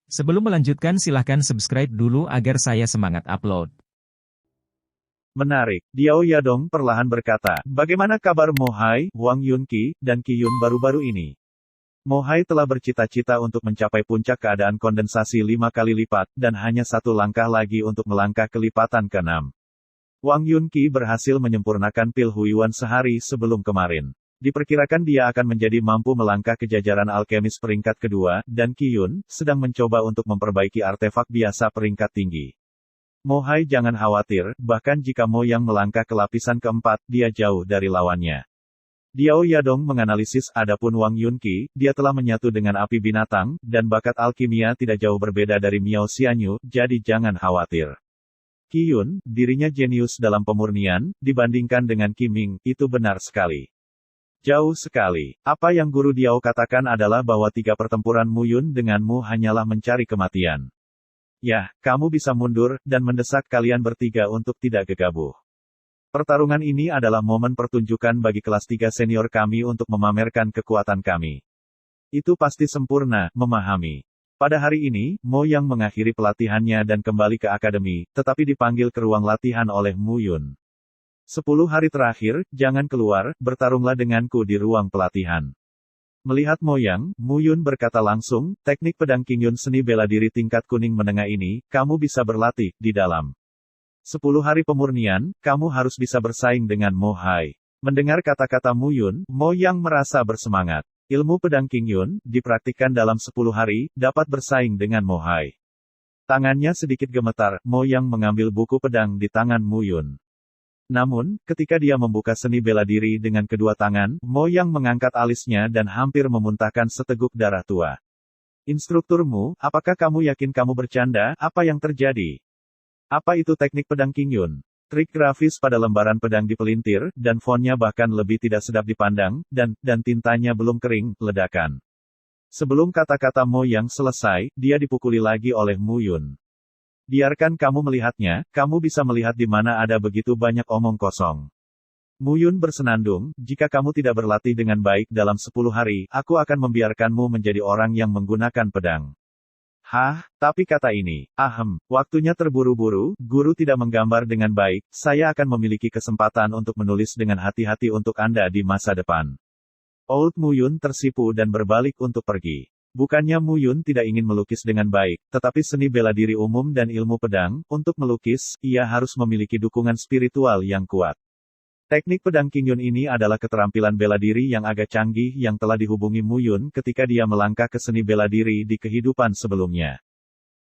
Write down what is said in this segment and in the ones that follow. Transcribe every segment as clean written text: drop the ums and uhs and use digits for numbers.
Sebelum melanjutkan silahkan subscribe dulu agar saya semangat upload. Menarik, Diao Yadong perlahan berkata, bagaimana kabar Mo Hai, Wang Yunqi, dan Qi Yun baru-baru ini? Mo Hai telah bercita-cita untuk mencapai puncak keadaan kondensasi 5 kali lipat, dan hanya satu langkah lagi untuk melangkah ke lipatan ke-6. Wang Yunqi berhasil menyempurnakan pil Huiyuan sehari sebelum kemarin. Diperkirakan dia akan menjadi mampu melangkah ke jajaran alkemis peringkat kedua, dan Qi Yun sedang mencoba untuk memperbaiki artefak biasa peringkat tinggi. Mo Hai jangan khawatir, bahkan jika Mo Yang melangkah ke lapisan keempat, dia jauh dari lawannya. Diao Yadong menganalisis, adapun Wang Yunqi, dia telah menyatu dengan api binatang, dan bakat alkimia tidak jauh berbeda dari Miao Xianyu, jadi jangan khawatir. Qi Yun, dirinya jenius dalam pemurnian, dibandingkan dengan Qi Ming, itu benar sekali. Jauh sekali. Apa yang Guru Diao katakan adalah bahwa 3 pertempuran Mu Yun denganmu hanyalah mencari kematian. Ya, kamu bisa mundur, dan mendesak kalian bertiga untuk tidak gegabah. Pertarungan ini adalah momen pertunjukan bagi kelas 3 senior kami untuk memamerkan kekuatan kami. Itu pasti sempurna, memahami. Pada hari ini, Mo Yang mengakhiri pelatihannya dan kembali ke akademi, tetapi dipanggil ke ruang latihan oleh Mu Yun. 10 hari terakhir, jangan keluar, bertarunglah denganku di ruang pelatihan. Melihat Mo Yang, Mu Yun berkata langsung, teknik pedang Qing Yun seni bela diri tingkat kuning menengah ini, kamu bisa berlatih di dalam 10 hari pemurnian, kamu harus bisa bersaing dengan Mo Hai. Mendengar kata-kata Mu Yun, Mo Yang merasa bersemangat. Ilmu pedang Qing Yun, dipraktikkan dalam 10 hari, dapat bersaing dengan Mo Hai. Tangannya sedikit gemetar, Mo Yang mengambil buku pedang di tangan Mu Yun. Namun, ketika dia membuka seni bela diri dengan kedua tangan, Mo Yang mengangkat alisnya dan hampir memuntahkan seteguk darah tua. Instrukturmu, apakah kamu yakin kamu bercanda? Apa yang terjadi? Apa itu teknik pedang Qing Yun? Trik grafis pada lembaran pedang dipelintir, dan fontnya bahkan lebih tidak sedap dipandang, dan tintanya belum kering, ledakan. Sebelum kata-kata Mo Yang selesai, dia dipukuli lagi oleh Mu Yun. Biarkan kamu melihatnya, kamu bisa melihat di mana ada begitu banyak omong kosong. Mu Yun bersenandung, jika kamu tidak berlatih dengan baik dalam 10 hari, aku akan membiarkanmu menjadi orang yang menggunakan pedang. Hah, tapi kata ini, waktunya terburu-buru, guru tidak menggambar dengan baik, saya akan memiliki kesempatan untuk menulis dengan hati-hati untuk Anda di masa depan. Old Mu Yun tersipu dan berbalik untuk pergi. Bukannya Mu Yun tidak ingin melukis dengan baik, tetapi seni bela diri umum dan ilmu pedang, untuk melukis, ia harus memiliki dukungan spiritual yang kuat. Teknik pedang Qing Yun ini adalah keterampilan bela diri yang agak canggih yang telah dihubungi Mu Yun ketika dia melangkah ke seni bela diri di kehidupan sebelumnya.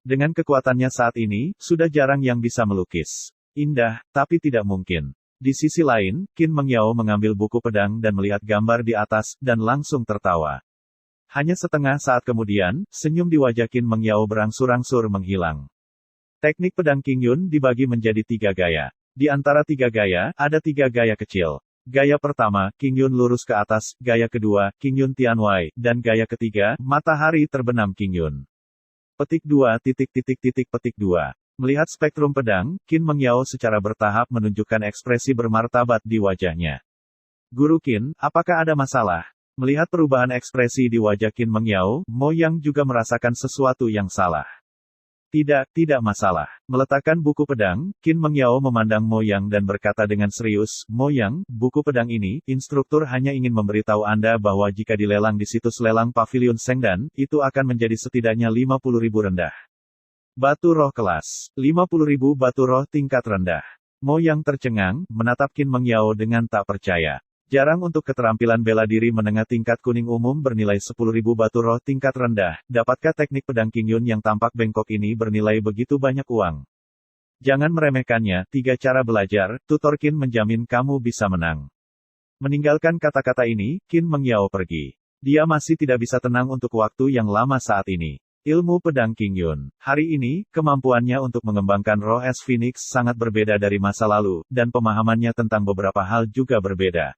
Dengan kekuatannya saat ini, sudah jarang yang bisa melukis. Indah, tapi tidak mungkin. Di sisi lain, Qin Mengyao mengambil buku pedang dan melihat gambar di atas, dan langsung tertawa. Hanya setengah saat kemudian, senyum di wajah Qin Mengyao berangsur-angsur menghilang. Teknik pedang Qing Yun dibagi menjadi 3 gaya. Di antara 3 gaya, ada 3 gaya kecil. Gaya pertama, Qing Yun lurus ke atas, gaya kedua, Qing Yun Tianwai, dan gaya ketiga, matahari terbenam Qing Yun. Petik 2. Petik 2. Melihat spektrum pedang, Qin Mengyao secara bertahap menunjukkan ekspresi bermartabat di wajahnya. Guru Qin, apakah ada masalah? Melihat perubahan ekspresi di wajah Qin Mengyao, Mo Yang juga merasakan sesuatu yang salah. Tidak masalah. Meletakkan buku pedang, Qin Mengyao memandang Mo Yang dan berkata dengan serius, Mo Yang, buku pedang ini, instruktur hanya ingin memberitahu Anda bahwa jika dilelang di situs lelang Pavilion Sengdan, itu akan menjadi setidaknya 50.000 rendah. Batu roh kelas. 50.000 batu roh tingkat rendah. Mo Yang tercengang, menatap Qin Mengyao dengan tak percaya. Jarang untuk keterampilan bela diri menengah tingkat kuning umum bernilai 10.000 batu roh tingkat rendah, dapatkah teknik pedang Qing Yun yang tampak bengkok ini bernilai begitu banyak uang? Jangan meremehkannya, 3 cara belajar, tutor Qin menjamin kamu bisa menang. Meninggalkan kata-kata ini, Qin Mengyao pergi. Dia masih tidak bisa tenang untuk waktu yang lama saat ini. Ilmu pedang Qing Yun. Hari ini, kemampuannya untuk mengembangkan roh es Phoenix sangat berbeda dari masa lalu, dan pemahamannya tentang beberapa hal juga berbeda.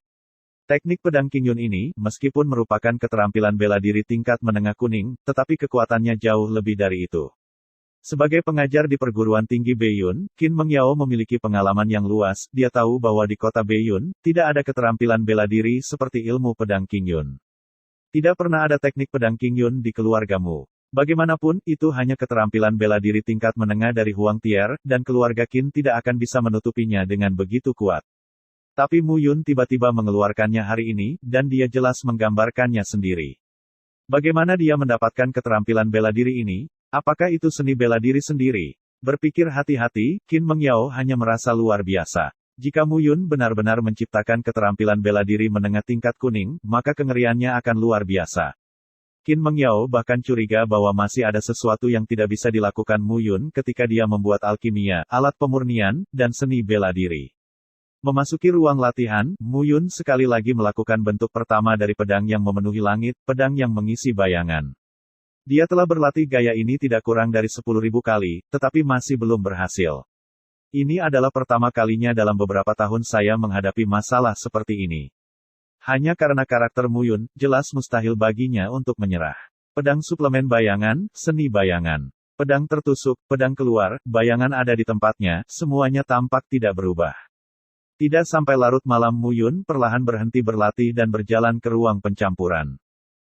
Teknik pedang Qing Yun ini, meskipun merupakan keterampilan bela diri tingkat menengah kuning, tetapi kekuatannya jauh lebih dari itu. Sebagai pengajar di perguruan tinggi Beiyun, Qin Mengyao memiliki pengalaman yang luas, dia tahu bahwa di kota Beiyun, tidak ada keterampilan bela diri seperti ilmu pedang Qing Yun. Tidak pernah ada teknik pedang Qingyun di keluargamu. Bagaimanapun, itu hanya keterampilan bela diri tingkat menengah dari Huang Tier, dan keluarga Qin tidak akan bisa menutupinya dengan begitu kuat. Tapi Mu Yun tiba-tiba mengeluarkannya hari ini, dan dia jelas menggambarkannya sendiri. Bagaimana dia mendapatkan keterampilan bela diri ini? Apakah itu seni bela diri sendiri? Berpikir hati-hati, Qin Mengyao hanya merasa luar biasa. Jika Mu Yun benar-benar menciptakan keterampilan bela diri menengah tingkat kuning, maka kengeriannya akan luar biasa. Qin Mengyao bahkan curiga bahwa masih ada sesuatu yang tidak bisa dilakukan Mu Yun ketika dia membuat alkimia, alat pemurnian, dan seni bela diri. Memasuki ruang latihan, Mu Yun sekali lagi melakukan bentuk pertama dari pedang yang memenuhi langit, pedang yang mengisi bayangan. Dia telah berlatih gaya ini tidak kurang dari 10.000 kali, tetapi masih belum berhasil. Ini adalah pertama kalinya dalam beberapa tahun saya menghadapi masalah seperti ini. Hanya karena karakter Mu Yun, jelas mustahil baginya untuk menyerah. Pedang suplemen bayangan, seni bayangan. Pedang tertusuk, pedang keluar, bayangan ada di tempatnya, semuanya tampak tidak berubah. Tidak sampai larut malam Mu Yun perlahan berhenti berlatih dan berjalan ke ruang pencampuran.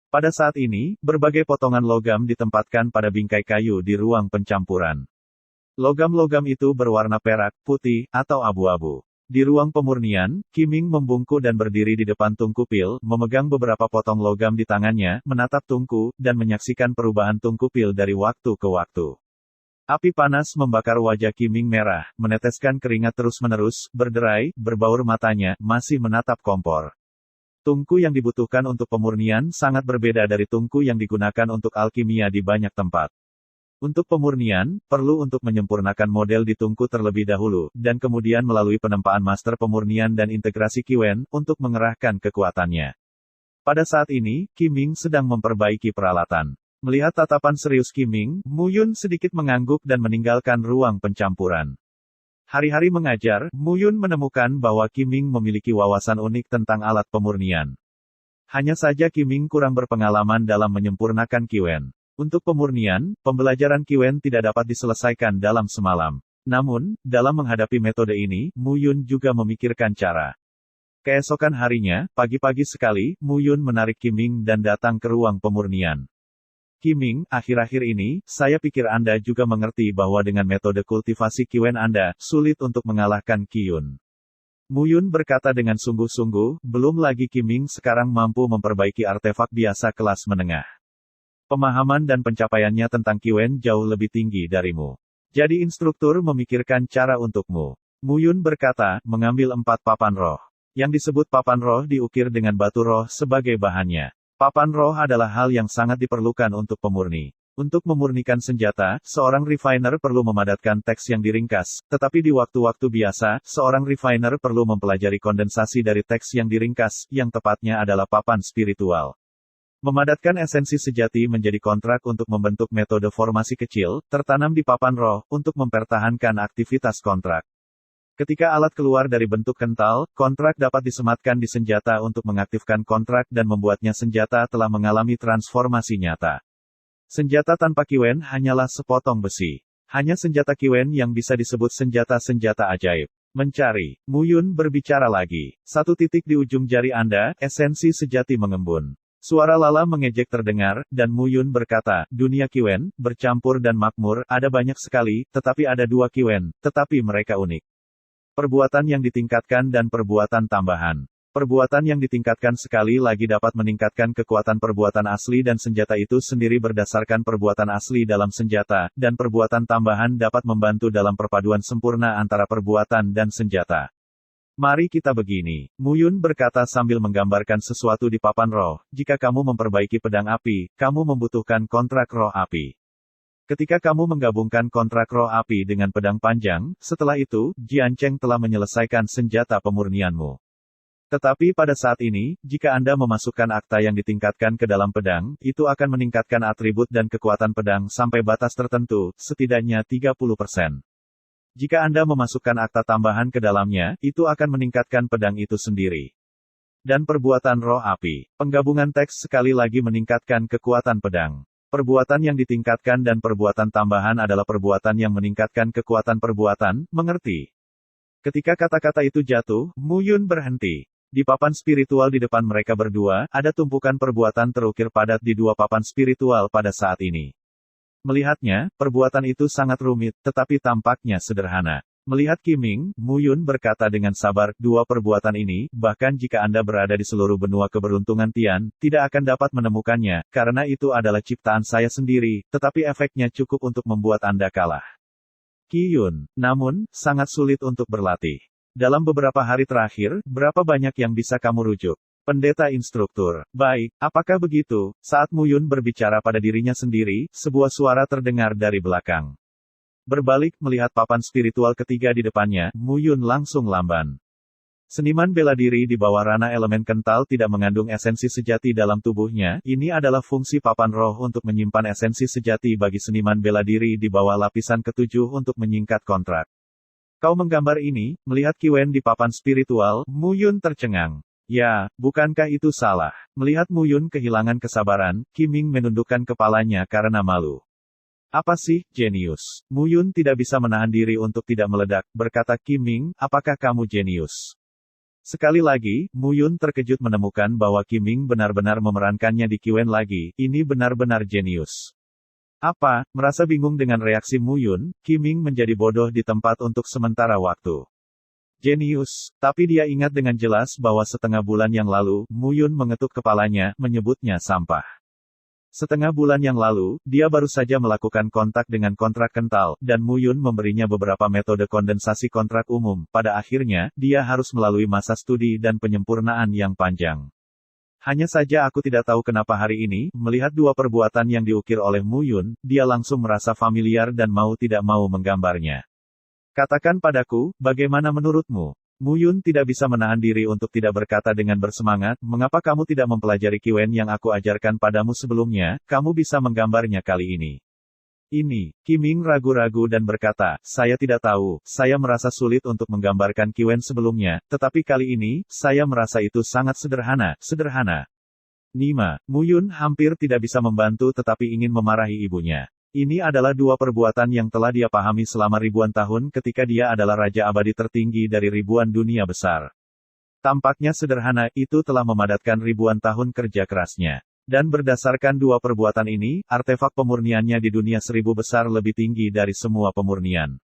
Pada saat ini, berbagai potongan logam ditempatkan pada bingkai kayu di ruang pencampuran. Logam-logam itu berwarna perak, putih, atau abu-abu. Di ruang pemurnian, Qiming membungkuk dan berdiri di depan tungku pil, memegang beberapa potong logam di tangannya, menatap tungku, dan menyaksikan perubahan tungku pil dari waktu ke waktu. Api panas membakar wajah Qiming merah, meneteskan keringat terus-menerus, berderai, berbaur matanya, masih menatap kompor. Tungku yang dibutuhkan untuk pemurnian sangat berbeda dari tungku yang digunakan untuk alkimia di banyak tempat. Untuk pemurnian, perlu untuk menyempurnakan model di tungku terlebih dahulu, dan kemudian melalui penempaan master pemurnian dan integrasi Qwen, untuk mengerahkan kekuatannya. Pada saat ini, Qiming sedang memperbaiki peralatan. Melihat tatapan serius Qiming, Mu Yun sedikit mengangguk dan meninggalkan ruang pencampuran. Hari-hari mengajar, Mu Yun menemukan bahwa Qiming memiliki wawasan unik tentang alat pemurnian. Hanya saja Qiming kurang berpengalaman dalam menyempurnakan Qwen. Untuk pemurnian, pembelajaran Qwen tidak dapat diselesaikan dalam semalam. Namun, dalam menghadapi metode ini, Mu Yun juga memikirkan cara. Keesokan harinya, pagi-pagi sekali, Mu Yun menarik Qiming dan datang ke ruang pemurnian. Qiming, akhir-akhir ini, saya pikir Anda juga mengerti bahwa dengan metode kultivasi Qwen Anda, sulit untuk mengalahkan Qiyun. Mu Yun berkata dengan sungguh-sungguh, belum lagi Qiming sekarang mampu memperbaiki artefak biasa kelas menengah. Pemahaman dan pencapaiannya tentang Qwen jauh lebih tinggi darimu. Jadi instruktur memikirkan cara untukmu. Mu Yun berkata, mengambil 4 papan roh. Yang disebut papan roh diukir dengan batu roh sebagai bahannya. Papan roh adalah hal yang sangat diperlukan untuk pemurni. Untuk memurnikan senjata, seorang refiner perlu memadatkan teks yang diringkas, tetapi di waktu-waktu biasa, seorang refiner perlu mempelajari kondensasi dari teks yang diringkas, yang tepatnya adalah papan spiritual. Memadatkan esensi sejati menjadi kontrak untuk membentuk metode formasi kecil, tertanam di papan roh, untuk mempertahankan aktivitas kontrak. Ketika alat keluar dari bentuk kental, kontrak dapat disematkan di senjata untuk mengaktifkan kontrak dan membuatnya senjata telah mengalami transformasi nyata. Senjata tanpa Qwen hanyalah sepotong besi. Hanya senjata Qwen yang bisa disebut senjata-senjata ajaib. Mencari. Mu Yun berbicara lagi. Satu titik di ujung jari Anda, esensi sejati mengembun. Suara Lala mengejek terdengar, dan Mu Yun berkata, dunia Qwen, bercampur dan makmur, ada banyak sekali, tetapi ada 2 Qwen, tetapi mereka unik. Perbuatan yang ditingkatkan dan perbuatan tambahan. Perbuatan yang ditingkatkan sekali lagi dapat meningkatkan kekuatan perbuatan asli dan senjata itu sendiri berdasarkan perbuatan asli dalam senjata, dan perbuatan tambahan dapat membantu dalam perpaduan sempurna antara perbuatan dan senjata. Mari kita begini, Mu Yun berkata sambil menggambarkan sesuatu di papan roh, jika kamu memperbaiki pedang api, kamu membutuhkan kontrak roh api. Ketika kamu menggabungkan kontrak roh api dengan pedang panjang, setelah itu, Jian Cheng telah menyelesaikan senjata pemurnianmu. Tetapi pada saat ini, jika Anda memasukkan akta yang ditingkatkan ke dalam pedang, itu akan meningkatkan atribut dan kekuatan pedang sampai batas tertentu, setidaknya 30%. Jika Anda memasukkan akta tambahan ke dalamnya, itu akan meningkatkan pedang itu sendiri. Dan perbuatan roh api. Penggabungan teks sekali lagi meningkatkan kekuatan pedang. Perbuatan yang ditingkatkan dan perbuatan tambahan adalah perbuatan yang meningkatkan kekuatan perbuatan, mengerti? Ketika kata-kata itu jatuh, Mu Yun berhenti. Di papan spiritual di depan mereka berdua, ada tumpukan perbuatan terukir padat di dua papan spiritual pada saat ini. Melihatnya, perbuatan itu sangat rumit, tetapi tampaknya sederhana. Melihat Qiming, Mu Yun berkata dengan sabar, dua perbuatan ini, bahkan jika Anda berada di seluruh benua keberuntungan Tian, tidak akan dapat menemukannya, karena itu adalah ciptaan saya sendiri, tetapi efeknya cukup untuk membuat Anda kalah. Qi Yun, namun, sangat sulit untuk berlatih. Dalam beberapa hari terakhir, berapa banyak yang bisa kamu rujuk? Pendeta instruktur, baik, apakah begitu? Saat Mu Yun berbicara pada dirinya sendiri, sebuah suara terdengar dari belakang. Berbalik melihat papan spiritual ketiga di depannya, Mu Yun langsung lamban. Seniman bela diri di bawah rana elemen kental tidak mengandung esensi sejati dalam tubuhnya, ini adalah fungsi papan roh untuk menyimpan esensi sejati bagi seniman bela diri di bawah lapisan ketujuh untuk menyingkat kontrak. Kau menggambar ini, melihat Qi Wen di papan spiritual, Mu Yun tercengang. Ya, bukankah itu salah? Melihat Mu Yun kehilangan kesabaran, Qiming menundukkan kepalanya karena malu. Apa sih, jenius? Mu Yun tidak bisa menahan diri untuk tidak meledak, berkata Qiming, apakah kamu jenius? Sekali lagi, Mu Yun terkejut menemukan bahwa Qiming benar-benar memerankannya di Qi Wen lagi, ini benar-benar jenius. Apa? Merasa bingung dengan reaksi Mu Yun, Qiming menjadi bodoh di tempat untuk sementara waktu. Jenius, tapi dia ingat dengan jelas bahwa setengah bulan yang lalu, Mu Yun mengetuk kepalanya, menyebutnya sampah. Setengah bulan yang lalu, dia baru saja melakukan kontak dengan kontrak kental, dan Mu Yun memberinya beberapa metode kondensasi kontrak umum. Pada akhirnya, dia harus melalui masa studi dan penyempurnaan yang panjang. Hanya saja aku tidak tahu kenapa hari ini, melihat dua perbuatan yang diukir oleh Mu Yun, dia langsung merasa familiar dan mau tidak mau menggambarnya. Katakan padaku, bagaimana menurutmu? Mu Yun tidak bisa menahan diri untuk tidak berkata dengan bersemangat, mengapa kamu tidak mempelajari Qi Wen yang aku ajarkan padamu sebelumnya, kamu bisa menggambarnya kali ini. Ini, Qiming ragu-ragu dan berkata, saya tidak tahu, saya merasa sulit untuk menggambarkan Qi Wen sebelumnya, tetapi kali ini, saya merasa itu sangat sederhana. Nima, Mu Yun hampir tidak bisa membantu tetapi ingin memarahi ibunya. Ini adalah dua perbuatan yang telah dia pahami selama ribuan tahun ketika dia adalah Raja Abadi tertinggi dari ribuan dunia besar. Tampaknya sederhana, itu telah memadatkan ribuan tahun kerja kerasnya. Dan berdasarkan dua perbuatan ini, artefak pemurniannya di dunia seribu besar lebih tinggi dari semua pemurnian.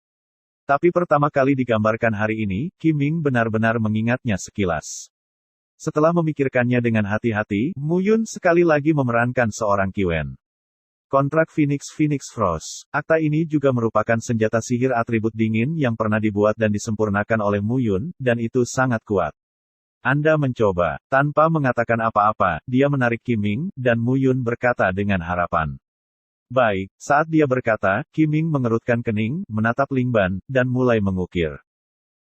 Tapi pertama kali digambarkan hari ini, Qiming benar-benar mengingatnya sekilas. Setelah memikirkannya dengan hati-hati, Mu Yun sekali lagi memerankan seorang Qi Wen. Kontrak Phoenix Frost. Akta ini juga merupakan senjata sihir atribut dingin yang pernah dibuat dan disempurnakan oleh Mu Yun, dan itu sangat kuat. Anda mencoba. Tanpa mengatakan apa-apa, dia menarik Qiming, dan Mu Yun berkata dengan harapan. Baik, saat dia berkata, Qiming mengerutkan kening, menatap Lingban, dan mulai mengukir.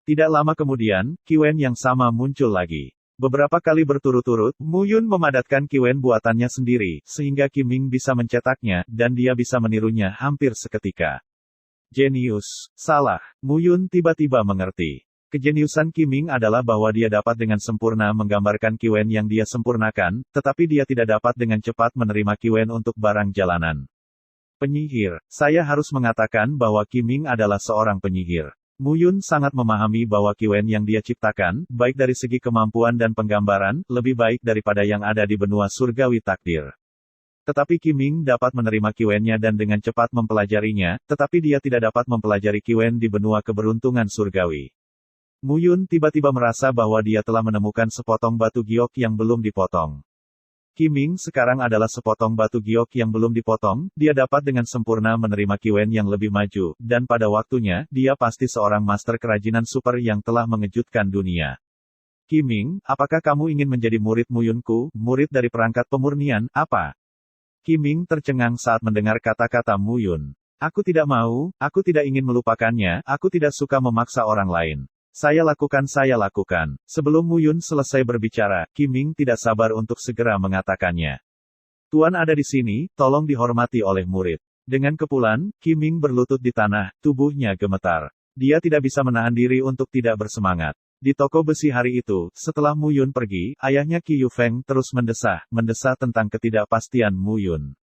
Tidak lama kemudian, Qi Wen yang sama muncul lagi. Beberapa kali berturut-turut, Mu Yun memadatkan Qi Wen buatannya sendiri, sehingga Qiming bisa mencetaknya, dan dia bisa menirunya hampir seketika. Jenius. Salah. Mu Yun tiba-tiba mengerti. Kejeniusan Qiming adalah bahwa dia dapat dengan sempurna menggambarkan Qi Wen yang dia sempurnakan, tetapi dia tidak dapat dengan cepat menerima Qi Wen untuk barang jalanan. Penyihir. Saya harus mengatakan bahwa Qiming adalah seorang penyihir. Mu Yun sangat memahami bahwa Qi Wen yang dia ciptakan, baik dari segi kemampuan dan penggambaran, lebih baik daripada yang ada di benua surgawi takdir. Tetapi Qiming dapat menerima Qi Wen-nya dan dengan cepat mempelajarinya, tetapi dia tidak dapat mempelajari Qi Wen di benua keberuntungan surgawi. Mu Yun tiba-tiba merasa bahwa dia telah menemukan sepotong batu giok yang belum dipotong. Qiming sekarang adalah sepotong batu giok yang belum dipotong, dia dapat dengan sempurna menerima Qi Wen yang lebih maju, dan pada waktunya, dia pasti seorang master kerajinan super yang telah mengejutkan dunia. Qiming, apakah kamu ingin menjadi murid Mu Yunku, murid dari perangkat pemurnian, apa? Qiming tercengang saat mendengar kata-kata Mu Yun. Aku tidak mau, aku tidak ingin melupakannya, aku tidak suka memaksa orang lain. Saya lakukan. Sebelum Mu Yun selesai berbicara, Qiming tidak sabar untuk segera mengatakannya. Tuan ada di sini, tolong dihormati oleh murid. Dengan kepulan, Qiming berlutut di tanah, tubuhnya gemetar. Dia tidak bisa menahan diri untuk tidak bersemangat. Di toko besi hari itu, setelah Mu Yun pergi, ayahnya Qi Yufeng terus mendesah tentang ketidakpastian Mu Yun.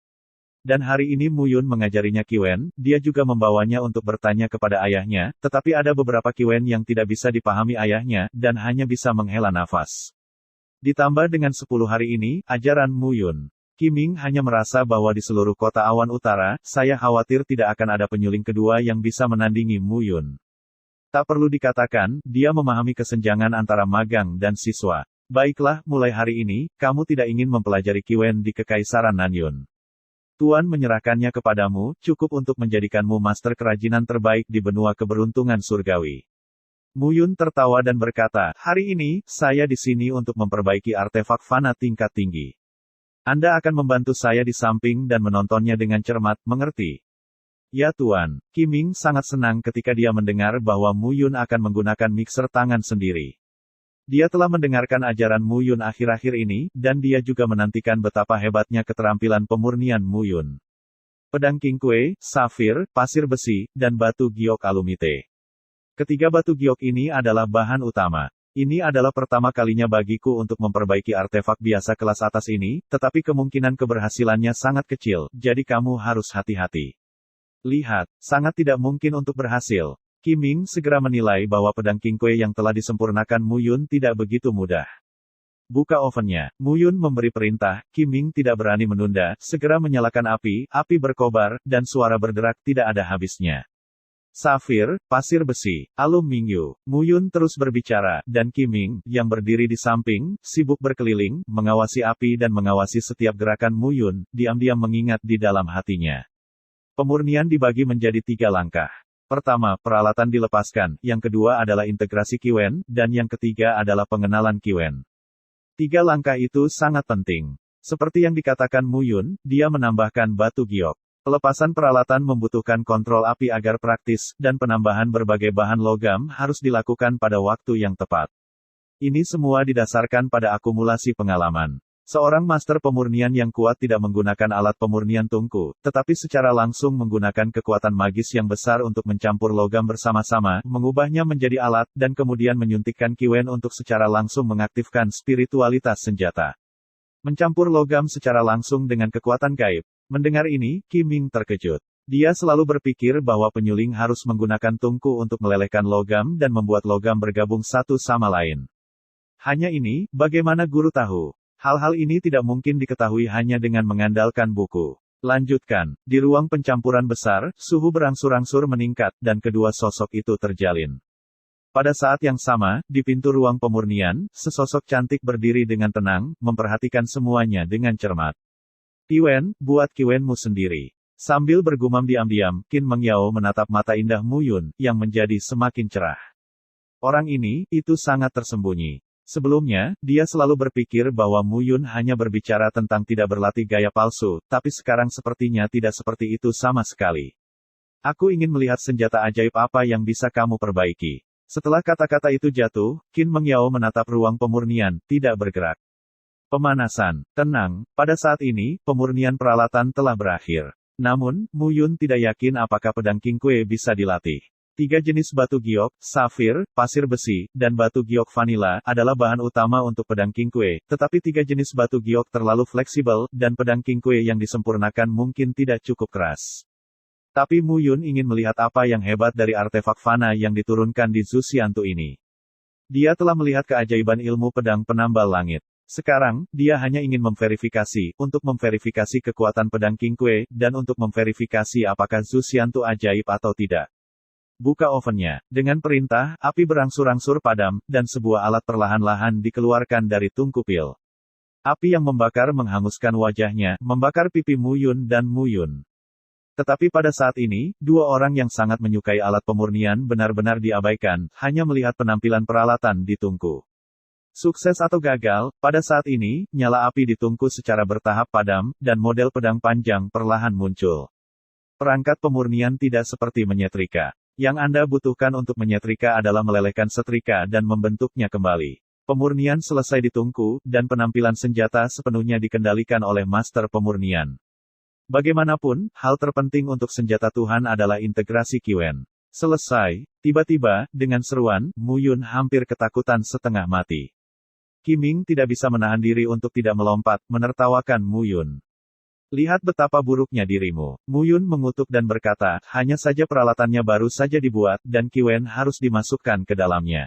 Dan hari ini Mu Yun mengajarinya Qi Wen, dia juga membawanya untuk bertanya kepada ayahnya, tetapi ada beberapa Qi Wen yang tidak bisa dipahami ayahnya, dan hanya bisa menghela nafas. Ditambah dengan 10 hari ini, ajaran Mu Yun. Qiming hanya merasa bahwa di seluruh kota awan utara, saya khawatir tidak akan ada penyuling kedua yang bisa menandingi Mu Yun. Tak perlu dikatakan, dia memahami kesenjangan antara magang dan siswa. Baiklah, mulai hari ini, kamu tidak ingin mempelajari Kiwen di Kekaisaran Nanyun. Tuan menyerahkannya kepadamu, cukup untuk menjadikanmu master kerajinan terbaik di benua keberuntungan surgawi. Mu Yun tertawa dan berkata, hari ini, saya di sini untuk memperbaiki artefak fana tingkat tinggi. Anda akan membantu saya di samping dan menontonnya dengan cermat, mengerti? Ya Tuan. Qiming sangat senang ketika dia mendengar bahwa Mu Yun akan menggunakan mixer tangan sendiri. Dia telah mendengarkan ajaran Mu Yun akhir-akhir ini, dan dia juga menantikan betapa hebatnya keterampilan pemurnian Mu Yun. Pedang Qingque, safir, pasir besi, dan batu giok alumite. Ketiga batu giok ini adalah bahan utama. Ini adalah pertama kalinya bagiku untuk memperbaiki artefak biasa kelas atas ini, tetapi kemungkinan keberhasilannya sangat kecil, jadi kamu harus hati-hati. Lihat, sangat tidak mungkin untuk berhasil. Qiming segera menilai bahwa pedang Qingque yang telah disempurnakan Mu Yun tidak begitu mudah. Buka ovennya. Mu Yun memberi perintah, Qiming tidak berani menunda, segera menyalakan api berkobar, dan suara berderak tidak ada habisnya. Safir, pasir besi, aluminium. Mu Yun terus berbicara, dan Qiming, yang berdiri di samping, sibuk berkeliling, mengawasi api dan mengawasi setiap gerakan Mu Yun, diam-diam mengingat di dalam hatinya. Pemurnian dibagi menjadi 3 langkah. Pertama, peralatan dilepaskan, yang kedua adalah integrasi Kiwen, dan yang ketiga adalah pengenalan Kiwen. 3 langkah itu sangat penting. Seperti yang dikatakan Mu Yun, dia menambahkan batu giok. Pelepasan peralatan membutuhkan kontrol api agar praktis, dan penambahan berbagai bahan logam harus dilakukan pada waktu yang tepat. Ini semua didasarkan pada akumulasi pengalaman. Seorang master pemurnian yang kuat tidak menggunakan alat pemurnian tungku, tetapi secara langsung menggunakan kekuatan magis yang besar untuk mencampur logam bersama-sama, mengubahnya menjadi alat, dan kemudian menyuntikkan Kiwen untuk secara langsung mengaktifkan spiritualitas senjata. Mencampur logam secara langsung dengan kekuatan gaib. Mendengar ini, Qiming terkejut. Dia selalu berpikir bahwa penyuling harus menggunakan tungku untuk melelehkan logam dan membuat logam bergabung satu sama lain. Hanya ini, bagaimana guru tahu? Hal-hal ini tidak mungkin diketahui hanya dengan mengandalkan buku. Lanjutkan. Di ruang pencampuran besar, suhu berangsur-angsur meningkat, dan kedua sosok itu terjalin. Pada saat yang sama, di pintu ruang pemurnian, sesosok cantik berdiri dengan tenang, memperhatikan semuanya dengan cermat. Kiwen, buat Kiwenmu sendiri. Sambil bergumam diam-diam, Qin Mengyao menatap mata indah Mu Yun, yang menjadi semakin cerah. Orang ini, itu sangat tersembunyi. Sebelumnya, dia selalu berpikir bahwa Mu Yun hanya berbicara tentang tidak berlatih gaya palsu, tapi sekarang sepertinya tidak seperti itu sama sekali. Aku ingin melihat senjata ajaib apa yang bisa kamu perbaiki. Setelah kata-kata itu jatuh, Qin Mengyao menatap ruang pemurnian, tidak bergerak. Pemanasan. Tenang, pada saat ini, pemurnian peralatan telah berakhir. Namun, Mu Yun tidak yakin apakah pedang Qingque bisa dilatih. 3 jenis batu giok, safir, pasir besi, dan batu giok vanila, adalah bahan utama untuk pedang Qingque, tetapi 3 jenis batu giok terlalu fleksibel, dan pedang Qingque yang disempurnakan mungkin tidak cukup keras. Tapi Mu Yun ingin melihat apa yang hebat dari artefak fana yang diturunkan di Zuxiantu ini. Dia telah melihat keajaiban ilmu pedang penambal langit. Sekarang, dia hanya ingin untuk memverifikasi kekuatan pedang Qingque, dan untuk memverifikasi apakah Zuxiantu ajaib atau tidak. Buka ovennya. Dengan perintah, api berangsur-angsur padam, dan sebuah alat perlahan-lahan dikeluarkan dari tungku pil. Api yang membakar menghanguskan wajahnya, membakar pipi Mu Yun dan Mu Yun. Tetapi pada saat ini, 2 orang yang sangat menyukai alat pemurnian benar-benar diabaikan, hanya melihat penampilan peralatan di tungku. Sukses atau gagal, pada saat ini, nyala api di tungku secara bertahap padam, dan model pedang panjang perlahan muncul. Perangkat pemurnian tidak seperti menyetrika. Yang Anda butuhkan untuk menyetrika adalah melelehkan setrika dan membentuknya kembali. Pemurnian selesai di tungku, dan penampilan senjata sepenuhnya dikendalikan oleh master pemurnian. Bagaimanapun, hal terpenting untuk senjata Tuhan adalah integrasi Kiwen. Selesai. Tiba-tiba, dengan seruan, Mu Yun hampir ketakutan setengah mati. Qiming tidak bisa menahan diri untuk tidak melompat, menertawakan Mu Yun. Lihat betapa buruknya dirimu. Mu Yun mengutuk dan berkata, hanya saja peralatannya baru saja dibuat, dan Kiwen harus dimasukkan ke dalamnya.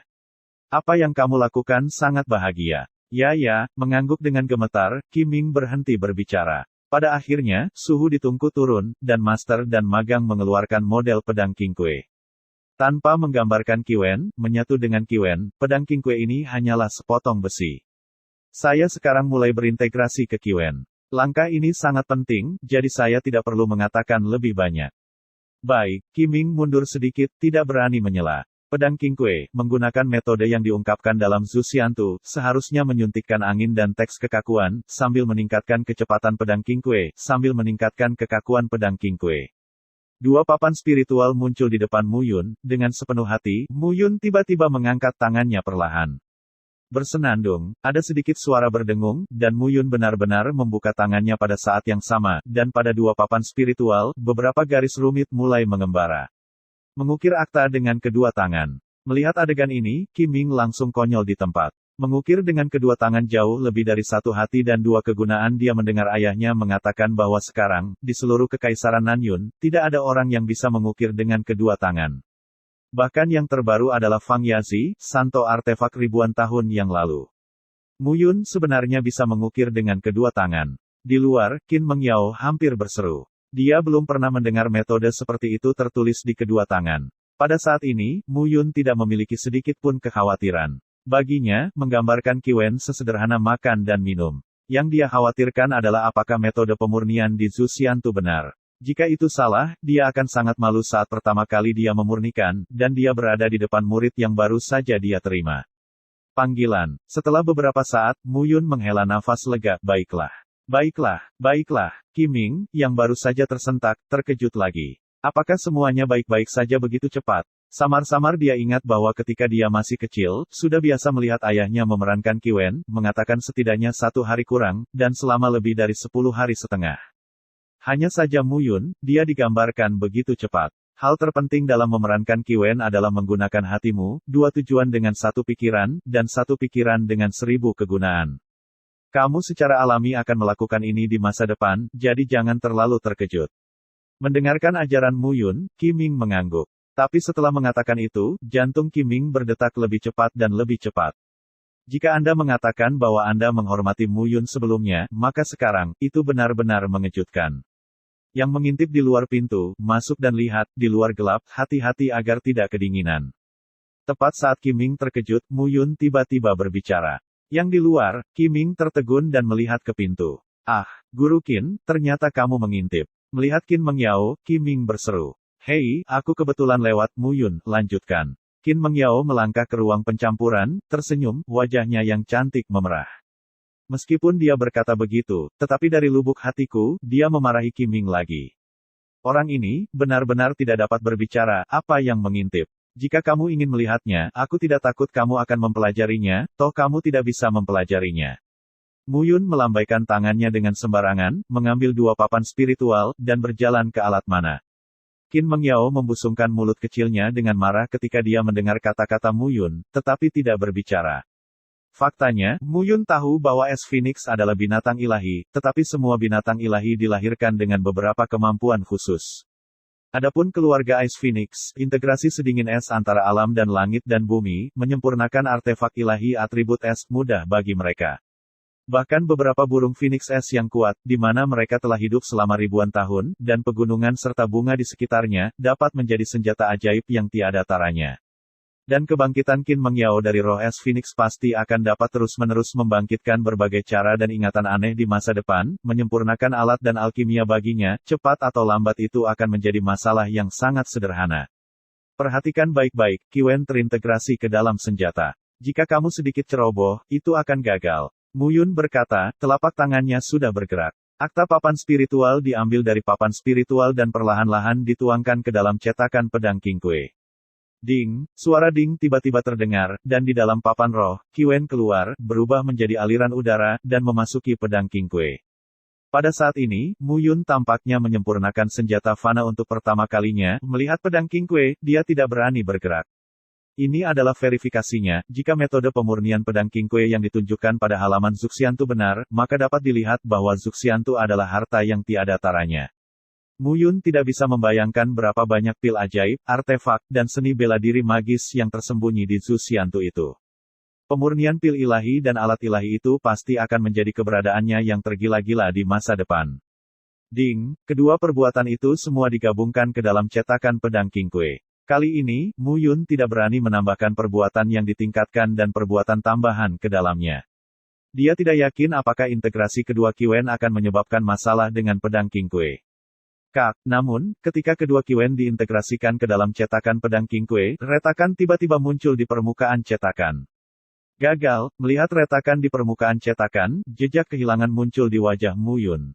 Apa yang kamu lakukan sangat bahagia. Ya, mengangguk dengan gemetar, Qiming berhenti berbicara. Pada akhirnya, suhu di tungku turun, dan Master dan Magang mengeluarkan model pedang Qingque. Tanpa menggambarkan Qwen, menyatu dengan Qwen, pedang Qingque ini hanyalah sepotong besi. Saya sekarang mulai berintegrasi ke Qwen. Langkah ini sangat penting, jadi saya tidak perlu mengatakan lebih banyak. Baik, Qiming mundur sedikit, tidak berani menyela. Pedang Qingque, menggunakan metode yang diungkapkan dalam Zuxiantu, seharusnya menyuntikkan angin dan teks kekakuan, sambil meningkatkan kecepatan pedang Qingque, sambil meningkatkan kekakuan pedang Qingque. Dua papan spiritual muncul di depan Mu Yun, dengan sepenuh hati, Mu Yun tiba-tiba mengangkat tangannya perlahan. Bersenandung, ada sedikit suara berdengung, dan Mu Yun benar-benar membuka tangannya pada saat yang sama, dan pada dua papan spiritual, beberapa garis rumit mulai mengembara. Mengukir akta dengan kedua tangan. Melihat adegan ini, Qiming langsung konyol di tempat. Mengukir dengan kedua tangan jauh lebih dari satu hati dan dua kegunaan dia mendengar ayahnya mengatakan bahwa sekarang, di seluruh kekaisaran Nanyun, tidak ada orang yang bisa mengukir dengan kedua tangan. Bahkan yang terbaru adalah Fang Yazi, santo artefak ribuan tahun yang lalu. Mu Yun sebenarnya bisa mengukir dengan kedua tangan. Di luar, Qin Mengyao hampir berseru. Dia belum pernah mendengar metode seperti itu tertulis di kedua tangan. Pada saat ini, Mu Yun tidak memiliki sedikit pun kekhawatiran. Baginya, menggambarkan Qwen sesederhana makan dan minum. Yang dia khawatirkan adalah apakah metode pemurnian di Zuxiantu benar. Jika itu salah, dia akan sangat malu saat pertama kali dia memurnikan, dan dia berada di depan murid yang baru saja dia terima. Panggilan. Setelah beberapa saat, Mu Yun menghela nafas lega, baiklah. Qiming, yang baru saja tersentak, terkejut lagi. Apakah semuanya baik-baik saja begitu cepat? Samar-samar dia ingat bahwa ketika dia masih kecil, sudah biasa melihat ayahnya memerankan Qwen, mengatakan setidaknya 1 hari kurang, dan selama lebih dari 10 hari setengah. Hanya saja Mu Yun, dia digambarkan begitu cepat. Hal terpenting dalam memerankan Qwen adalah menggunakan hatimu, 2 tujuan dengan 1 pikiran, dan 1 pikiran dengan 1000 kegunaan. Kamu secara alami akan melakukan ini di masa depan, jadi jangan terlalu terkejut. Mendengarkan ajaran Mu Yun, Qiming mengangguk. Tapi setelah mengatakan itu, jantung Qiming berdetak lebih cepat dan lebih cepat. Jika Anda mengatakan bahwa Anda menghormati Mu Yun sebelumnya, maka sekarang, itu benar-benar mengejutkan. Yang mengintip di luar pintu, masuk dan lihat, di luar gelap, hati-hati agar tidak kedinginan. Tepat saat Qiming terkejut, Mu Yun tiba-tiba berbicara. Yang di luar, Qiming tertegun dan melihat ke pintu. Ah, Guru Qin, ternyata kamu mengintip. Melihat Qin Mengyao, Qiming berseru. Hei, aku kebetulan lewat. Mu Yun, lanjutkan. Qin Mengyao melangkah ke ruang pencampuran, tersenyum, wajahnya yang cantik memerah. Meskipun dia berkata begitu, tetapi dari lubuk hatiku, dia memarahi Qiming lagi. Orang ini, benar-benar tidak dapat berbicara, apa yang mengintip. Jika kamu ingin melihatnya, aku tidak takut kamu akan mempelajarinya, toh kamu tidak bisa mempelajarinya. Mu Yun melambaikan tangannya dengan sembarangan, mengambil 2 papan spiritual, dan berjalan ke alat mana. Qin Mengyao membusungkan mulut kecilnya dengan marah ketika dia mendengar kata-kata Mu Yun, tetapi tidak berbicara. Faktanya, Mu Yun tahu bahwa es Phoenix adalah binatang ilahi, tetapi semua binatang ilahi dilahirkan dengan beberapa kemampuan khusus. Adapun keluarga Ice Phoenix, integrasi sedingin es antara alam dan langit dan bumi, menyempurnakan artefak ilahi atribut es, mudah bagi mereka. Bahkan beberapa burung Phoenix es yang kuat, di mana mereka telah hidup selama ribuan tahun, dan pegunungan serta bunga di sekitarnya, dapat menjadi senjata ajaib yang tiada taranya. Dan kebangkitan Qin Mengyao dari roh es Phoenix pasti akan dapat terus-menerus membangkitkan berbagai cara dan ingatan aneh di masa depan, menyempurnakan alat dan alkimia baginya, cepat atau lambat itu akan menjadi masalah yang sangat sederhana. Perhatikan baik-baik, Qwen terintegrasi ke dalam senjata. Jika kamu sedikit ceroboh, itu akan gagal. Mu Yun berkata, telapak tangannya sudah bergerak. Akta papan spiritual diambil dari papan spiritual dan perlahan-lahan dituangkan ke dalam cetakan pedang Qingque. Ding, suara ding tiba-tiba terdengar, dan di dalam papan roh, Qwen keluar, berubah menjadi aliran udara, dan memasuki pedang Qingque. Pada saat ini, Mu Yun tampaknya menyempurnakan senjata fana untuk pertama kalinya, melihat pedang Qingque, dia tidak berani bergerak. Ini adalah verifikasinya, jika metode pemurnian pedang Qingque yang ditunjukkan pada halaman Zuxiantu benar, maka dapat dilihat bahwa Zuxiantu adalah harta yang tiada taranya. Mu Yun tidak bisa membayangkan berapa banyak pil ajaib, artefak, dan seni bela diri magis yang tersembunyi di Zuxiantu itu. Pemurnian pil ilahi dan alat ilahi itu pasti akan menjadi keberadaannya yang tergila-gila di masa depan. Ding, kedua perbuatan itu semua digabungkan ke dalam cetakan pedang King Kue. Kali ini, Mu Yun tidak berani menambahkan perbuatan yang ditingkatkan dan perbuatan tambahan ke dalamnya. Dia tidak yakin apakah integrasi kedua Kiwen akan menyebabkan masalah dengan pedang King Kue. Namun, ketika kedua Kiwen diintegrasikan ke dalam cetakan pedang King Kue, retakan tiba-tiba muncul di permukaan cetakan. Gagal, melihat retakan di permukaan cetakan, jejak kehilangan muncul di wajah Mu Yun.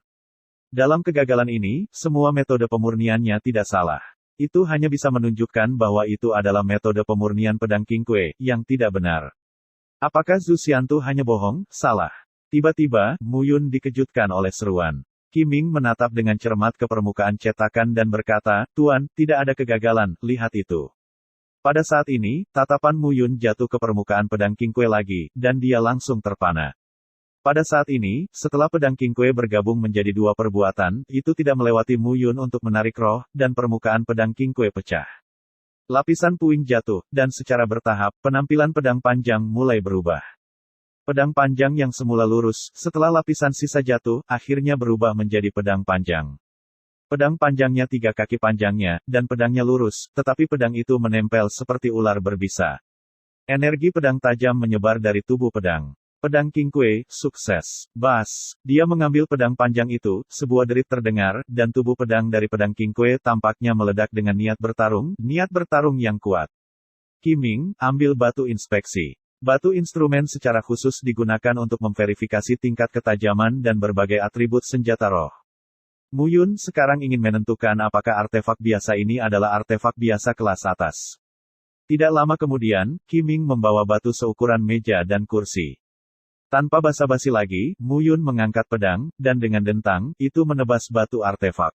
Dalam kegagalan ini, semua metode pemurniannya tidak salah. Itu hanya bisa menunjukkan bahwa itu adalah metode pemurnian pedang King Kue, yang tidak benar. Apakah Zhu Xiantu hanya bohong? Salah. Tiba-tiba, Mu Yun dikejutkan oleh seruan. Qiming menatap dengan cermat ke permukaan cetakan dan berkata, "Tuan, tidak ada kegagalan, lihat itu." Pada saat ini, tatapan Mu Yun jatuh ke permukaan pedang King Kue lagi, dan dia langsung terpana. Pada saat ini, setelah pedang King Kue bergabung menjadi dua perbuatan, itu tidak melewati Mu Yun untuk menarik roh, dan permukaan pedang King Kue pecah. Lapisan puing jatuh, dan secara bertahap, penampilan pedang panjang mulai berubah. Pedang panjang yang semula lurus, setelah lapisan sisa jatuh, akhirnya berubah menjadi pedang panjang. Pedang panjangnya 3 kaki panjangnya, dan pedangnya lurus, tetapi pedang itu menempel seperti ular berbisa. Energi pedang tajam menyebar dari tubuh pedang. Pedang King Kue, sukses. Bas, dia mengambil pedang panjang itu, sebuah derit terdengar, dan tubuh pedang dari pedang King Kue tampaknya meledak dengan niat bertarung yang kuat. Qiming, ambil batu inspeksi. Batu instrumen secara khusus digunakan untuk memverifikasi tingkat ketajaman dan berbagai atribut senjata roh. Mu Yun sekarang ingin menentukan apakah artefak biasa ini adalah artefak biasa kelas atas. Tidak lama kemudian, Qiming membawa batu seukuran meja dan kursi. Tanpa basa-basi lagi, Mu Yun mengangkat pedang, dan dengan dentang, itu menebas batu artefak.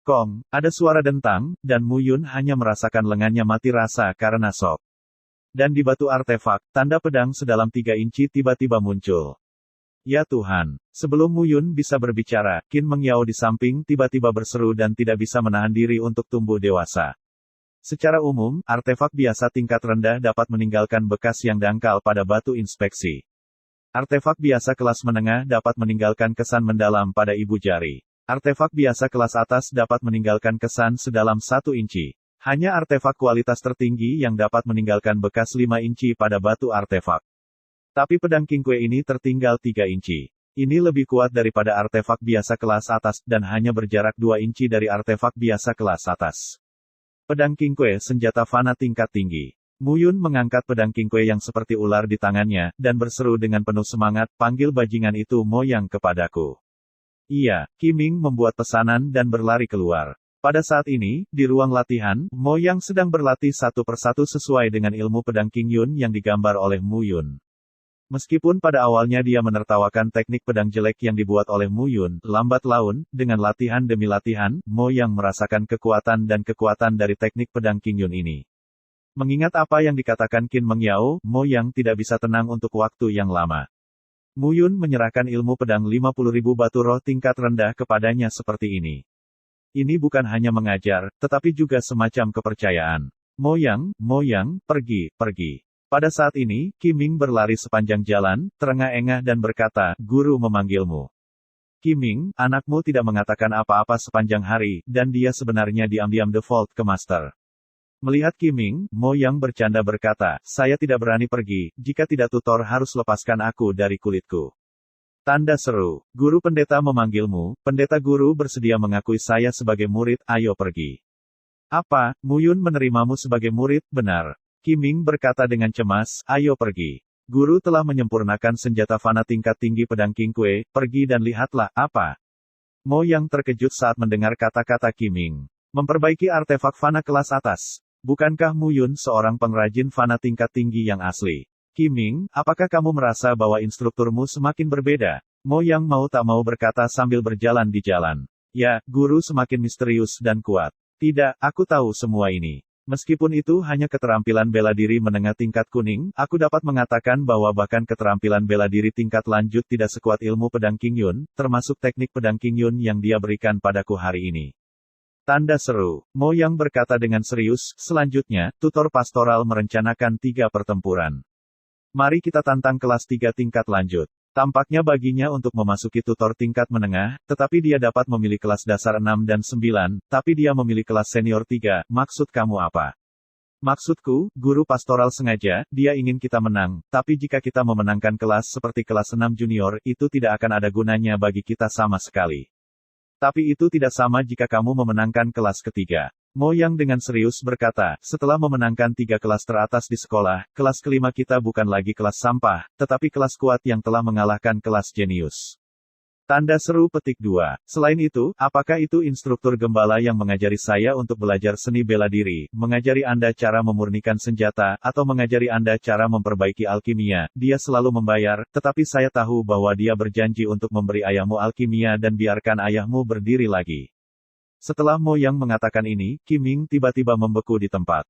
Kong, ada suara dentang, dan Mu Yun hanya merasakan lengannya mati rasa karena shock. Dan di batu artefak, tanda pedang sedalam 3 inci tiba-tiba muncul. Ya Tuhan! Sebelum Mu Yun bisa berbicara, Qin Mengyao di samping tiba-tiba berseru dan tidak bisa menahan diri untuk tumbuh dewasa. Secara umum, artefak biasa tingkat rendah dapat meninggalkan bekas yang dangkal pada batu inspeksi. Artefak biasa kelas menengah dapat meninggalkan kesan mendalam pada ibu jari. Artefak biasa kelas atas dapat meninggalkan kesan sedalam 1 inci. Hanya artefak kualitas tertinggi yang dapat meninggalkan bekas 5 inci pada batu artefak. Tapi pedang King Kue ini tertinggal 3 inci. Ini lebih kuat daripada artefak biasa kelas atas, dan hanya berjarak 2 inci dari artefak biasa kelas atas. Pedang King Kue senjata fana tingkat tinggi. Mu Yun mengangkat pedang King Kue yang seperti ular di tangannya, dan berseru dengan penuh semangat, "Panggil bajingan itu Moyang kepadaku." Iya, Qiming membuat pesanan dan berlari keluar. Pada saat ini, di ruang latihan, Moyang sedang berlatih satu persatu sesuai dengan ilmu pedang King Yun yang digambar oleh Mu Yun. Meskipun pada awalnya dia menertawakan teknik pedang jelek yang dibuat oleh Mu Yun, lambat laun, dengan latihan demi latihan, Moyang merasakan kekuatan dari teknik pedang King Yun ini. Mengingat apa yang dikatakan Qin Mengyao, Moyang tidak bisa tenang untuk waktu yang lama. Mu Yun menyerahkan ilmu pedang 50.000 batu roh tingkat rendah kepadanya seperti ini. Ini bukan hanya mengajar, tetapi juga semacam kepercayaan. Moyang, pergi. Pada saat ini, Qiming berlari sepanjang jalan, terengah-engah dan berkata, "Guru memanggilmu." Qiming, anakmu tidak mengatakan apa-apa sepanjang hari, dan dia sebenarnya diam-diam default ke master. Melihat Qiming, Moyang bercanda berkata, "Saya tidak berani pergi, jika tidak tutor harus lepaskan aku dari kulitku." Tanda seru. Guru pendeta memanggilmu, pendeta guru bersedia mengakui saya sebagai murid, ayo pergi. Apa, Mu Yun menerimamu sebagai murid, benar? Qiming berkata dengan cemas, ayo pergi. Guru telah menyempurnakan senjata fana tingkat tinggi pedang King Kue, pergi dan lihatlah, apa? Moyang terkejut saat mendengar kata-kata Qiming. Memperbaiki artefak fana kelas atas. Bukankah Mu Yun seorang pengrajin fana tingkat tinggi yang asli? Qiming, apakah kamu merasa bahwa instrukturmu semakin berbeda? Moyang mau tak mau berkata sambil berjalan di jalan. Ya, guru semakin misterius dan kuat. Tidak, aku tahu semua ini. Meskipun itu hanya keterampilan bela diri menengah tingkat kuning, aku dapat mengatakan bahwa bahkan keterampilan bela diri tingkat lanjut tidak sekuat ilmu pedang King Yun, termasuk teknik pedang King Yun yang dia berikan padaku hari ini. Tanda seru. Moyang berkata dengan serius, selanjutnya, tutor pastoral merencanakan 3 pertempuran. Mari kita tantang kelas 3 tingkat lanjut. Tampaknya baginya untuk memasuki tutor tingkat menengah, tetapi dia dapat memilih kelas dasar 6 dan 9, tapi dia memilih kelas senior 3, maksud kamu apa? Maksudku, guru pastoral sengaja, dia ingin kita menang, tapi jika kita memenangkan kelas seperti kelas 6 junior, itu tidak akan ada gunanya bagi kita sama sekali. Tapi itu tidak sama jika kamu memenangkan kelas ketiga. Mo Yang dengan serius berkata, setelah memenangkan 3 kelas teratas di sekolah, kelas kelima kita bukan lagi kelas sampah, tetapi kelas kuat yang telah mengalahkan kelas jenius. Tanda seru petik 2. Selain itu, apakah itu instruktur gembala yang mengajari saya untuk belajar seni bela diri, mengajari Anda cara memurnikan senjata, atau mengajari Anda cara memperbaiki alkimia? Dia selalu membayar, tetapi saya tahu bahwa dia berjanji untuk memberi ayahmu alkimia dan biarkan ayahmu berdiri lagi. Setelah Mo Yang mengatakan ini, Qi Ming tiba-tiba membeku di tempat.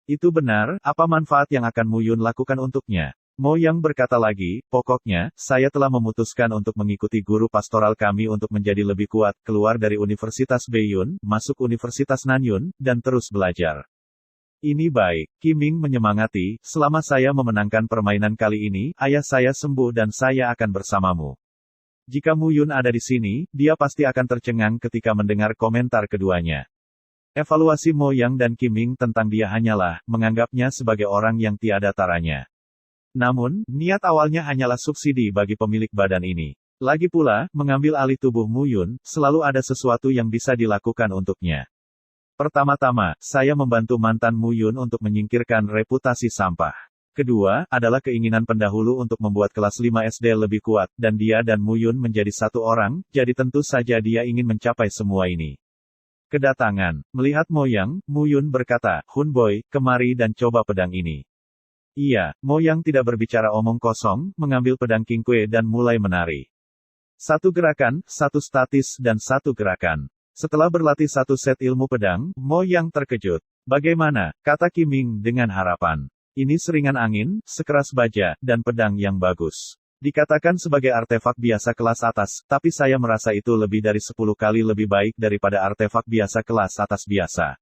Itu benar, apa manfaat yang akan Mu Yun lakukan untuknya? Mo Yang berkata lagi, pokoknya, saya telah memutuskan untuk mengikuti guru pastoral kami untuk menjadi lebih kuat, keluar dari Universitas Beiyun, masuk Universitas Nanyun, dan terus belajar. Ini baik, Qi Ming menyemangati, selama saya memenangkan permainan kali ini, ayah saya sembuh dan saya akan bersamamu. Jika Mu Yun ada di sini, dia pasti akan tercengang ketika mendengar komentar keduanya. Evaluasi Mo Yang dan Qi Ming tentang dia hanyalah, menganggapnya sebagai orang yang tiada taranya. Namun, niat awalnya hanyalah subsidi bagi pemilik badan ini. Lagi pula, mengambil alih tubuh Mu Yun, selalu ada sesuatu yang bisa dilakukan untuknya. Pertama-tama, saya membantu mantan Mu Yun untuk menyingkirkan reputasi sampah. Kedua, adalah keinginan pendahulu untuk membuat kelas 5 SD lebih kuat, dan dia dan Mu Yun menjadi satu orang, jadi tentu saja dia ingin mencapai semua ini. Kedatangan. Melihat Mo Yang, Mu Yun berkata, Hun Boy, kemari dan coba pedang ini. Iya, Mo Yang tidak berbicara omong kosong, mengambil pedang King Kue dan mulai menari. Satu gerakan, satu statis dan satu gerakan. Setelah berlatih satu set ilmu pedang, Mo Yang terkejut. Bagaimana, kata Qi Ming dengan harapan. Ini seringan angin, sekeras baja, dan pedang yang bagus. Dikatakan sebagai artefak biasa kelas atas, tapi saya merasa itu lebih dari 10 kali lebih baik daripada artefak biasa kelas atas biasa.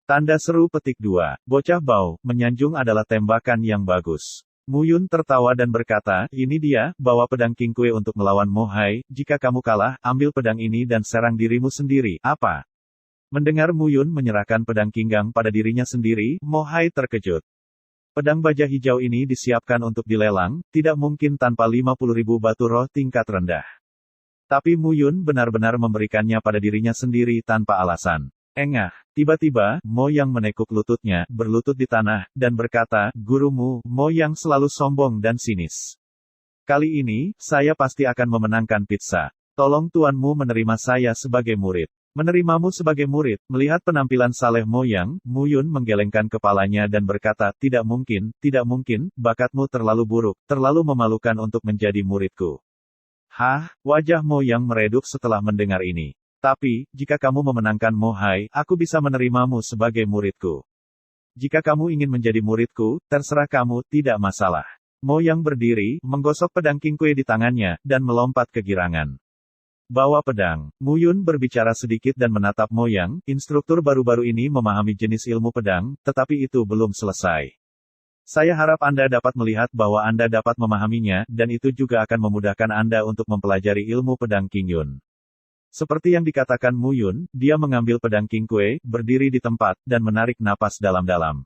Tanda seru petik 2. Bocah bau, menyanjung adalah tembakan yang bagus. Mu Yun tertawa dan berkata, ini dia, bawa pedang King Kue untuk melawan Mo Hai, jika kamu kalah, ambil pedang ini dan serang dirimu sendiri, apa? Mendengar Mu Yun menyerahkan pedang Kinggang pada dirinya sendiri, Mo Hai terkejut. Pedang baja hijau ini disiapkan untuk dilelang, tidak mungkin tanpa 50.000 batu roh tingkat rendah. Tapi Mu Yun benar-benar memberikannya pada dirinya sendiri tanpa alasan. Engah, tiba-tiba, Mo Yang menekuk lututnya, berlutut di tanah, dan berkata, gurumu, Mo Yang selalu sombong dan sinis. Kali ini, saya pasti akan memenangkan pizza. Tolong tuanmu menerima saya sebagai murid. Menerimamu sebagai murid, melihat penampilan saleh Mo Yang, Mu Yun menggelengkan kepalanya dan berkata, tidak mungkin, bakatmu terlalu buruk, terlalu memalukan untuk menjadi muridku. Hah, wajah Mo Yang meredup setelah mendengar ini. Tapi, jika kamu memenangkan Mo Hai, aku bisa menerimamu sebagai muridku. Jika kamu ingin menjadi muridku, terserah kamu, tidak masalah. Mo Yang berdiri, menggosok pedang King Kue di tangannya, dan melompat ke girangan. Bawa pedang. Mu Yun berbicara sedikit dan menatap Mo Yang, instruktur baru-baru ini memahami jenis ilmu pedang, tetapi itu belum selesai. Saya harap Anda dapat melihat bahwa Anda dapat memahaminya, dan itu juga akan memudahkan Anda untuk mempelajari ilmu pedang King Yun. Seperti yang dikatakan Mu Yun, dia mengambil pedang King Kue, berdiri di tempat, dan menarik napas dalam-dalam.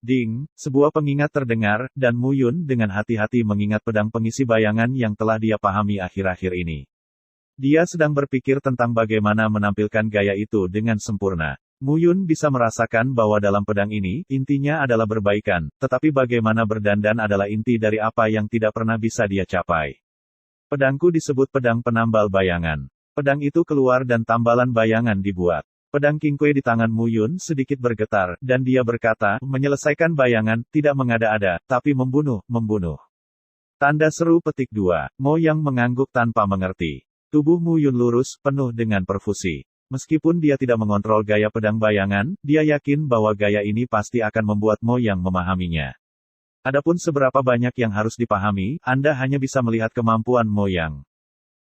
Ding, sebuah pengingat terdengar, dan Mu Yun dengan hati-hati mengingat pedang pengisi bayangan yang telah dia pahami akhir-akhir ini. Dia sedang berpikir tentang bagaimana menampilkan gaya itu dengan sempurna. Mu Yun bisa merasakan bahwa dalam pedang ini, intinya adalah berbaikan, tetapi bagaimana berdandan adalah inti dari apa yang tidak pernah bisa dia capai. Pedangku disebut pedang penambal bayangan. Pedang itu keluar dan tambalan bayangan dibuat. Pedang King Kue di tangan Mu Yun sedikit bergetar, dan dia berkata, menyelesaikan bayangan, tidak mengada-ada, tapi membunuh. Tanda seru petik 2. Mo Yang mengangguk tanpa mengerti. Tubuh Mu Yun lurus, penuh dengan perfusi. Meskipun dia tidak mengontrol gaya pedang bayangan, dia yakin bahwa gaya ini pasti akan membuat Mo Yang memahaminya. Adapun seberapa banyak yang harus dipahami, Anda hanya bisa melihat kemampuan Mo Yang.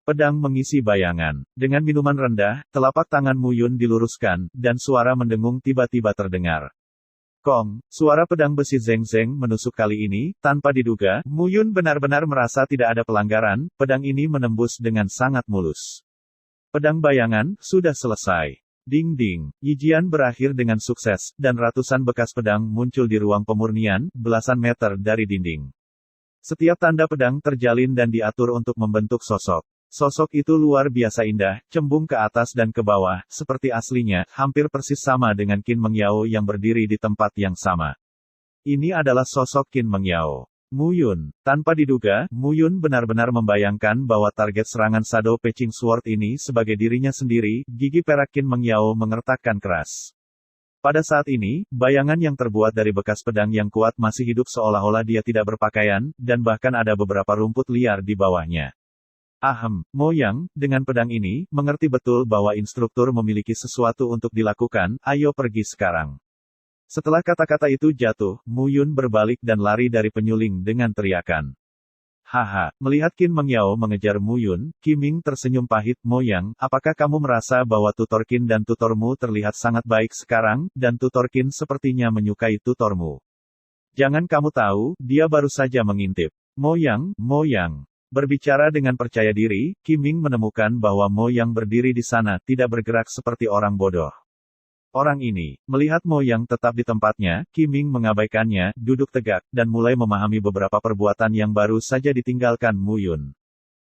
Pedang mengisi bayangan. Dengan minuman rendah, telapak tangan Mu Yun diluruskan, dan suara mendengung tiba-tiba terdengar. Kong, suara pedang besi zeng-zeng menusuk kali ini, tanpa diduga, Mu Yun benar-benar merasa tidak ada pelanggaran, pedang ini menembus dengan sangat mulus. Pedang bayangan, sudah selesai. Ding-ding, Yijian berakhir dengan sukses, dan ratusan bekas pedang muncul di ruang pemurnian, belasan meter dari dinding. Setiap tanda pedang terjalin dan diatur untuk membentuk sosok. Sosok itu luar biasa indah, cembung ke atas dan ke bawah, seperti aslinya, hampir persis sama dengan Qin Mengyao yang berdiri di tempat yang sama. Ini adalah sosok Qin Mengyao. Mu Yun. Tanpa diduga, Mu Yun benar-benar membayangkan bahwa target serangan Shadow Peching Sword ini sebagai dirinya sendiri, gigi perak Qin Mengyao mengertakkan keras. Pada saat ini, bayangan yang terbuat dari bekas pedang yang kuat masih hidup seolah-olah dia tidak berpakaian, dan bahkan ada beberapa rumput liar di bawahnya. Ahem, Mo Yang, dengan pedang ini, mengerti betul bahwa instruktur memiliki sesuatu untuk dilakukan, ayo pergi sekarang. Setelah kata-kata itu jatuh, Mu Yun berbalik dan lari dari penyuling dengan teriakan. Haha, melihat Qin Mengyao mengejar Mu Yun, Qi Ming tersenyum pahit. Mo Yang, apakah kamu merasa bahwa tutor Qin dan tutormu terlihat sangat baik sekarang, dan tutor Qin sepertinya menyukai tutormu? Jangan kamu tahu, dia baru saja mengintip. Mo Yang. Berbicara dengan percaya diri, Qi Ming menemukan bahwa Mo Yang berdiri di sana, tidak bergerak seperti orang bodoh. Orang ini, melihat Mo Yang tetap di tempatnya, Qi Ming mengabaikannya, duduk tegak, dan mulai memahami beberapa perbuatan yang baru saja ditinggalkan Mu Yun.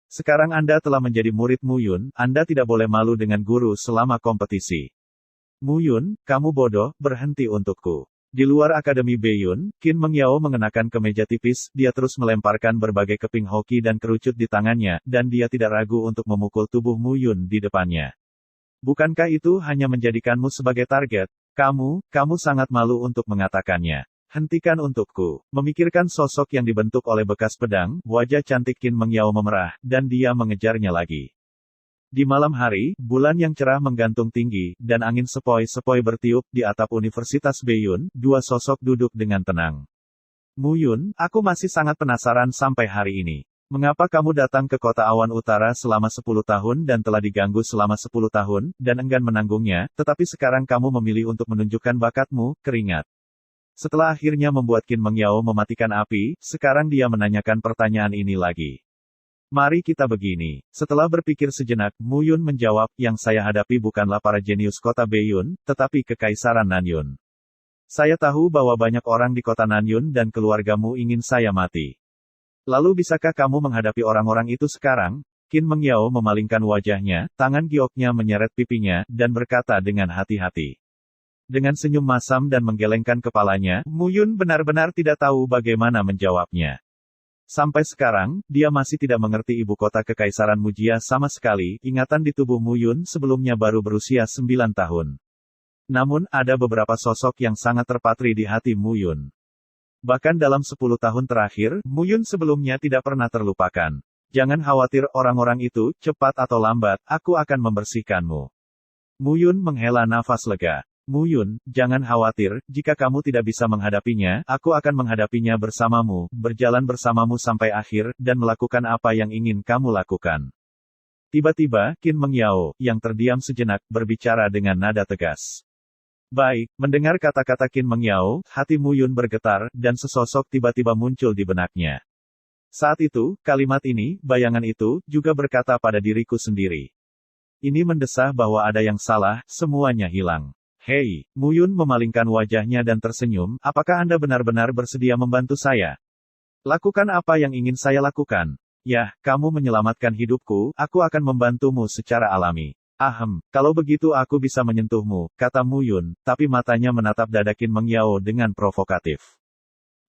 Sekarang Anda telah menjadi murid Mu Yun, Anda tidak boleh malu dengan guru selama kompetisi. Mu Yun, kamu bodoh, berhenti untukku. Di luar Akademi Beiyun, Qin Mengyao mengenakan kemeja tipis, dia terus melemparkan berbagai keping hoki dan kerucut di tangannya, dan dia tidak ragu untuk memukul tubuh Mu Yun di depannya. Bukankah itu hanya menjadikanmu sebagai target? Kamu sangat malu untuk mengatakannya. Hentikan untukku. Memikirkan sosok yang dibentuk oleh bekas pedang, wajah cantik Qin Mengyao memerah, dan dia mengejarnya lagi. Di malam hari, bulan yang cerah menggantung tinggi, dan angin sepoi-sepoi bertiup di atap Universitas Beiyun, dua sosok duduk dengan tenang. Mu Yun, aku masih sangat penasaran sampai hari ini. Mengapa kamu datang ke kota awan utara selama 10 tahun dan telah diganggu selama 10 tahun, dan enggan menanggungnya, tetapi sekarang kamu memilih untuk menunjukkan bakatmu, keringat. Setelah akhirnya membuat Qin Mengyao mematikan api, sekarang dia menanyakan pertanyaan ini lagi. Mari kita begini. Setelah berpikir sejenak, Mu Yun menjawab, yang saya hadapi bukanlah para jenius kota Beiyun, tetapi Kekaisaran Nanyun. Saya tahu bahwa banyak orang di kota Nanyun dan keluargamu ingin saya mati. Lalu bisakah kamu menghadapi orang-orang itu sekarang? Qin Mengyao memalingkan wajahnya, tangan gioknya menyeret pipinya, dan berkata dengan hati-hati. Dengan senyum masam dan menggelengkan kepalanya, Mu Yun benar-benar tidak tahu bagaimana menjawabnya. Sampai sekarang, dia masih tidak mengerti ibu kota Kekaisaran Mujia sama sekali, ingatan di tubuh Mu Yun sebelumnya baru berusia 9 tahun. Namun, ada beberapa sosok yang sangat terpatri di hati Mu Yun. Bahkan dalam 10 tahun terakhir, Mu Yun sebelumnya tidak pernah terlupakan. Jangan khawatir orang-orang itu, cepat atau lambat, aku akan membersihkanmu. Mu Yun menghela nafas lega. Mu Yun, jangan khawatir, jika kamu tidak bisa menghadapinya, aku akan menghadapinya bersamamu, berjalan bersamamu sampai akhir, dan melakukan apa yang ingin kamu lakukan. Tiba-tiba, Qin Mengyao, yang terdiam sejenak, berbicara dengan nada tegas. Baik, mendengar kata-kata Qin Mengyao, hati Mu Yun bergetar, dan sesosok tiba-tiba muncul di benaknya. Saat itu, kalimat ini, bayangan itu, juga berkata pada diriku sendiri. Ini mendesah bahwa ada yang salah, semuanya hilang. Hei, Mu Yun memalingkan wajahnya dan tersenyum, apakah Anda benar-benar bersedia membantu saya? Lakukan apa yang ingin saya lakukan. Yah, kamu menyelamatkan hidupku, aku akan membantumu secara alami. Ahem, kalau begitu aku bisa menyentuhmu, kata Mu Yun, tapi matanya menatap dada Qin Mengyao dengan provokatif.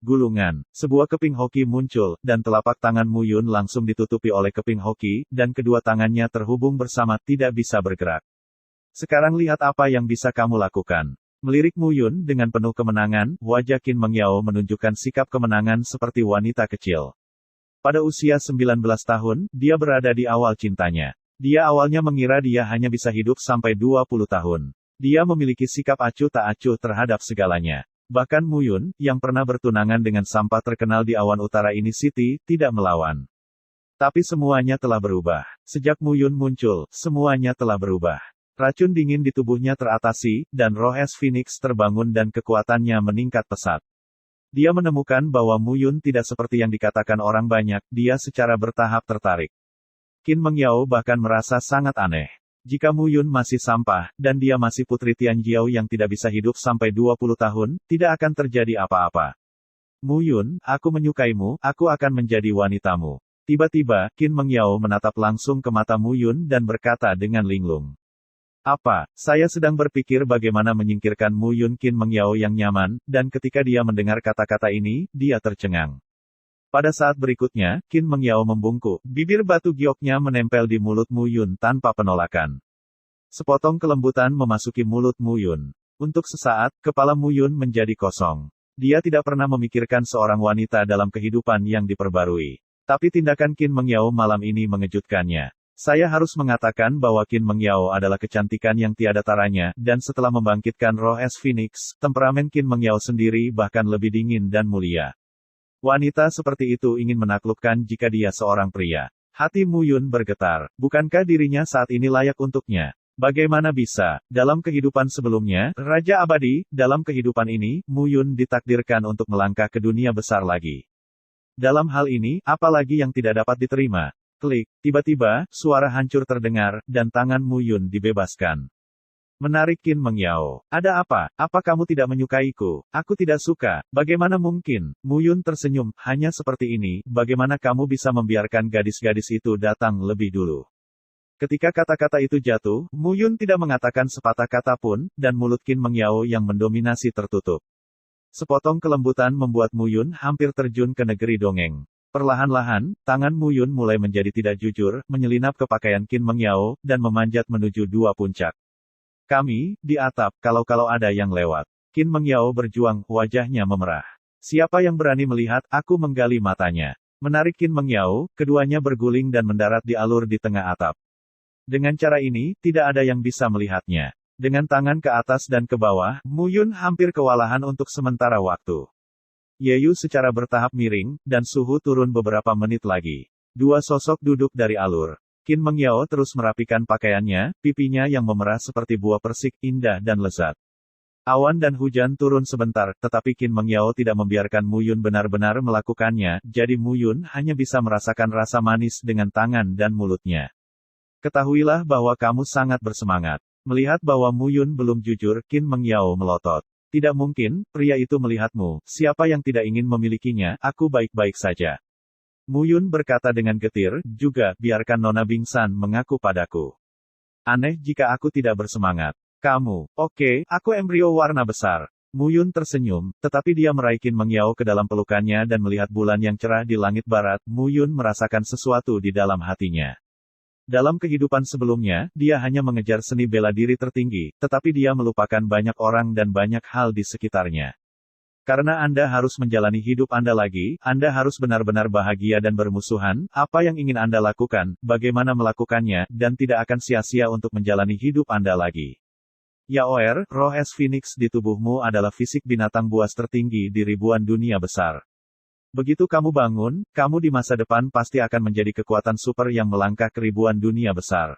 Gulungan, sebuah keping hoki muncul, dan telapak tangan Mu Yun langsung ditutupi oleh keping hoki, dan kedua tangannya terhubung bersama, tidak bisa bergerak. Sekarang lihat apa yang bisa kamu lakukan. Melirik Mu Yun dengan penuh kemenangan, wajah Qin Mengyao menunjukkan sikap kemenangan seperti wanita kecil. Pada usia 19 tahun, dia berada di awal cintanya. Dia awalnya mengira dia hanya bisa hidup sampai 20 tahun. Dia memiliki sikap acuh tak acuh terhadap segalanya. Bahkan Mu Yun, yang pernah bertunangan dengan sampah terkenal di awan utara ini City, tidak melawan. Tapi semuanya telah berubah. Sejak Mu Yun muncul, semuanya telah berubah. Racun dingin di tubuhnya teratasi, dan roh es Phoenix terbangun dan kekuatannya meningkat pesat. Dia menemukan bahwa Mu Yun tidak seperti yang dikatakan orang banyak, dia secara bertahap tertarik. Qin Mengyao bahkan merasa sangat aneh. Jika Mu Yun masih sampah, dan dia masih putri Tian Jiao yang tidak bisa hidup sampai 20 tahun, tidak akan terjadi apa-apa. Mu Yun, aku menyukaimu, aku akan menjadi wanitamu. Tiba-tiba, Qin Mengyao menatap langsung ke mata Mu Yun dan berkata dengan linglung. Apa? Saya sedang berpikir bagaimana menyingkirkan Mu Yun. Qin Mengyao yang nyaman, dan ketika dia mendengar kata-kata ini, dia tercengang. Pada saat berikutnya, Qin Mengyao membungkuk, bibir batu gioknya menempel di mulut Mu Yun tanpa penolakan. Sepotong kelembutan memasuki mulut Mu Yun. Untuk sesaat, kepala Mu Yun menjadi kosong. Dia tidak pernah memikirkan seorang wanita dalam kehidupan yang diperbarui. Tapi tindakan Qin Mengyao malam ini mengejutkannya. Saya harus mengatakan bahwa Qin Mengyao adalah kecantikan yang tiada taranya, dan setelah membangkitkan roh es Phoenix, temperamen Qin Mengyao sendiri bahkan lebih dingin dan mulia. Wanita seperti itu ingin menaklukkan jika dia seorang pria. Hati Mu Yun bergetar. Bukankah dirinya saat ini layak untuknya? Bagaimana bisa? Dalam kehidupan sebelumnya, Raja Abadi, dalam kehidupan ini, Mu Yun ditakdirkan untuk melangkah ke dunia besar lagi. Dalam hal ini, apalagi yang tidak dapat diterima? Klik, tiba-tiba, suara hancur terdengar, dan tangan Mu Yun dibebaskan. Menarik Qin Mengyao. Ada apa? Apa kamu tidak menyukaiku? Aku tidak suka. Bagaimana mungkin? Mu Yun tersenyum, hanya seperti ini, bagaimana kamu bisa membiarkan gadis-gadis itu datang lebih dulu? Ketika kata-kata itu jatuh, Mu Yun tidak mengatakan sepatah kata pun, dan mulut Qin Mengyao yang mendominasi tertutup. Sepotong kelembutan membuat Mu Yun hampir terjun ke negeri dongeng. Perlahan-lahan, tangan Mu Yun mulai menjadi tidak jujur, menyelinap ke pakaian Qin Mengyao, dan memanjat menuju dua puncak. Kami, di atap, kalau ada yang lewat. Qin Mengyao berjuang, wajahnya memerah. Siapa yang berani melihat? Aku menggali matanya. Menarik Qin Mengyao, keduanya berguling dan mendarat di alur di tengah atap. Dengan cara ini, tidak ada yang bisa melihatnya. Dengan tangan ke atas dan ke bawah, Mu Yun hampir kewalahan untuk sementara waktu. Yeyu secara bertahap miring, dan suhu turun beberapa menit lagi. Dua sosok duduk dari alur. Qin Mengyao terus merapikan pakaiannya, pipinya yang memerah seperti buah persik, indah dan lezat. Awan dan hujan turun sebentar, tetapi Qin Mengyao tidak membiarkan Mu Yun benar-benar melakukannya, jadi Mu Yun hanya bisa merasakan rasa manis dengan tangan dan mulutnya. Ketahuilah bahwa kamu sangat bersemangat. Melihat bahwa Mu Yun belum jujur, Qin Mengyao melotot. Tidak mungkin, pria itu melihatmu. Siapa yang tidak ingin memilikinya? Aku baik-baik saja. Mu Yun berkata dengan getir, juga, biarkan Nona Bingsan mengaku padaku. Aneh jika aku tidak bersemangat. Kamu, oke, aku embrio warna besar. Mu Yun tersenyum, tetapi dia meraih Qin Mengyao ke dalam pelukannya dan melihat bulan yang cerah di langit barat. Mu Yun merasakan sesuatu di dalam hatinya. Dalam kehidupan sebelumnya, dia hanya mengejar seni bela diri tertinggi, tetapi dia melupakan banyak orang dan banyak hal di sekitarnya. Karena Anda harus menjalani hidup Anda lagi, Anda harus benar-benar bahagia dan bermusuhan, apa yang ingin Anda lakukan, bagaimana melakukannya, dan tidak akan sia-sia untuk menjalani hidup Anda lagi. Yaoer, roh es Phoenix di tubuhmu adalah fisik binatang buas tertinggi di ribuan dunia besar. Begitu kamu bangun, kamu di masa depan pasti akan menjadi kekuatan super yang melangkah ke ribuan dunia besar.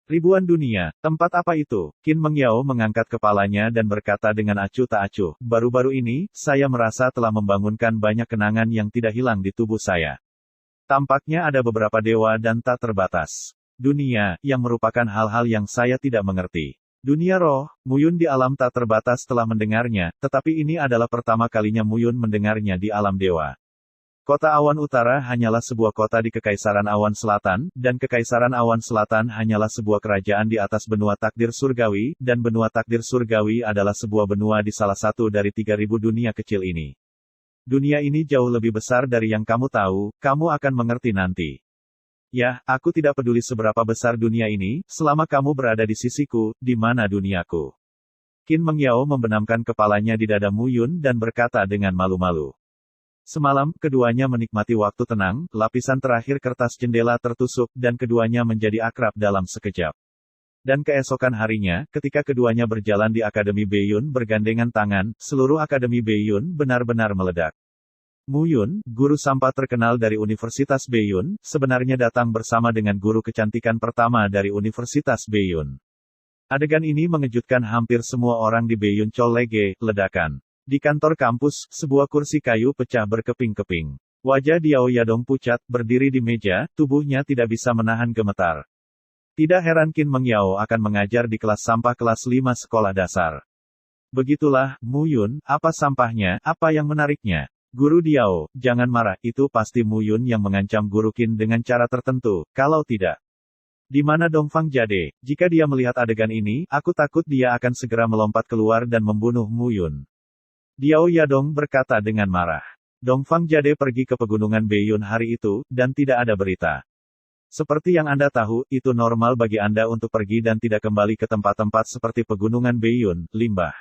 Ribuan dunia, tempat apa itu? Qin Mengyao mengangkat kepalanya dan berkata dengan acuh tak acuh, baru-baru ini, saya merasa telah membangunkan banyak kenangan yang tidak hilang di tubuh saya. Tampaknya ada beberapa dewa dan tak terbatas. Dunia, yang merupakan hal-hal yang saya tidak mengerti. Dunia roh, Mu Yun di alam tak terbatas telah mendengarnya, tetapi ini adalah pertama kalinya Mu Yun mendengarnya di alam dewa. Kota Awan Utara hanyalah sebuah kota di Kekaisaran Awan Selatan, dan Kekaisaran Awan Selatan hanyalah sebuah kerajaan di atas benua takdir surgawi, dan benua takdir surgawi adalah sebuah benua di salah satu dari 3000 dunia kecil ini. Dunia ini jauh lebih besar dari yang kamu tahu, kamu akan mengerti nanti. Ya, aku tidak peduli seberapa besar dunia ini, selama kamu berada di sisiku, di mana duniaku. Qin Mengyao membenamkan kepalanya di dada Mu Yun dan berkata dengan malu-malu. Semalam, keduanya menikmati waktu tenang, lapisan terakhir kertas jendela tertusuk, dan keduanya menjadi akrab dalam sekejap. Dan keesokan harinya, ketika keduanya berjalan di Akademi Beiyun bergandengan tangan, seluruh Akademi Beiyun benar-benar meledak. Mu Yun, guru sampah terkenal dari Universitas Beiyun, sebenarnya datang bersama dengan guru kecantikan pertama dari Universitas Beiyun. Adegan ini mengejutkan hampir semua orang di Beiyun College. Ledakan. Di kantor kampus, sebuah kursi kayu pecah berkeping-keping. Wajah Diao Yadong pucat, berdiri di meja, tubuhnya tidak bisa menahan gemetar. Tidak heran Qin Mengyao akan mengajar di kelas sampah kelas 5 sekolah dasar. Begitulah, Mu Yun, apa sampahnya, apa yang menariknya? Guru Diao, jangan marah, itu pasti Mu Yun yang mengancam Guru Qin dengan cara tertentu, kalau tidak. Di mana Dongfang Jade? Jika dia melihat adegan ini, aku takut dia akan segera melompat keluar dan membunuh Mu Yun. Diao Yadong berkata dengan marah. Dongfang Jade pergi ke pegunungan Beiyun hari itu, dan tidak ada berita. Seperti yang Anda tahu, itu normal bagi Anda untuk pergi dan tidak kembali ke tempat-tempat seperti pegunungan Beiyun, limbah.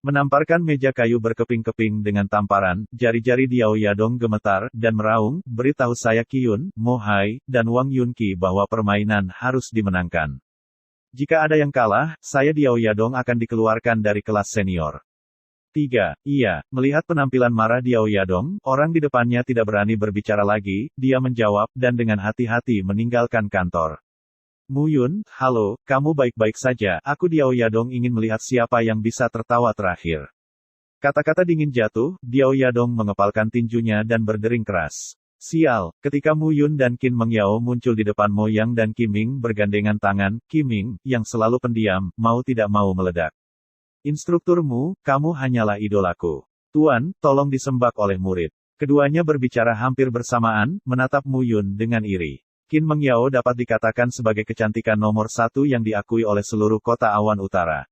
Menamparkan meja kayu berkeping-keping dengan tamparan, jari-jari Diao Yadong gemetar, dan meraung, beritahu saya Qiyun, Mo Hai, dan Wang Yunqi bahwa permainan harus dimenangkan. Jika ada yang kalah, saya Diao Yadong akan dikeluarkan dari kelas senior. 3. Iya, melihat penampilan marah Diao Yadong, orang di depannya tidak berani berbicara lagi, dia menjawab, dan dengan hati-hati meninggalkan kantor. Mu Yun, halo, kamu baik-baik saja, aku Diao Yadong ingin melihat siapa yang bisa tertawa terakhir. Kata-kata dingin jatuh, Diao Yadong mengepalkan tinjunya dan berdering keras. Sial, ketika Mu Yun dan Qin Mengyao muncul di depan Mo Yang dan Qiming bergandengan tangan, Qiming, yang selalu pendiam, mau tidak mau meledak. Instrukturmu, kamu hanyalah idolaku. Tuan, tolong disembah oleh murid. Keduanya berbicara hampir bersamaan, menatap Mu Yun dengan iri. Qin Mengyao dapat dikatakan sebagai kecantikan nomor 1 yang diakui oleh seluruh kota awan utara.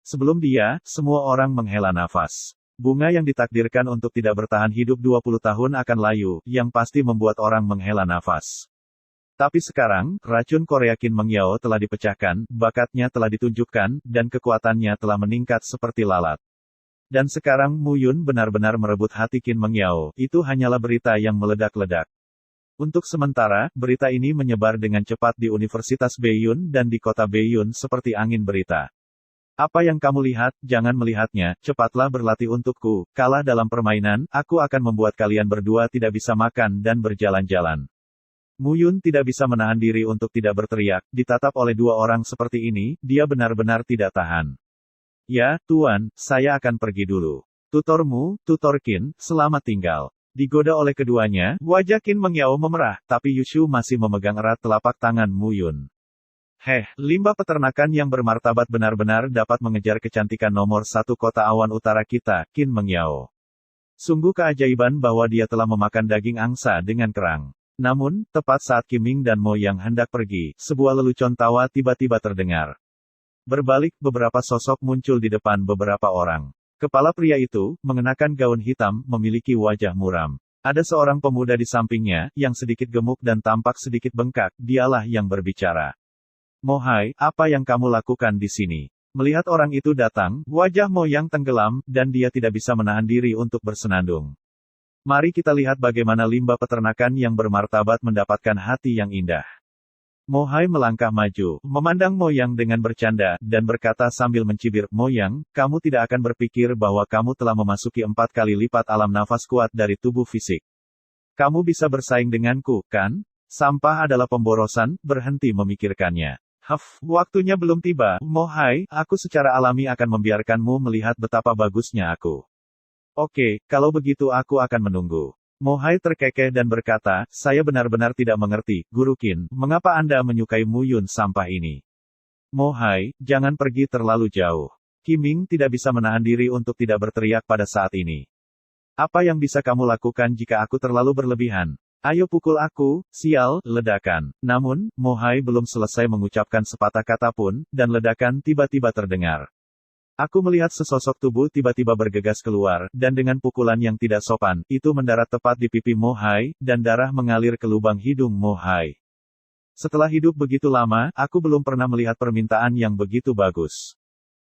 Sebelum dia, semua orang menghela nafas. Bunga yang ditakdirkan untuk tidak bertahan hidup 20 tahun akan layu, yang pasti membuat orang menghela nafas. Tapi sekarang, racun Korea Qin Mengyao telah dipecahkan, bakatnya telah ditunjukkan, dan kekuatannya telah meningkat seperti lalat. Dan sekarang Mu Yun benar-benar merebut hati Qin Mengyao, itu hanyalah berita yang meledak-ledak. Untuk sementara, berita ini menyebar dengan cepat di Universitas Beiyun dan di kota Beiyun seperti angin berita. Apa yang kamu lihat, jangan melihatnya, cepatlah berlatih untukku, kalah dalam permainan, aku akan membuat kalian berdua tidak bisa makan dan berjalan-jalan. Mu Yun tidak bisa menahan diri untuk tidak berteriak, ditatap oleh dua orang seperti ini, dia benar-benar tidak tahan. Ya, Tuan, saya akan pergi dulu. Tutormu, Tutor Qin, selamat tinggal. Digoda oleh keduanya, wajah Qin Mengyao memerah, tapi Yushu masih memegang erat telapak tangan Mu Yun. Limbah peternakan yang bermartabat benar-benar dapat mengejar kecantikan nomor 1 kota awan utara kita, Qin Mengyao. Sungguh keajaiban bahwa dia telah memakan daging angsa dengan kerang. Namun, tepat saat Qiming dan Mo Yang hendak pergi, sebuah lelucon tawa tiba-tiba terdengar. Berbalik, beberapa sosok muncul di depan beberapa orang. Kepala pria itu, mengenakan gaun hitam, memiliki wajah muram. Ada seorang pemuda di sampingnya, yang sedikit gemuk dan tampak sedikit bengkak, dialah yang berbicara. Mo Hai, apa yang kamu lakukan di sini? Melihat orang itu datang, wajah Mo Yang tenggelam, dan dia tidak bisa menahan diri untuk bersenandung. Mari kita lihat bagaimana limbah peternakan yang bermartabat mendapatkan hati yang indah. Mo Hai melangkah maju, memandang Mo Yang dengan bercanda, dan berkata sambil mencibir, Mo Yang, kamu tidak akan berpikir bahwa kamu telah memasuki 4 kali lipat alam nafas kuat dari tubuh fisik. Kamu bisa bersaing denganku, kan? Sampah adalah pemborosan, berhenti memikirkannya. Waktunya belum tiba, Mo Hai, aku secara alami akan membiarkanmu melihat betapa bagusnya aku. Oke, kalau begitu aku akan menunggu. Mo Hai terkekeh dan berkata, saya benar-benar tidak mengerti, Guru Qin, mengapa Anda menyukai Mu Yun sampah ini? Mo Hai, jangan pergi terlalu jauh. Qiming tidak bisa menahan diri untuk tidak berteriak pada saat ini. Apa yang bisa kamu lakukan jika aku terlalu berlebihan? Ayo pukul aku, sial, ledakan. Namun, Mo Hai belum selesai mengucapkan sepatah kata pun, dan ledakan tiba-tiba terdengar. Aku melihat sesosok tubuh tiba-tiba bergegas keluar, dan dengan pukulan yang tidak sopan, itu mendarat tepat di pipi Mo Hai, dan darah mengalir ke lubang hidung Mo Hai. Setelah hidup begitu lama, aku belum pernah melihat permintaan yang begitu bagus.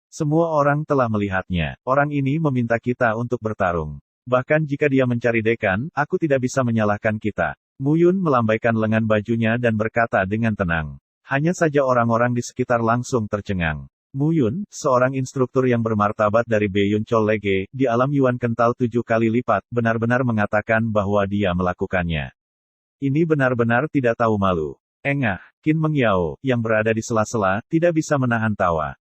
Semua orang telah melihatnya. Orang ini meminta kita untuk bertarung. Bahkan jika dia mencari dekan, aku tidak bisa menyalahkan kita. Mu Yun melambaikan lengan bajunya dan berkata dengan tenang. Hanya saja orang-orang di sekitar langsung tercengang. Mu Yun, seorang instruktur yang bermartabat dari Beiyun College, di alam Yuan kental 7 kali lipat, benar-benar mengatakan bahwa dia melakukannya. Ini benar-benar tidak tahu malu. Engah, Qin Mengyao, yang berada di sela-sela, tidak bisa menahan tawa.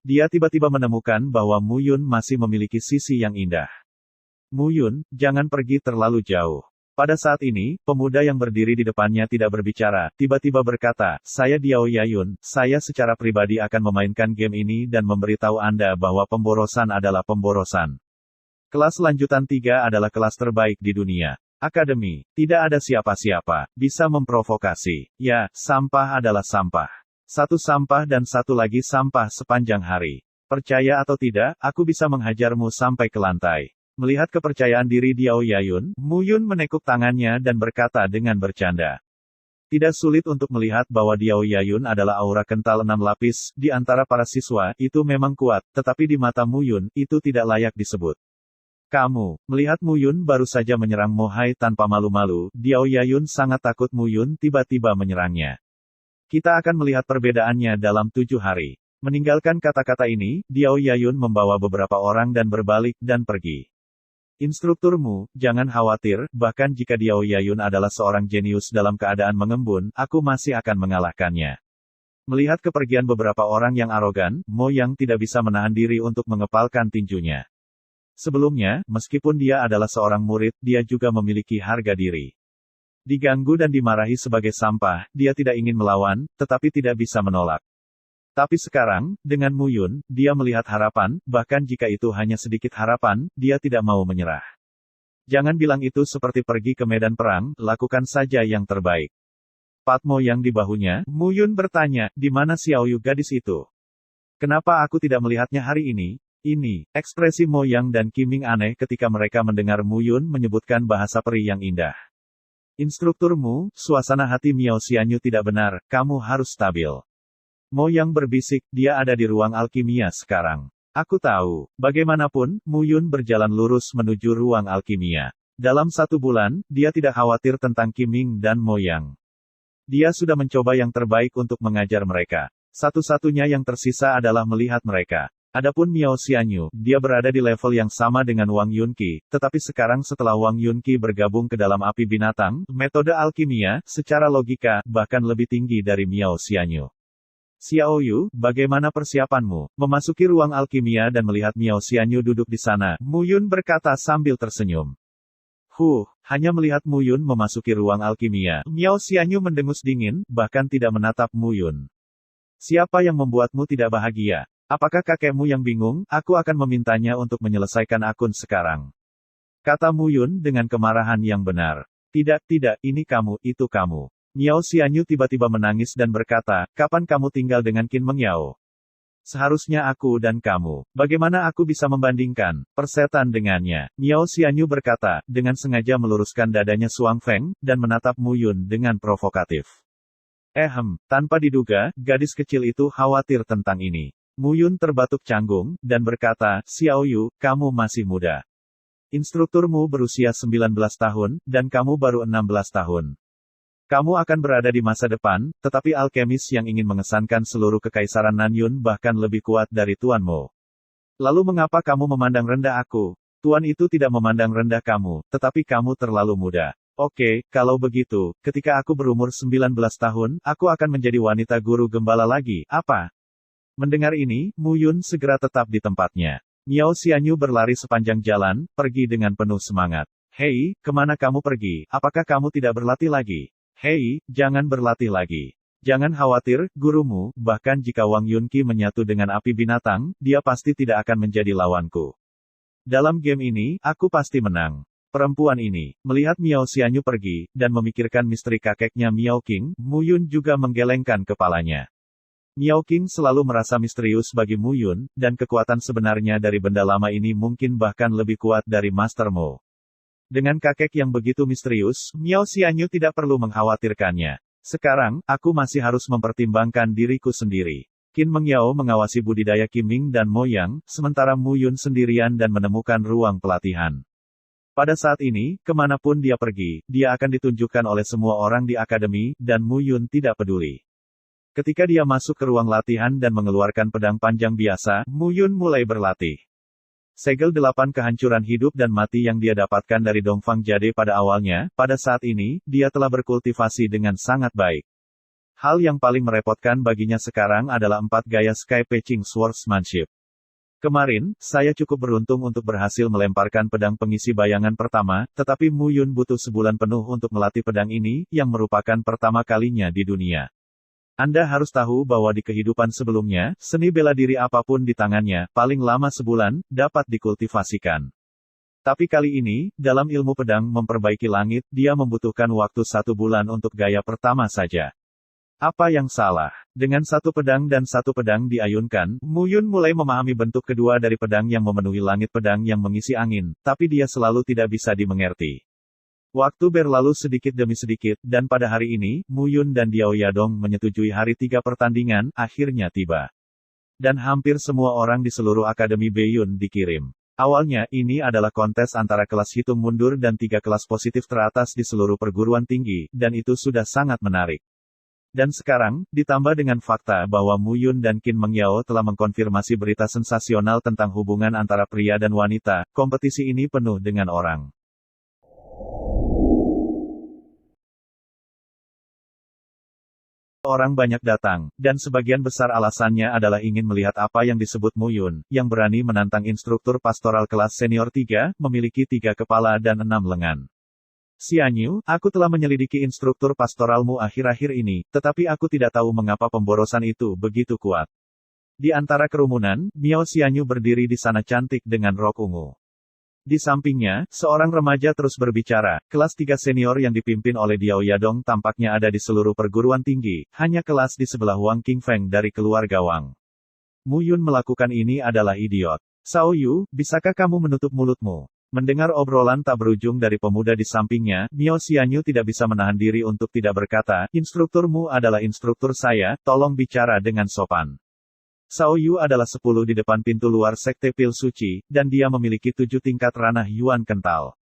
Dia tiba-tiba menemukan bahwa Mu Yun masih memiliki sisi yang indah. Mu Yun, jangan pergi terlalu jauh. Pada saat ini, pemuda yang berdiri di depannya tidak berbicara, tiba-tiba berkata, saya Diao Yayun, saya secara pribadi akan memainkan game ini dan memberitahu Anda bahwa pemborosan adalah pemborosan. Kelas lanjutan 3 adalah kelas terbaik di dunia. Akademi, tidak ada siapa-siapa, bisa memprovokasi. Ya, sampah adalah sampah. Satu sampah dan satu lagi sampah sepanjang hari. Percaya atau tidak, aku bisa menghajarmu sampai ke lantai. Melihat kepercayaan diri Diao Yayun, Mu Yun menekuk tangannya dan berkata dengan bercanda. Tidak sulit untuk melihat bahwa Diao Yayun adalah aura kental 6 lapis, di antara para siswa, itu memang kuat, tetapi di mata Mu Yun, itu tidak layak disebut. Kamu, melihat Mu Yun baru saja menyerang Mo Hai tanpa malu-malu, Diao Yayun sangat takut Mu Yun tiba-tiba menyerangnya. Kita akan melihat perbedaannya dalam 7 hari. Meninggalkan kata-kata ini, Diao Yayun membawa beberapa orang dan berbalik dan pergi. Instrukturmu, jangan khawatir, bahkan jika Diao Yayun adalah seorang jenius dalam keadaan mengembun, aku masih akan mengalahkannya. Melihat kepergian beberapa orang yang arogan, Mo Yang tidak bisa menahan diri untuk mengepalkan tinjunya. Sebelumnya, meskipun dia adalah seorang murid, dia juga memiliki harga diri. Diganggu dan dimarahi sebagai sampah, dia tidak ingin melawan, tetapi tidak bisa menolak. Tapi sekarang, dengan Mu Yun, dia melihat harapan, bahkan jika itu hanya sedikit harapan, dia tidak mau menyerah. Jangan bilang itu seperti pergi ke medan perang, lakukan saja yang terbaik. Patmo yang di bahunya, Mu Yun bertanya, di mana Xiaoyu gadis itu? Kenapa aku tidak melihatnya hari ini? Ini, ekspresi Mo Yang dan Qiming aneh ketika mereka mendengar Mu Yun menyebutkan bahasa peri yang indah. Instrukturmu, suasana hati Miao Xianyu tidak benar, kamu harus stabil. Mo Yang berbisik, dia ada di ruang alkimia sekarang. Aku tahu, bagaimanapun, Mu Yun berjalan lurus menuju ruang alkimia. Dalam 1 bulan, dia tidak khawatir tentang Qiming dan Mo Yang. Dia sudah mencoba yang terbaik untuk mengajar mereka. Satu-satunya yang tersisa adalah melihat mereka. Adapun Miao Xianyu, dia berada di level yang sama dengan Wang Yunqi, tetapi sekarang setelah Wang Yunqi bergabung ke dalam api binatang, metode alkimia, secara logika, bahkan lebih tinggi dari Miao Xianyu. Xiaoyu, bagaimana persiapanmu? Memasuki ruang alkimia dan melihat Miao Xianyu duduk di sana, Mu Yun berkata sambil tersenyum. Hanya melihat Mu Yun memasuki ruang alkimia, Miao Xianyu mendengus dingin, bahkan tidak menatap Mu Yun. Siapa yang membuatmu tidak bahagia? Apakah kakekmu yang bingung? Aku akan memintanya untuk menyelesaikan akun sekarang. Kata Mu Yun dengan kemarahan yang benar. Tidak, ini kamu, itu kamu. Miao Xianyu tiba-tiba menangis dan berkata, kapan kamu tinggal dengan Qin Mengyao? Seharusnya aku dan kamu. Bagaimana aku bisa membandingkan persetan dengannya? Miao Xianyu berkata, dengan sengaja meluruskan dadanya Suang Feng, dan menatap Mu Yun dengan provokatif. Tanpa diduga, gadis kecil itu khawatir tentang ini. Mu Yun terbatuk canggung, dan berkata, Xiaoyu, kamu masih muda. Instrukturmu berusia 19 tahun, dan kamu baru 16 tahun. Kamu akan berada di masa depan, tetapi alkemis yang ingin mengesankan seluruh kekaisaran Nanyun bahkan lebih kuat dari Tuan Mo. Lalu mengapa kamu memandang rendah aku? Tuan itu tidak memandang rendah kamu, tetapi kamu terlalu muda. Oke, kalau begitu, ketika aku berumur 19 tahun, aku akan menjadi wanita guru gembala lagi, apa? Mendengar ini, Mu Yun segera tetap di tempatnya. Miao Xianyu berlari sepanjang jalan, pergi dengan penuh semangat. Hei, kemana kamu pergi? Apakah kamu tidak berlatih lagi? Hei, jangan berlatih lagi. Jangan khawatir, gurumu, bahkan jika Wang Yunqi menyatu dengan api binatang, dia pasti tidak akan menjadi lawanku. Dalam game ini, aku pasti menang. Perempuan ini, melihat Miao Xianyu pergi, dan memikirkan misteri kakeknya Miao Qing, Mu Yun juga menggelengkan kepalanya. Miao Qing selalu merasa misterius bagi Mu Yun, dan kekuatan sebenarnya dari benda lama ini mungkin bahkan lebih kuat dari Master Mo. Dengan kakek yang begitu misterius, Miao Xianyu tidak perlu mengkhawatirkannya. Sekarang, aku masih harus mempertimbangkan diriku sendiri. Qin Mengyao mengawasi budidaya Qiming dan Mo Yang, sementara Mu Yun sendirian dan menemukan ruang pelatihan. Pada saat ini, kemanapun dia pergi, dia akan ditunjukkan oleh semua orang di akademi, dan Mu Yun tidak peduli. Ketika dia masuk ke ruang latihan dan mengeluarkan pedang panjang biasa, Mu Yun mulai berlatih. Segel 8 kehancuran hidup dan mati yang dia dapatkan dari Dongfang Jade pada awalnya, pada saat ini, dia telah berkultivasi dengan sangat baik. Hal yang paling merepotkan baginya sekarang adalah 4 gaya Sky Patching Swordsmanship. Kemarin, saya cukup beruntung untuk berhasil melemparkan pedang pengisi bayangan pertama, tetapi Mu Yun butuh sebulan penuh untuk melatih pedang ini, yang merupakan pertama kalinya di dunia. Anda harus tahu bahwa di kehidupan sebelumnya, seni bela diri apapun di tangannya, paling lama sebulan, dapat dikultivasikan. Tapi kali ini, dalam ilmu pedang memperbaiki langit, dia membutuhkan waktu 1 bulan untuk gaya pertama saja. Apa yang salah? Dengan 1 pedang dan 1 pedang diayunkan, Mu Yun mulai memahami bentuk kedua dari pedang yang memenuhi langit, pedang yang mengisi angin, tapi dia selalu tidak bisa dimengerti. Waktu berlalu sedikit demi sedikit, dan pada hari ini, Mu Yun dan Diao Yadong menyetujui hari 3 pertandingan, akhirnya tiba. Dan hampir semua orang di seluruh Akademi Beiyun dikirim. Awalnya, ini adalah kontes antara kelas hitung mundur dan 3 kelas positif teratas di seluruh perguruan tinggi, dan itu sudah sangat menarik. Dan sekarang, ditambah dengan fakta bahwa Mu Yun dan Qin Mengyao telah mengkonfirmasi berita sensasional tentang hubungan antara pria dan wanita, kompetisi ini penuh dengan orang. Orang banyak datang, dan sebagian besar alasannya adalah ingin melihat apa yang disebut Mu Yun, yang berani menantang instruktur pastoral kelas senior 3, memiliki 3 kepala dan 6 lengan. Xianyu, aku telah menyelidiki instruktur pastoralmu akhir-akhir ini, tetapi aku tidak tahu mengapa pemborosan itu begitu kuat. Di antara kerumunan, Miao Xianyu berdiri di sana cantik dengan rok ungu. Di sampingnya, seorang remaja terus berbicara, kelas 3 senior yang dipimpin oleh Diao Yadong tampaknya ada di seluruh perguruan tinggi, hanya kelas di sebelah Wang Qingfeng dari keluarga Wang. Mu Yun melakukan ini adalah idiot. Sao Yu, bisakah kamu menutup mulutmu? Mendengar obrolan tak berujung dari pemuda di sampingnya, Miao Xianyu tidak bisa menahan diri untuk tidak berkata, instrukturmu adalah instruktur saya, tolong bicara dengan sopan. Sao Yu adalah 10 di depan pintu luar Sekte Pil Suci, dan dia memiliki 7 tingkat ranah Yuan kental.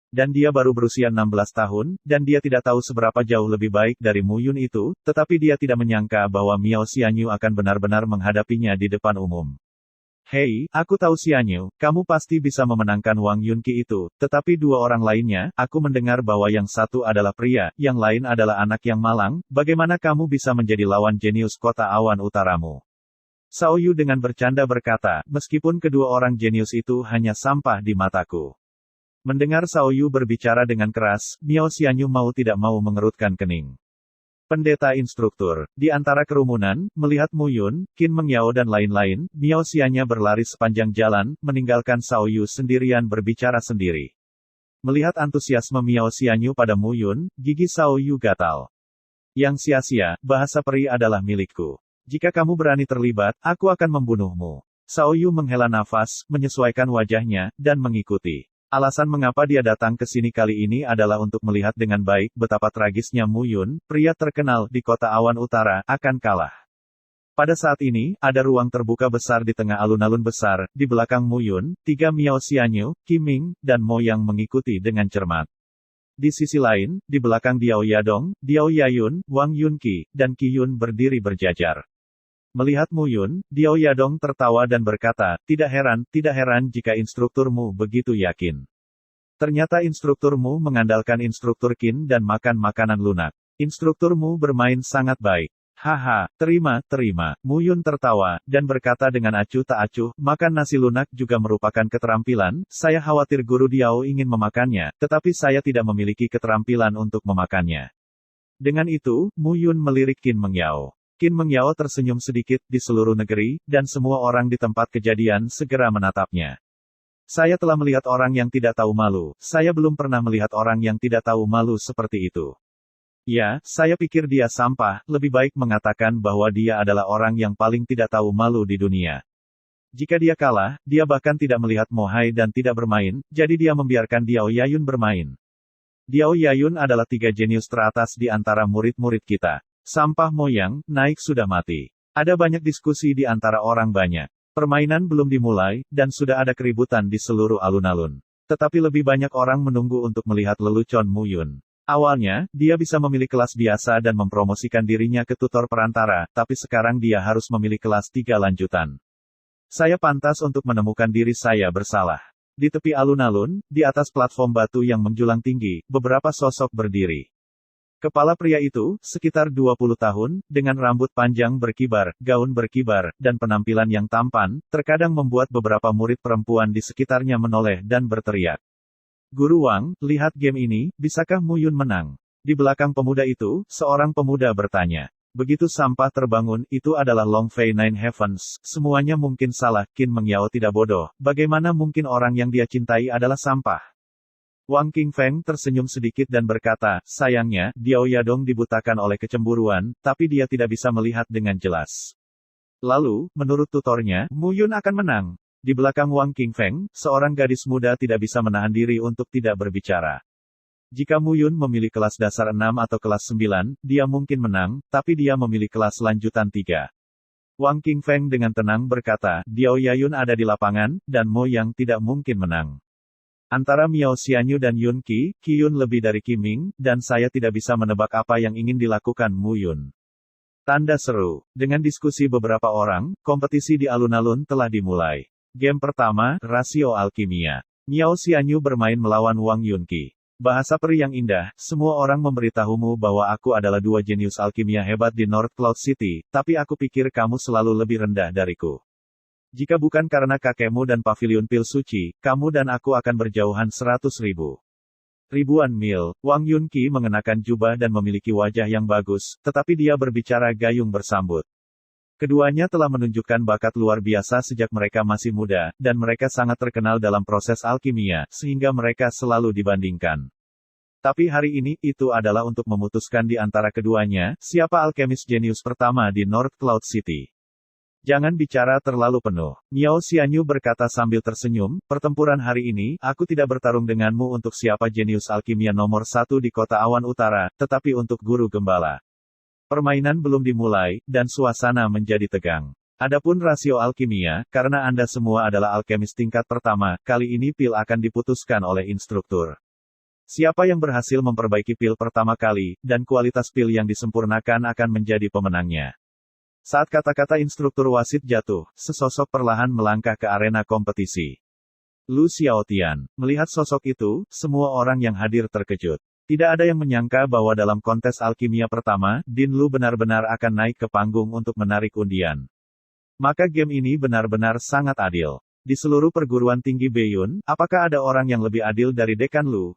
Dan dia baru berusia 16 tahun, dan dia tidak tahu seberapa jauh lebih baik dari Mu Yun itu, tetapi dia tidak menyangka bahwa Miao Xianyu akan benar-benar menghadapinya di depan umum. Hei, aku tahu Xianyu, kamu pasti bisa memenangkan Wang Yunqi itu, tetapi 2 orang lainnya, aku mendengar bahwa yang satu adalah pria, yang lain adalah anak yang malang, bagaimana kamu bisa menjadi lawan jenius kota awan utaramu? Sao Yu dengan bercanda berkata, meskipun kedua orang jenius itu hanya sampah di mataku. Mendengar Sao Yu berbicara dengan keras, Miao Xianyu mau tidak mau mengerutkan kening. Pendeta instruktur, di antara kerumunan, melihat Mu Yun, Qin Mengyao dan lain-lain, Miao Xianyu berlari sepanjang jalan, meninggalkan Sao Yu sendirian berbicara sendiri. Melihat antusiasme Miao Xianyu pada Mu Yun, gigi Sao Yu gatal. Yang sia-sia, bahasa peri adalah milikku. Jika kamu berani terlibat, aku akan membunuhmu. Sao Yu menghela nafas, menyesuaikan wajahnya, dan mengikuti. Alasan mengapa dia datang ke sini kali ini adalah untuk melihat dengan baik betapa tragisnya Mu Yun, pria terkenal di kota awan utara, akan kalah. Pada saat ini, ada ruang terbuka besar di tengah alun-alun besar, di belakang Mu Yun, 3 Miao Xianyu, Qi Ming, dan Mo yang mengikuti dengan cermat. Di sisi lain, di belakang Diao Yadong, Diao Yayun, Wang Yunqi, dan Qi Yun berdiri berjajar. Melihat Mu Yun, Diao Yadong tertawa dan berkata, tidak heran jika instrukturmu begitu yakin. Ternyata instrukturmu mengandalkan instruktur Qin dan makan makanan lunak. Instrukturmu bermain sangat baik. Haha, terima. Mu Yun tertawa, dan berkata dengan acuh tak acuh, makan nasi lunak juga merupakan keterampilan, saya khawatir guru Diao ingin memakannya, tetapi saya tidak memiliki keterampilan untuk memakannya. Dengan itu, Mu Yun melirik Qin Mengyao. Qin Mengyao tersenyum sedikit di seluruh negeri, dan semua orang di tempat kejadian segera menatapnya. Saya telah melihat orang yang tidak tahu malu, saya belum pernah melihat orang yang tidak tahu malu seperti itu. Ya, saya pikir dia sampah, lebih baik mengatakan bahwa dia adalah orang yang paling tidak tahu malu di dunia. Jika dia kalah, dia bahkan tidak melihat Mo Hai dan tidak bermain, jadi dia membiarkan Diao Yayun bermain. Diao Yayun adalah 3 jenius teratas di antara murid-murid kita. Sampah moyang, naik sudah mati. Ada banyak diskusi di antara orang banyak. Permainan belum dimulai, dan sudah ada keributan di seluruh alun-alun. Tetapi lebih banyak orang menunggu untuk melihat lelucon Mu Yun. Awalnya, dia bisa memilih kelas biasa dan mempromosikan dirinya ke tutor perantara, tapi sekarang dia harus memilih kelas 3 lanjutan. Saya pantas untuk menemukan diri saya bersalah. Di tepi alun-alun, di atas platform batu yang menjulang tinggi, beberapa sosok berdiri. Kepala pria itu, sekitar 20 tahun, dengan rambut panjang berkibar, gaun berkibar, dan penampilan yang tampan, terkadang membuat beberapa murid perempuan di sekitarnya menoleh dan berteriak. Guru Wang, lihat game ini, bisakah Mu Yun menang? Di belakang pemuda itu, seorang pemuda bertanya. Begitu sampah terbangun, itu adalah Long Fei Nine Heavens, semuanya mungkin salah, Qin Mengyao tidak bodoh, bagaimana mungkin orang yang dia cintai adalah sampah? Wang Qingfeng tersenyum sedikit dan berkata, sayangnya, Diao Yadong dibutakan oleh kecemburuan, tapi dia tidak bisa melihat dengan jelas. Lalu, menurut tutornya, Mu Yun akan menang. Di belakang Wang Qingfeng, seorang gadis muda tidak bisa menahan diri untuk tidak berbicara. Jika Mu Yun memilih kelas dasar 6 atau kelas 9, dia mungkin menang, tapi dia memilih kelas lanjutan 3. Wang Qingfeng dengan tenang berkata, Diao Yayun ada di lapangan, dan Mo Yang tidak mungkin menang. Antara Miao Xianyu dan Yun Qi, Qi Yun lebih dari Qi Ming, dan saya tidak bisa menebak apa yang ingin dilakukan Mu Yun. Tanda seru. Dengan diskusi beberapa orang, kompetisi di alun-alun telah dimulai. Game pertama, rasio alkimia. Miao Xianyu bermain melawan Wang Yunqi. Bahasa peri yang indah, semua orang memberitahumu bahwa aku adalah dua jenius alkimia hebat di North Cloud City, tapi aku pikir kamu selalu lebih rendah dariku. Jika bukan karena kakekmu dan pavilion pil suci, kamu dan aku akan berjauhan 100.000 ribuan mil. Wang Yunqi mengenakan jubah dan memiliki wajah yang bagus, tetapi dia berbicara gayung bersambut. Keduanya telah menunjukkan bakat luar biasa sejak mereka masih muda, dan mereka sangat terkenal dalam proses alkimia, sehingga mereka selalu dibandingkan. Tapi hari ini, itu adalah untuk memutuskan di antara keduanya, siapa alkemis jenius pertama di North Cloud City. Jangan bicara terlalu penuh. Miao Xianyu berkata sambil tersenyum, pertempuran hari ini, aku tidak bertarung denganmu untuk siapa jenius alkimia nomor 1 di kota awan utara, tetapi untuk guru gembala. Permainan belum dimulai, dan suasana menjadi tegang. Adapun rasio alkimia, karena Anda semua adalah alkemis tingkat pertama, kali ini pil akan diputuskan oleh instruktur. Siapa yang berhasil memperbaiki pil pertama kali, dan kualitas pil yang disempurnakan akan menjadi pemenangnya. Saat kata-kata instruktur wasit jatuh, sesosok perlahan melangkah ke arena kompetisi. Lu Xiaotian. Melihat sosok itu, semua orang yang hadir terkejut. Tidak ada yang menyangka bahwa dalam kontes alkimia pertama, Din Lu benar-benar akan naik ke panggung untuk menarik undian. Maka game ini benar-benar sangat adil. Di seluruh perguruan tinggi Beiyun, apakah ada orang yang lebih adil dari Dekan Lu?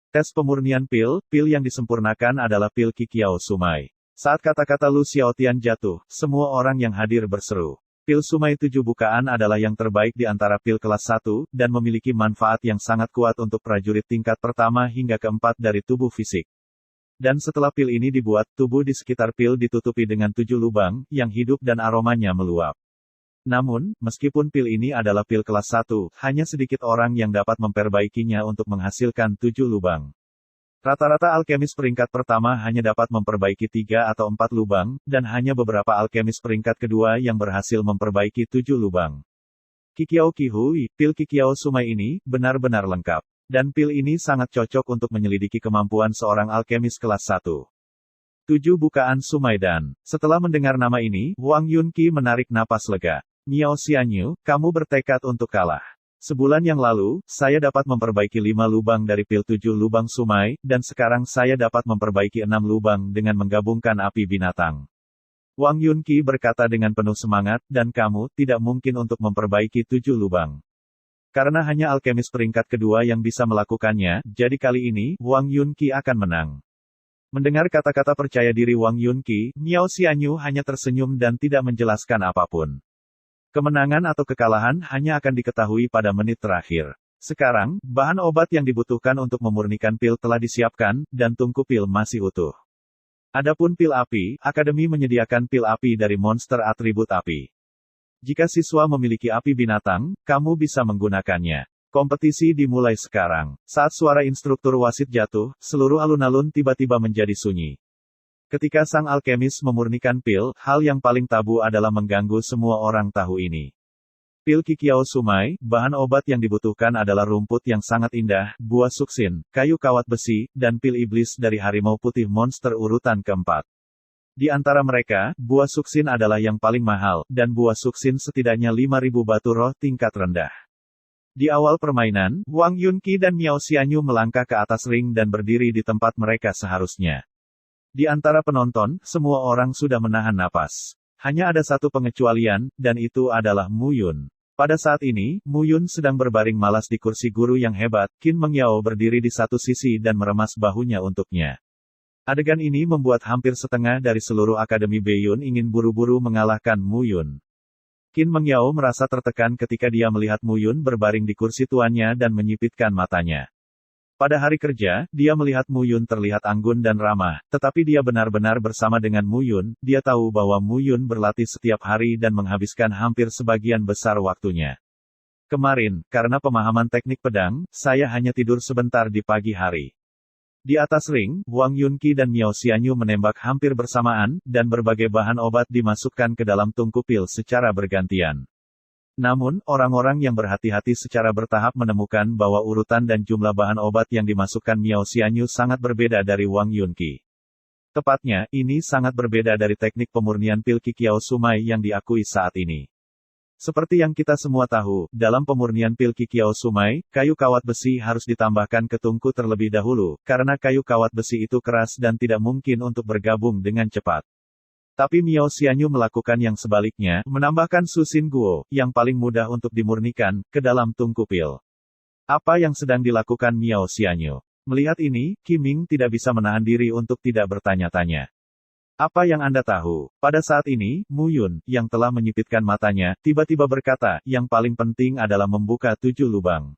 Tes pemurnian pil yang disempurnakan adalah pil Qiqiao Sumai. Saat kata-kata Lu Xiaotian jatuh, semua orang yang hadir berseru. Pil Sumai 7 bukaan adalah yang terbaik di antara pil kelas 1, dan memiliki manfaat yang sangat kuat untuk prajurit tingkat pertama hingga keempat dari tubuh fisik. Dan setelah pil ini dibuat, tubuh di sekitar pil ditutupi dengan 7 lubang, yang hidup dan aromanya meluap. Namun, meskipun pil ini adalah pil kelas 1, hanya sedikit orang yang dapat memperbaikinya untuk menghasilkan 7 lubang. Rata-rata alkemis peringkat pertama hanya dapat memperbaiki 3 atau 4 lubang, dan hanya beberapa alkemis peringkat kedua yang berhasil memperbaiki 7 lubang. Qiqiao Qihui, pil Qiqiao Sumai ini, benar-benar lengkap. Dan pil ini sangat cocok untuk menyelidiki kemampuan seorang alkemis kelas 1. 7 bukaan Sumai dan. Setelah mendengar nama ini, Wang Yunqi menarik napas lega. Miao Xianyu, kamu bertekad untuk kalah. Sebulan yang lalu, saya dapat memperbaiki 5 lubang dari pil 7 lubang Sumai, dan sekarang saya dapat memperbaiki 6 lubang dengan menggabungkan api binatang. Wang Yunqi berkata dengan penuh semangat, dan kamu, tidak mungkin untuk memperbaiki 7 lubang. Karena hanya alkemis peringkat kedua yang bisa melakukannya, jadi kali ini, Wang Yunqi akan menang. Mendengar kata-kata percaya diri Wang Yunqi, Miao Xianyu hanya tersenyum dan tidak menjelaskan apapun. Kemenangan atau kekalahan hanya akan diketahui pada menit terakhir. Sekarang, bahan obat yang dibutuhkan untuk memurnikan pil telah disiapkan, dan tungku pil masih utuh. Adapun pil api, Akademi menyediakan pil api dari monster atribut api. Jika siswa memiliki api binatang, kamu bisa menggunakannya. Kompetisi dimulai sekarang. Saat suara instruktur wasit jatuh, seluruh alun-alun tiba-tiba menjadi sunyi. Ketika sang alkemis memurnikan pil, hal yang paling tabu adalah mengganggu semua orang tahu ini. Pil Qiqiao Sumai, bahan obat yang dibutuhkan adalah rumput yang sangat indah, buah suksin, kayu kawat besi, dan pil iblis dari harimau putih monster urutan keempat. Di antara mereka, buah suksin adalah yang paling mahal, dan buah suksin setidaknya 5.000 batu roh tingkat rendah. Di awal permainan, Wang Yunqi dan Miao Xianyu melangkah ke atas ring dan berdiri di tempat mereka seharusnya. Di antara penonton, semua orang sudah menahan napas. Hanya ada satu pengecualian, dan itu adalah Mu Yun. Pada saat ini, Mu Yun sedang berbaring malas di kursi guru yang hebat. Qin Mengyao berdiri di satu sisi dan meremas bahunya untuknya. Adegan ini membuat hampir setengah dari seluruh Akademi Beiyun ingin buru-buru mengalahkan Mu Yun. Qin Mengyao merasa tertekan ketika dia melihat Mu Yun berbaring di kursi tuannya dan menyipitkan matanya. Pada hari kerja, dia melihat Mu Yun terlihat anggun dan ramah, tetapi dia benar-benar bersama dengan Mu Yun. Dia tahu bahwa Mu Yun berlatih setiap hari dan menghabiskan hampir sebagian besar waktunya. Kemarin, karena pemahaman teknik pedang, saya hanya tidur sebentar di pagi hari. Di atas ring, Wang Yunqi dan Miao Xianyu menembak hampir bersamaan, dan berbagai bahan obat dimasukkan ke dalam tungku pil secara bergantian. Namun, orang-orang yang berhati-hati secara bertahap menemukan bahwa urutan dan jumlah bahan obat yang dimasukkan Miao Xianyu sangat berbeda dari Wang Yunqi. Tepatnya, ini sangat berbeda dari teknik pemurnian pil Qiqiao Sumai yang diakui saat ini. Seperti yang kita semua tahu, dalam pemurnian pil Qiqiao Sumai, kayu kawat besi harus ditambahkan ke tungku terlebih dahulu, karena kayu kawat besi itu keras dan tidak mungkin untuk bergabung dengan cepat. Tapi Miao Xianyu melakukan yang sebaliknya, menambahkan Susin Guo, yang paling mudah untuk dimurnikan, ke dalam tungku pil. Apa yang sedang dilakukan Miao Xianyu? Melihat ini, Qiming tidak bisa menahan diri untuk tidak bertanya-tanya. Apa yang Anda tahu? Pada saat ini, Mu Yun, yang telah menyipitkan matanya, tiba-tiba berkata, yang paling penting adalah membuka 7 lubang.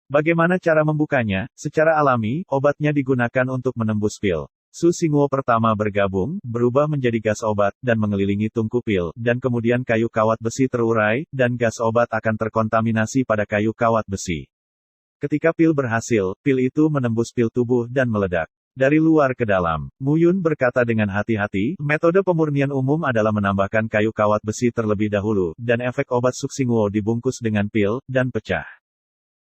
Bagaimana cara membukanya? Secara alami, obatnya digunakan untuk menembus pil. Su Xingguo pertama bergabung, berubah menjadi gas obat, dan mengelilingi tungku pil, dan kemudian kayu kawat besi terurai, dan gas obat akan terkontaminasi pada kayu kawat besi. Ketika pil berhasil, pil itu menembus pil tubuh dan meledak. Dari luar ke dalam, Mu Yun berkata dengan hati-hati, metode pemurnian umum adalah menambahkan kayu kawat besi terlebih dahulu, dan efek obat Su Xingguo dibungkus dengan pil, dan pecah.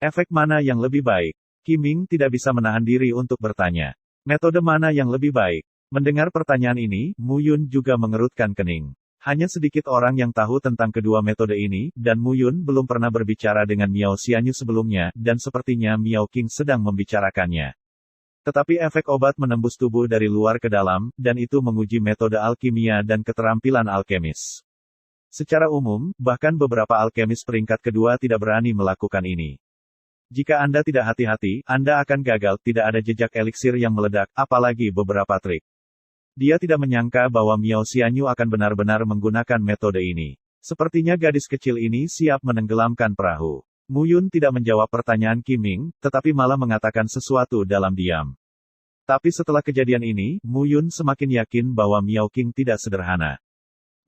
Efek mana yang lebih baik? Qiming tidak bisa menahan diri untuk bertanya. Metode mana yang lebih baik? Mendengar pertanyaan ini, Mu Yun juga mengerutkan kening. Hanya sedikit orang yang tahu tentang kedua metode ini, dan Mu Yun belum pernah berbicara dengan Miao Xianyu sebelumnya, dan sepertinya Miao Qing sedang membicarakannya. Tetapi efek obat menembus tubuh dari luar ke dalam, dan itu menguji metode alkimia dan keterampilan alkemis. Secara umum, bahkan beberapa alkemis peringkat kedua tidak berani melakukan ini. Jika Anda tidak hati-hati, Anda akan gagal, tidak ada jejak eliksir yang meledak, apalagi beberapa trik. Dia tidak menyangka bahwa Miao Xianyu akan benar-benar menggunakan metode ini. Sepertinya gadis kecil ini siap menenggelamkan perahu. Mu Yun tidak menjawab pertanyaan Qiming, tetapi malah mengatakan sesuatu dalam diam. Tapi setelah kejadian ini, Mu Yun semakin yakin bahwa Miao Qing tidak sederhana.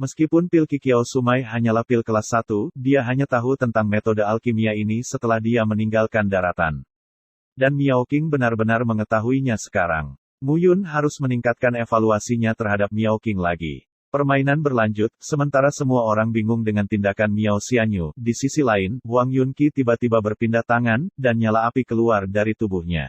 Meskipun pil Qiqiao Sumai hanyalah pil kelas 1, dia hanya tahu tentang metode alkimia ini setelah dia meninggalkan daratan. Dan Miao Qing benar-benar mengetahuinya sekarang. Mu Yun harus meningkatkan evaluasinya terhadap Miao Qing lagi. Permainan berlanjut, sementara semua orang bingung dengan tindakan Miao Xianyu. Di sisi lain, Wang Yunqi tiba-tiba berpindah tangan, dan nyala api keluar dari tubuhnya.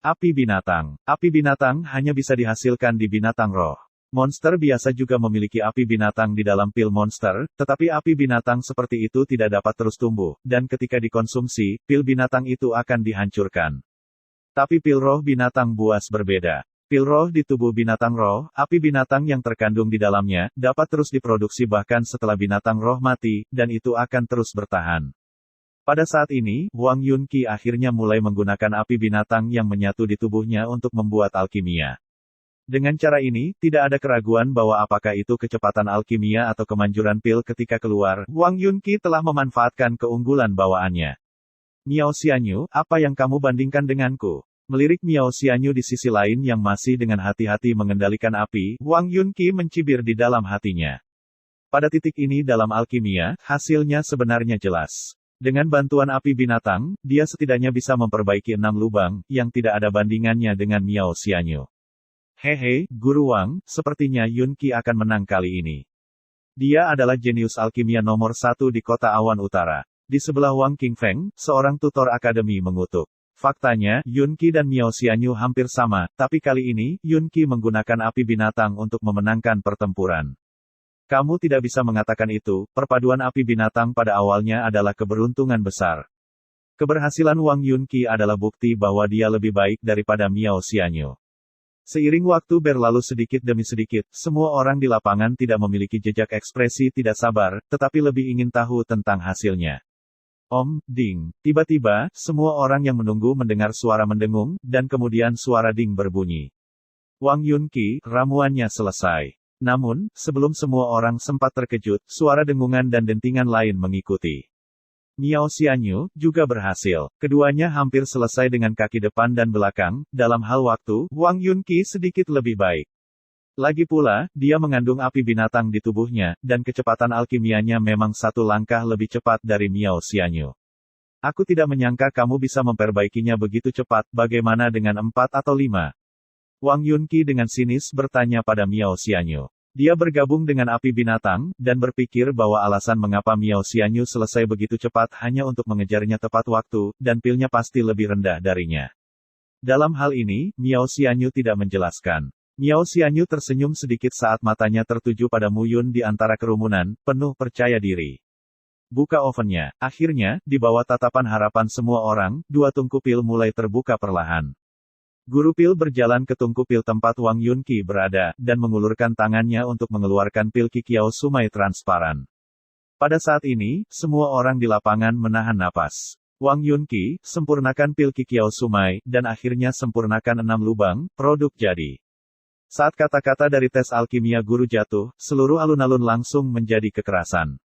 Api binatang. Api binatang hanya bisa dihasilkan di binatang roh. Monster biasa juga memiliki api binatang di dalam pil monster, tetapi api binatang seperti itu tidak dapat terus tumbuh, dan ketika dikonsumsi, pil binatang itu akan dihancurkan. Tapi pil roh binatang buas berbeda. Pil roh di tubuh binatang roh, api binatang yang terkandung di dalamnya, dapat terus diproduksi bahkan setelah binatang roh mati, dan itu akan terus bertahan. Pada saat ini, Wang Yunqi akhirnya mulai menggunakan api binatang yang menyatu di tubuhnya untuk membuat alkimia. Dengan cara ini, tidak ada keraguan bahwa apakah itu kecepatan alkimia atau kemanjuran pil ketika keluar, Wang Yunqi telah memanfaatkan keunggulan bawaannya. Miao Xianyu, apa yang kamu bandingkan denganku? Melirik Miao Xianyu di sisi lain yang masih dengan hati-hati mengendalikan api, Wang Yunqi mencibir di dalam hatinya. Pada titik ini dalam alkimia, hasilnya sebenarnya jelas. Dengan bantuan api binatang, dia setidaknya bisa memperbaiki 6 lubang, yang tidak ada bandingannya dengan Miao Xianyu. Hehe, Guru Wang, sepertinya Yunqi akan menang kali ini. Dia adalah jenius alkimia nomor 1 di kota Awan Utara. Di sebelah Wang Qingfeng, seorang tutor akademi mengutuk. Faktanya, Yunqi dan Miao Xianyu hampir sama, tapi kali ini, Yunqi menggunakan api binatang untuk memenangkan pertempuran. Kamu tidak bisa mengatakan itu, perpaduan api binatang pada awalnya adalah keberuntungan besar. Keberhasilan Wang Yunqi adalah bukti bahwa dia lebih baik daripada Miao Xianyu. Seiring waktu berlalu sedikit demi sedikit, semua orang di lapangan tidak memiliki jejak ekspresi tidak sabar, tetapi lebih ingin tahu tentang hasilnya. Om, ding. Tiba-tiba, semua orang yang menunggu mendengar suara mendengung, dan kemudian suara ding berbunyi. Wang Yunqi, ramuannya selesai. Namun, sebelum semua orang sempat terkejut, suara dengungan dan dentingan lain mengikuti. Miao Xianyu juga berhasil. Keduanya hampir selesai dengan kaki depan dan belakang. Dalam hal waktu, Wang Yunqi sedikit lebih baik. Lagi pula, dia mengandung api binatang di tubuhnya, dan kecepatan alkimianya memang satu langkah lebih cepat dari Miao Xianyu. Aku tidak menyangka kamu bisa memperbaikinya begitu cepat, bagaimana dengan 4 atau 5? Wang Yunqi dengan sinis bertanya pada Miao Xianyu. Dia bergabung dengan api binatang, dan berpikir bahwa alasan mengapa Miao Xianyu selesai begitu cepat hanya untuk mengejarnya tepat waktu, dan pilnya pasti lebih rendah darinya. Dalam hal ini, Miao Xianyu tidak menjelaskan. Miao Xianyu tersenyum sedikit saat matanya tertuju pada Mu Yun di antara kerumunan, penuh percaya diri. Buka ovennya. Akhirnya, di bawah tatapan harapan semua orang, 2 tungku pil mulai terbuka perlahan. Guru pil berjalan ke tungku pil tempat Wang Yunqi berada, dan mengulurkan tangannya untuk mengeluarkan pil Qiqiao Sumai transparan. Pada saat ini, semua orang di lapangan menahan napas. Wang Yunqi, sempurnakan pil Qiqiao Sumai, dan akhirnya sempurnakan 6 lubang, produk jadi. Saat kata-kata dari tes alkimia guru jatuh, seluruh alun-alun langsung menjadi kekerasan.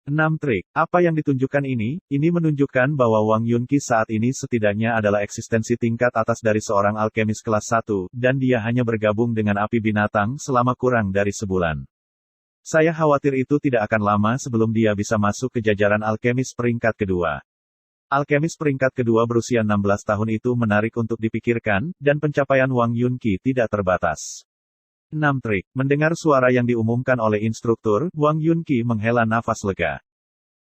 6 trik. Apa yang ditunjukkan ini? Ini menunjukkan bahwa Wang Yunqi saat ini setidaknya adalah eksistensi tingkat atas dari seorang alkemis kelas 1, dan dia hanya bergabung dengan api binatang selama kurang dari sebulan. Saya khawatir itu tidak akan lama sebelum dia bisa masuk ke jajaran alkemis peringkat kedua. Alkemis peringkat kedua berusia 16 tahun itu menarik untuk dipikirkan, dan pencapaian Wang Yunqi tidak terbatas. 6 trik. Mendengar suara yang diumumkan oleh instruktur, Wang Yunqi menghela nafas lega.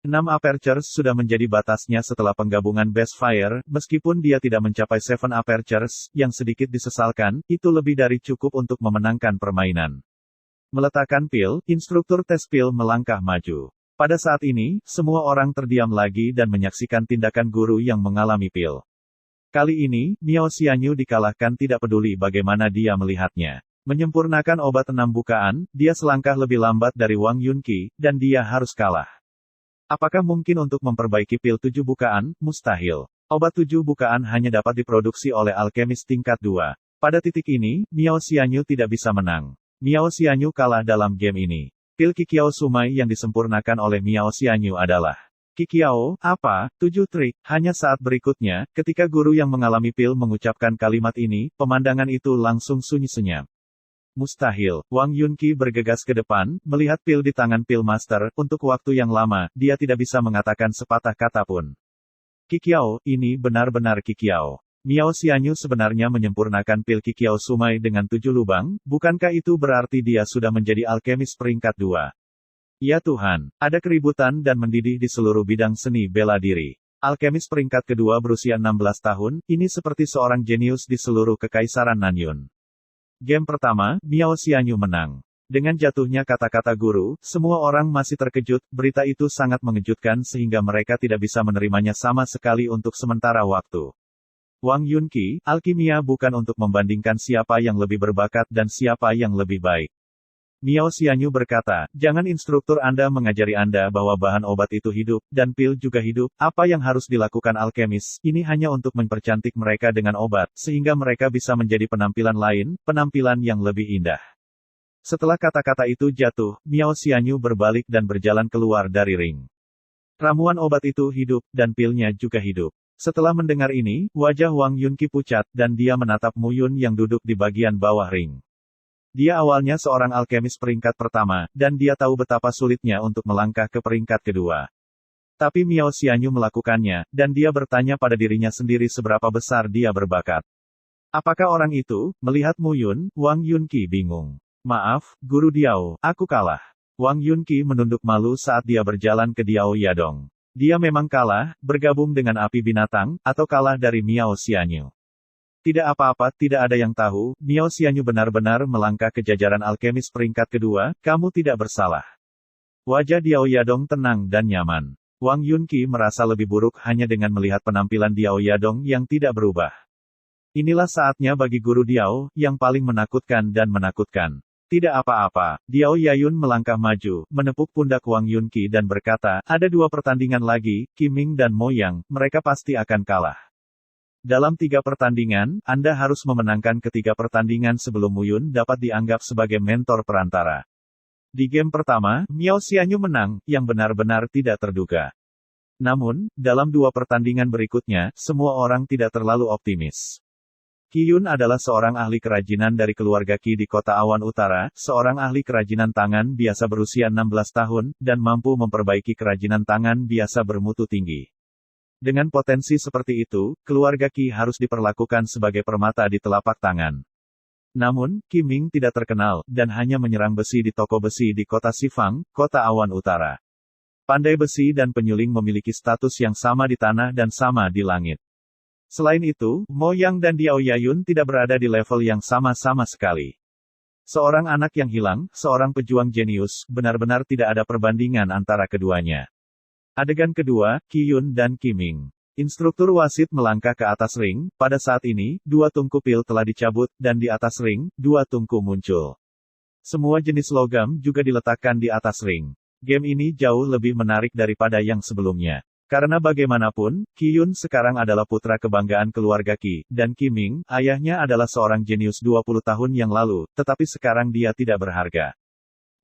6 apertures sudah menjadi batasnya setelah penggabungan Best Fire, meskipun dia tidak mencapai 7 apertures, yang sedikit disesalkan, itu lebih dari cukup untuk memenangkan permainan. Meletakkan pil, instruktur tes pil melangkah maju. Pada saat ini, semua orang terdiam lagi dan menyaksikan tindakan guru yang mengalami pil. Kali ini, Miao Xianyu dikalahkan tidak peduli bagaimana dia melihatnya. Menyempurnakan obat 6 bukaan, dia selangkah lebih lambat dari Wang Yunqi, dan dia harus kalah. Apakah mungkin untuk memperbaiki pil 7 bukaan? Mustahil. Obat 7 bukaan hanya dapat diproduksi oleh alkemis tingkat 2. Pada titik ini, Miao Xianyu tidak bisa menang. Miao Xianyu kalah dalam game ini. Pil Qiqiao Sumai yang disempurnakan oleh Miao Xianyu adalah Qiqiao, apa? 7 trik. Hanya saat berikutnya, ketika guru yang mengalami pil mengucapkan kalimat ini, pemandangan itu langsung sunyi senyap. Mustahil. Wang Yunqi bergegas ke depan, melihat pil di tangan pil master, untuk waktu yang lama, dia tidak bisa mengatakan sepatah kata pun. Qiqiao, ini benar-benar Qiqiao. Miao Xianyu sebenarnya menyempurnakan pil Qiqiao Sumai dengan 7 lubang, bukankah itu berarti dia sudah menjadi alkemis peringkat 2? Ya Tuhan, ada keributan dan mendidih di seluruh bidang seni bela diri. Alkemis peringkat kedua berusia 16 tahun, ini seperti seorang jenius di seluruh kekaisaran Nanyun. Game pertama, Miao Xianyu menang. Dengan jatuhnya kata-kata guru, semua orang masih terkejut, berita itu sangat mengejutkan sehingga mereka tidak bisa menerimanya sama sekali untuk sementara waktu. Wang Yunqi, alkimia bukan untuk membandingkan siapa yang lebih berbakat dan siapa yang lebih baik. Miao Xianyu berkata, jangan instruktur Anda mengajari Anda bahwa bahan obat itu hidup, dan pil juga hidup, apa yang harus dilakukan alkemis, ini hanya untuk mempercantik mereka dengan obat, sehingga mereka bisa menjadi penampilan lain, penampilan yang lebih indah. Setelah kata-kata itu jatuh, Miao Xianyu berbalik dan berjalan keluar dari ring. Ramuan obat itu hidup, dan pilnya juga hidup. Setelah mendengar ini, wajah Wang Yunqi pucat, dan dia menatap Mu Yun yang duduk di bagian bawah ring. Dia awalnya seorang alkemis peringkat pertama, dan dia tahu betapa sulitnya untuk melangkah ke peringkat kedua. Tapi Miao Xianyu melakukannya, dan dia bertanya pada dirinya sendiri seberapa besar dia berbakat. Apakah orang itu? Melihat Mu Yun, Wang Yunqi bingung. Maaf, Guru Diao, aku kalah. Wang Yunqi menunduk malu saat dia berjalan ke Diao Yadong. Dia memang kalah, bergabung dengan api binatang, atau kalah dari Miao Xianyu. Tidak apa-apa, tidak ada yang tahu, Miao Xianyu benar-benar melangkah ke jajaran alkemis peringkat kedua, kamu tidak bersalah. Wajah Diao Yadong tenang dan nyaman. Wang Yunqi merasa lebih buruk hanya dengan melihat penampilan Diao Yadong yang tidak berubah. Inilah saatnya bagi Guru Diao, yang paling menakutkan dan menakutkan. Tidak apa-apa, Diao Yayun melangkah maju, menepuk pundak Wang Yunqi dan berkata, ada 2 pertandingan lagi, Qiming dan Mo Yang, mereka pasti akan kalah. Dalam 3 pertandingan, Anda harus memenangkan ketiga pertandingan sebelum Mu Yun dapat dianggap sebagai mentor perantara. Di game pertama, Miao Xianyu menang, yang benar-benar tidak terduga. Namun, dalam 2 pertandingan berikutnya, semua orang tidak terlalu optimis. Qi Yun adalah seorang ahli kerajinan dari keluarga Qi di kota Awan Utara, seorang ahli kerajinan tangan biasa berusia 16 tahun, dan mampu memperbaiki kerajinan tangan biasa bermutu tinggi. Dengan potensi seperti itu, keluarga Qi harus diperlakukan sebagai permata di telapak tangan. Namun, Qiming tidak terkenal, dan hanya menyerang besi di toko besi di kota Sifang, kota Awan Utara. Pandai besi dan penyuling memiliki status yang sama di tanah dan sama di langit. Selain itu, Mo Yang dan Diao Yayun tidak berada di level yang sama-sama sekali. Seorang anak yang hilang, seorang pejuang jenius, benar-benar tidak ada perbandingan antara keduanya. Adegan kedua, Qi Yun dan Qiming. Instruktur wasit melangkah ke atas ring, pada saat ini, 2 tungku pil telah dicabut, dan di atas ring, 2 tungku muncul. Semua jenis logam juga diletakkan di atas ring. Game ini jauh lebih menarik daripada yang sebelumnya. Karena bagaimanapun, Qi Yun sekarang adalah putra kebanggaan keluarga Qi, dan Qiming, ayahnya adalah seorang jenius 20 tahun yang lalu, tetapi sekarang dia tidak berharga.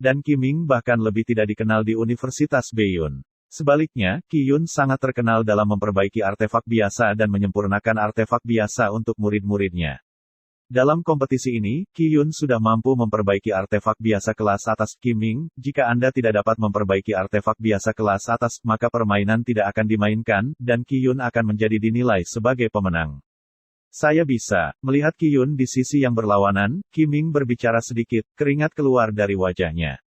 Dan Qiming bahkan lebih tidak dikenal di Universitas Beiyun. Sebaliknya, Qi Yun sangat terkenal dalam memperbaiki artefak biasa dan menyempurnakan artefak biasa untuk murid-muridnya. Dalam kompetisi ini, Qi Yun sudah mampu memperbaiki artefak biasa kelas atas. Qiming, jika Anda tidak dapat memperbaiki artefak biasa kelas atas, maka permainan tidak akan dimainkan, dan Qi Yun akan menjadi dinilai sebagai pemenang. Saya bisa melihat Qi Yun di sisi yang berlawanan. Qiming berbicara sedikit, keringat keluar dari wajahnya.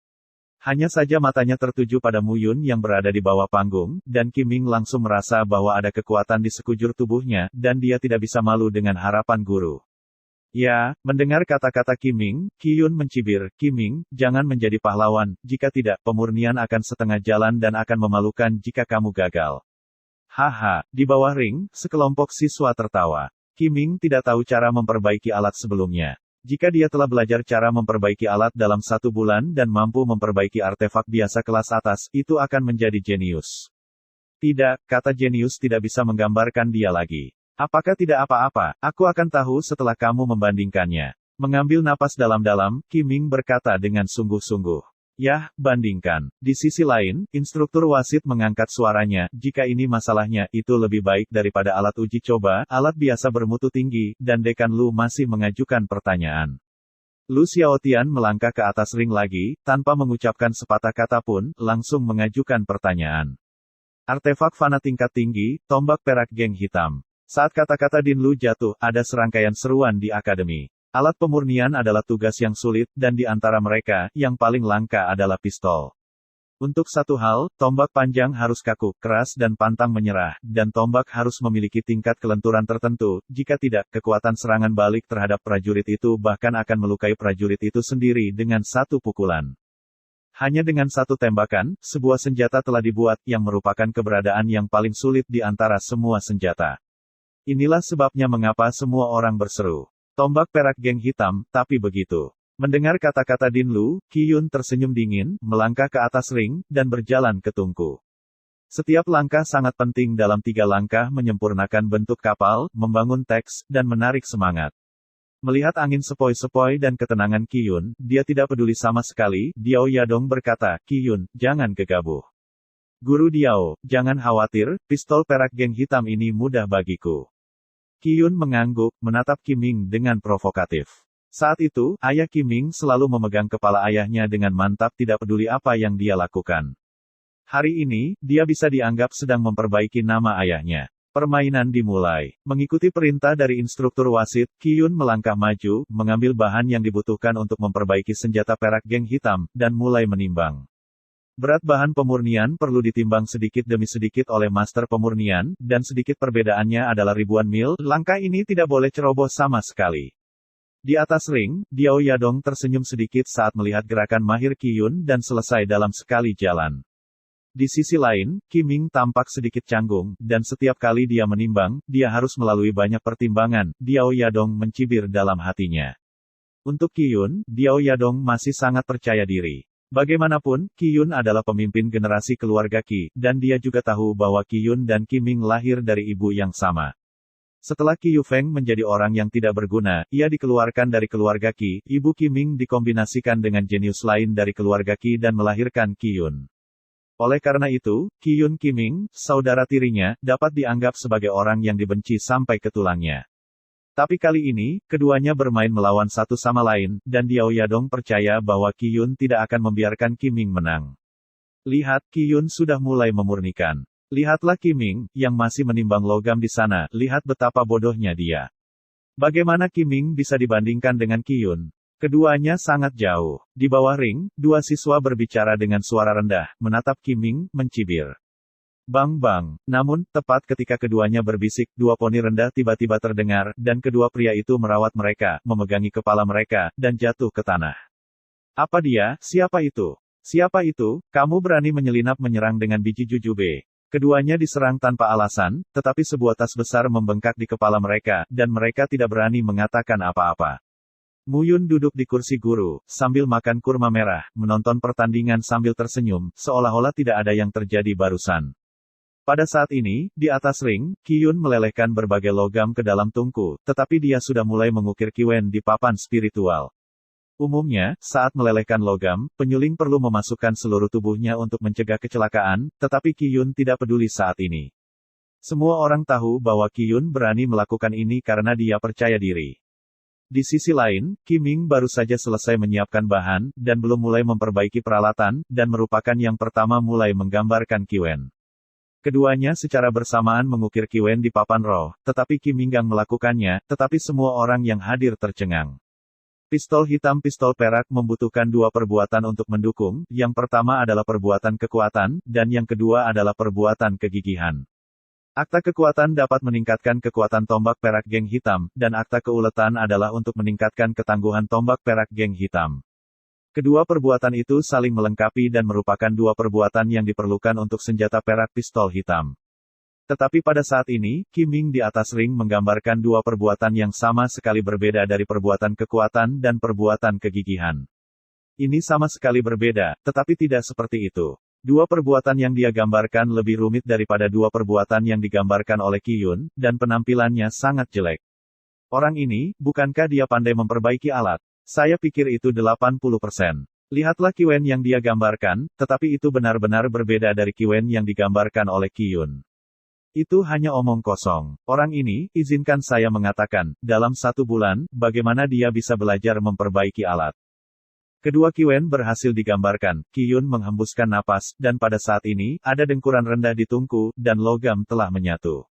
Hanya saja matanya tertuju pada Mu Yun yang berada di bawah panggung, dan Qiming langsung merasa bahwa ada kekuatan di sekujur tubuhnya, dan dia tidak bisa malu dengan harapan guru. Ya, mendengar kata-kata Qiming, Qi Yun mencibir, Qiming, jangan menjadi pahlawan, jika tidak, pemurnian akan setengah jalan dan akan memalukan jika kamu gagal. Haha, di bawah ring, sekelompok siswa tertawa. Qiming tidak tahu cara memperbaiki alat sebelumnya. Jika dia telah belajar cara memperbaiki alat dalam 1 bulan dan mampu memperbaiki artefak biasa kelas atas, itu akan menjadi jenius. Tidak, kata jenius tidak bisa menggambarkan dia lagi. Apakah tidak apa-apa, aku akan tahu setelah kamu membandingkannya. Mengambil napas dalam-dalam, Qiming berkata dengan sungguh-sungguh. Yah, bandingkan. Di sisi lain, instruktur wasit mengangkat suaranya, jika ini masalahnya, itu lebih baik daripada alat uji coba, alat biasa bermutu tinggi, dan Dekan Lu masih mengajukan pertanyaan. Lu Xiaotian melangkah ke atas ring lagi, tanpa mengucapkan sepatah kata pun, langsung mengajukan pertanyaan. Artefak fana tingkat tinggi, tombak perak geng hitam. Saat kata-kata Din Lu jatuh, ada serangkaian seruan di akademi. Alat pemurnian adalah tugas yang sulit, dan di antara mereka, yang paling langka adalah pistol. Untuk satu hal, tombak panjang harus kaku, keras dan pantang menyerah, dan tombak harus memiliki tingkat kelenturan tertentu, jika tidak, kekuatan serangan balik terhadap prajurit itu bahkan akan melukai prajurit itu sendiri dengan 1 pukulan. Hanya dengan 1 tembakan, sebuah senjata telah dibuat, yang merupakan keberadaan yang paling sulit di antara semua senjata. Inilah sebabnya mengapa semua orang berseru. Tombak perak geng hitam, tapi begitu. Mendengar kata-kata Din Lu, Qi Yun tersenyum dingin, melangkah ke atas ring, dan berjalan ke tungku. Setiap langkah sangat penting dalam 3 langkah menyempurnakan bentuk kapal, membangun teks, dan menarik semangat. Melihat angin sepoi-sepoi dan ketenangan Qi Yun, dia tidak peduli sama sekali. Diao Yadong berkata, Qi Yun, jangan gegabah. Guru Diao, jangan khawatir, pistol perak geng hitam ini mudah bagiku. Qi Yun mengangguk, menatap Qiming dengan provokatif. Saat itu, ayah Qiming selalu memegang kepala ayahnya dengan mantap tidak peduli apa yang dia lakukan. Hari ini, dia bisa dianggap sedang memperbaiki nama ayahnya. Permainan dimulai. Mengikuti perintah dari instruktur wasit, Qi Yun melangkah maju, mengambil bahan yang dibutuhkan untuk memperbaiki senjata perak geng hitam, dan mulai menimbang. Berat bahan pemurnian perlu ditimbang sedikit demi sedikit oleh master pemurnian, dan sedikit perbedaannya adalah ribuan mil. Langkah ini tidak boleh ceroboh sama sekali. Di atas ring, Diao Yadong tersenyum sedikit saat melihat gerakan mahir Qi Yun dan selesai dalam sekali jalan. Di sisi lain, Qiming tampak sedikit canggung, dan setiap kali dia menimbang, dia harus melalui banyak pertimbangan. Diao Yadong mencibir dalam hatinya. Untuk Qiyun, Diao Yadong masih sangat percaya diri. Bagaimanapun, Qiyun adalah pemimpin generasi keluarga Qi, dan dia juga tahu bahwa Qiyun dan Qiming lahir dari ibu yang sama. Setelah Qi Yufeng menjadi orang yang tidak berguna, ia dikeluarkan dari keluarga Qi, ibu Qiming dikombinasikan dengan jenius lain dari keluarga Qi dan melahirkan Qiyun. Oleh karena itu, Qiyun Qiming, saudara tirinya, dapat dianggap sebagai orang yang dibenci sampai ke tulangnya. Tapi kali ini, keduanya bermain melawan satu sama lain, dan Diao Yadong percaya bahwa Qiyun tidak akan membiarkan Qiming menang. Lihat, Qiyun sudah mulai memurnikan. Lihatlah Qiming, yang masih menimbang logam di sana, lihat betapa bodohnya dia. Bagaimana Qiming bisa dibandingkan dengan Qiyun? Keduanya sangat jauh. Di bawah ring, dua siswa berbicara dengan suara rendah, menatap Qiming, mencibir. Bang-bang. Namun, tepat ketika keduanya berbisik, dua poni rendah tiba-tiba terdengar, dan kedua pria itu merawat mereka, memegangi kepala mereka, dan jatuh ke tanah. Apa dia? Siapa itu? Siapa itu? Kamu berani menyelinap menyerang dengan biji jujube. Keduanya diserang tanpa alasan, tetapi sebuah tas besar membengkak di kepala mereka, dan mereka tidak berani mengatakan apa-apa. Muyun duduk di kursi guru, sambil makan kurma merah, menonton pertandingan sambil tersenyum, seolah-olah tidak ada yang terjadi barusan. Pada saat ini, di atas ring, Qiyun melelehkan berbagai logam ke dalam tungku, tetapi dia sudah mulai mengukir kiwen di papan spiritual. Umumnya, saat melelehkan logam, penyuling perlu memasukkan seluruh tubuhnya untuk mencegah kecelakaan, tetapi Qiyun tidak peduli saat ini. Semua orang tahu bahwa Qiyun berani melakukan ini karena dia percaya diri. Di sisi lain, Qiming baru saja selesai menyiapkan bahan, dan belum mulai memperbaiki peralatan, dan merupakan yang pertama mulai menggambarkan kiwen. Keduanya secara bersamaan mengukir kiwen di papan roh, tetapi Qiminggang melakukannya, tetapi semua orang yang hadir tercengang. Pistol hitam pistol perak membutuhkan dua perbuatan untuk mendukung, yang pertama adalah perbuatan kekuatan, dan yang kedua adalah perbuatan kegigihan. Akta kekuatan dapat meningkatkan kekuatan tombak perak geng hitam, dan akta keuletan adalah untuk meningkatkan ketangguhan tombak perak geng hitam. Kedua perbuatan itu saling melengkapi dan merupakan dua perbuatan yang diperlukan untuk senjata perak pistol hitam. Tetapi pada saat ini, Qiming di atas ring menggambarkan dua perbuatan yang sama sekali berbeda dari perbuatan kekuatan dan perbuatan kegigihan. Ini sama sekali berbeda, tetapi tidak seperti itu. Dua perbuatan yang dia gambarkan lebih rumit daripada dua perbuatan yang digambarkan oleh Qiyun, dan penampilannya sangat jelek. Orang ini, bukankah dia pandai memperbaiki alat? Saya pikir itu 80%. Lihatlah kiwen yang dia gambarkan, tetapi itu benar-benar berbeda dari kiwen yang digambarkan oleh Qiyun. Itu hanya omong kosong. Orang ini, izinkan saya mengatakan, dalam 1 bulan, bagaimana dia bisa belajar memperbaiki alat. Kedua kiwen berhasil digambarkan, Qiyun menghembuskan napas, dan pada saat ini, ada dengkuran rendah di tungku, dan logam telah menyatu.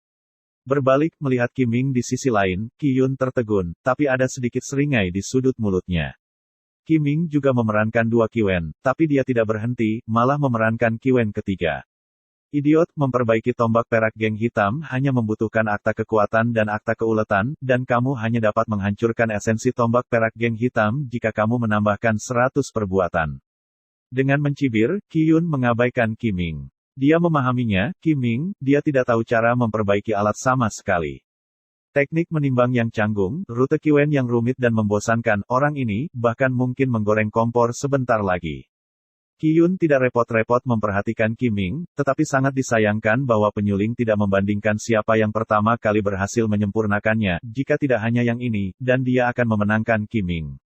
Berbalik, melihat Qiming di sisi lain, Qiyun tertegun, tapi ada sedikit seringai di sudut mulutnya. Qiming juga memerankan dua kiwen, tapi dia tidak berhenti, malah memerankan kiwen ketiga. Idiot, memperbaiki tombak perak geng hitam hanya membutuhkan akta kekuatan dan akta keuletan, dan kamu hanya dapat menghancurkan esensi tombak perak geng hitam jika kamu menambahkan 100 perbuatan. Dengan mencibir, Qiyun mengabaikan Qiming. Dia memahaminya, Qiming, dia tidak tahu cara memperbaiki alat sama sekali. Teknik menimbang yang canggung, rute kiwen yang rumit dan membosankan, orang ini, bahkan mungkin menggoreng kompor sebentar lagi. Qiyun tidak repot-repot memperhatikan Qiming, tetapi sangat disayangkan bahwa penyuling tidak membandingkan siapa yang pertama kali berhasil menyempurnakannya, jika tidak hanya yang ini, dan dia akan memenangkan Qiming.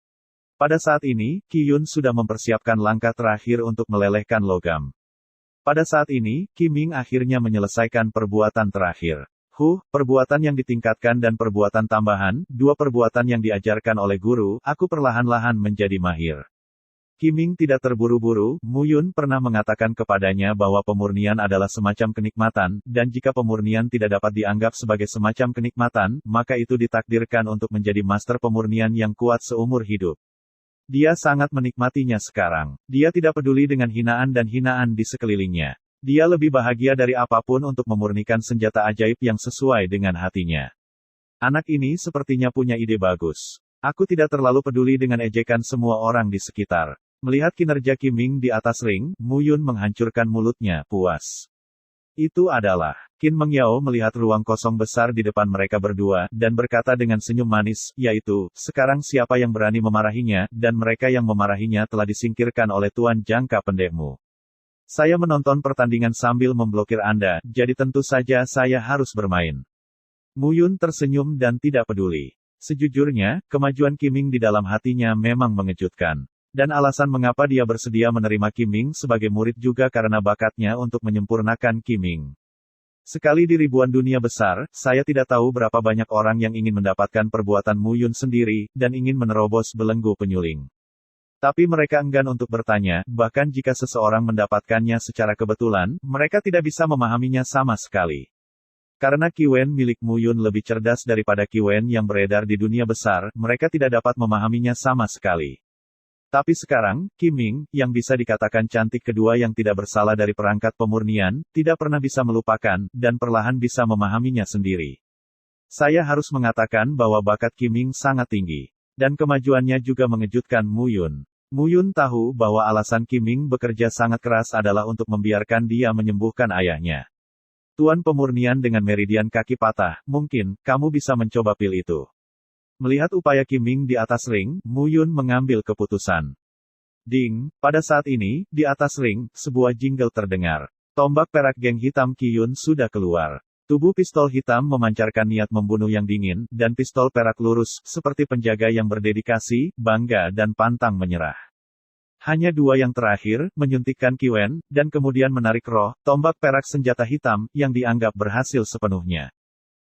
Pada saat ini, Qiyun sudah mempersiapkan langkah terakhir untuk melelehkan logam. Pada saat ini, Qiming akhirnya menyelesaikan perbuatan terakhir. Perbuatan yang ditingkatkan dan perbuatan tambahan, dua perbuatan yang diajarkan oleh guru, aku perlahan-lahan menjadi mahir. Qiming tidak terburu-buru, Muyun pernah mengatakan kepadanya bahwa pemurnian adalah semacam kenikmatan, dan jika pemurnian tidak dapat dianggap sebagai semacam kenikmatan, maka itu ditakdirkan untuk menjadi master pemurnian yang kuat seumur hidup. Dia sangat menikmatinya sekarang. Dia tidak peduli dengan hinaan dan hinaan di sekelilingnya. Dia lebih bahagia dari apapun untuk memurnikan senjata ajaib yang sesuai dengan hatinya. Anak ini sepertinya punya ide bagus. Aku tidak terlalu peduli dengan ejekan semua orang di sekitar. Melihat kinerja Qiming di atas ring, Mu Yun menghancurkan mulutnya, puas. Itu adalah. Qin Mengyao melihat ruang kosong besar di depan mereka berdua, dan berkata dengan senyum manis, yaitu, sekarang siapa yang berani memarahinya, dan mereka yang memarahinya telah disingkirkan oleh Tuan Jangka Pendekmu. Saya menonton pertandingan sambil memblokir Anda, jadi tentu saja saya harus bermain. Mu Yun tersenyum dan tidak peduli. Sejujurnya, kemajuan Qiming di dalam hatinya memang mengejutkan. Dan alasan mengapa dia bersedia menerima Qiming sebagai murid juga karena bakatnya untuk menyempurnakan Qiming. Sekali di ribuan dunia besar, saya tidak tahu berapa banyak orang yang ingin mendapatkan perbuatan Mu Yun sendiri, dan ingin menerobos belenggu penyuling. Tapi mereka enggan untuk bertanya, bahkan jika seseorang mendapatkannya secara kebetulan, mereka tidak bisa memahaminya sama sekali. Karena Qwen milik Mu Yun lebih cerdas daripada Qwen yang beredar di dunia besar, mereka tidak dapat memahaminya sama sekali. Tapi sekarang, Qiming, yang bisa dikatakan cantik kedua yang tidak bersalah dari perangkat pemurnian, tidak pernah bisa melupakan, dan perlahan bisa memahaminya sendiri. Saya harus mengatakan bahwa bakat Qiming sangat tinggi. Dan kemajuannya juga mengejutkan Mu Yun. Mu Yun tahu bahwa alasan Qiming bekerja sangat keras adalah untuk membiarkan dia menyembuhkan ayahnya. Tuan pemurnian dengan meridian kaki patah, mungkin, kamu bisa mencoba pil itu. Melihat upaya Qiming di atas ring, Mu Yun mengambil keputusan. Ding, pada saat ini, di atas ring, sebuah jingle terdengar. Tombak perak geng hitam Qi Yun sudah keluar. Tubuh pistol hitam memancarkan niat membunuh yang dingin, dan pistol perak lurus, seperti penjaga yang berdedikasi, bangga dan pantang menyerah. Hanya dua yang terakhir, menyuntikkan Qwen, dan kemudian menarik roh, tombak perak senjata hitam, yang dianggap berhasil sepenuhnya.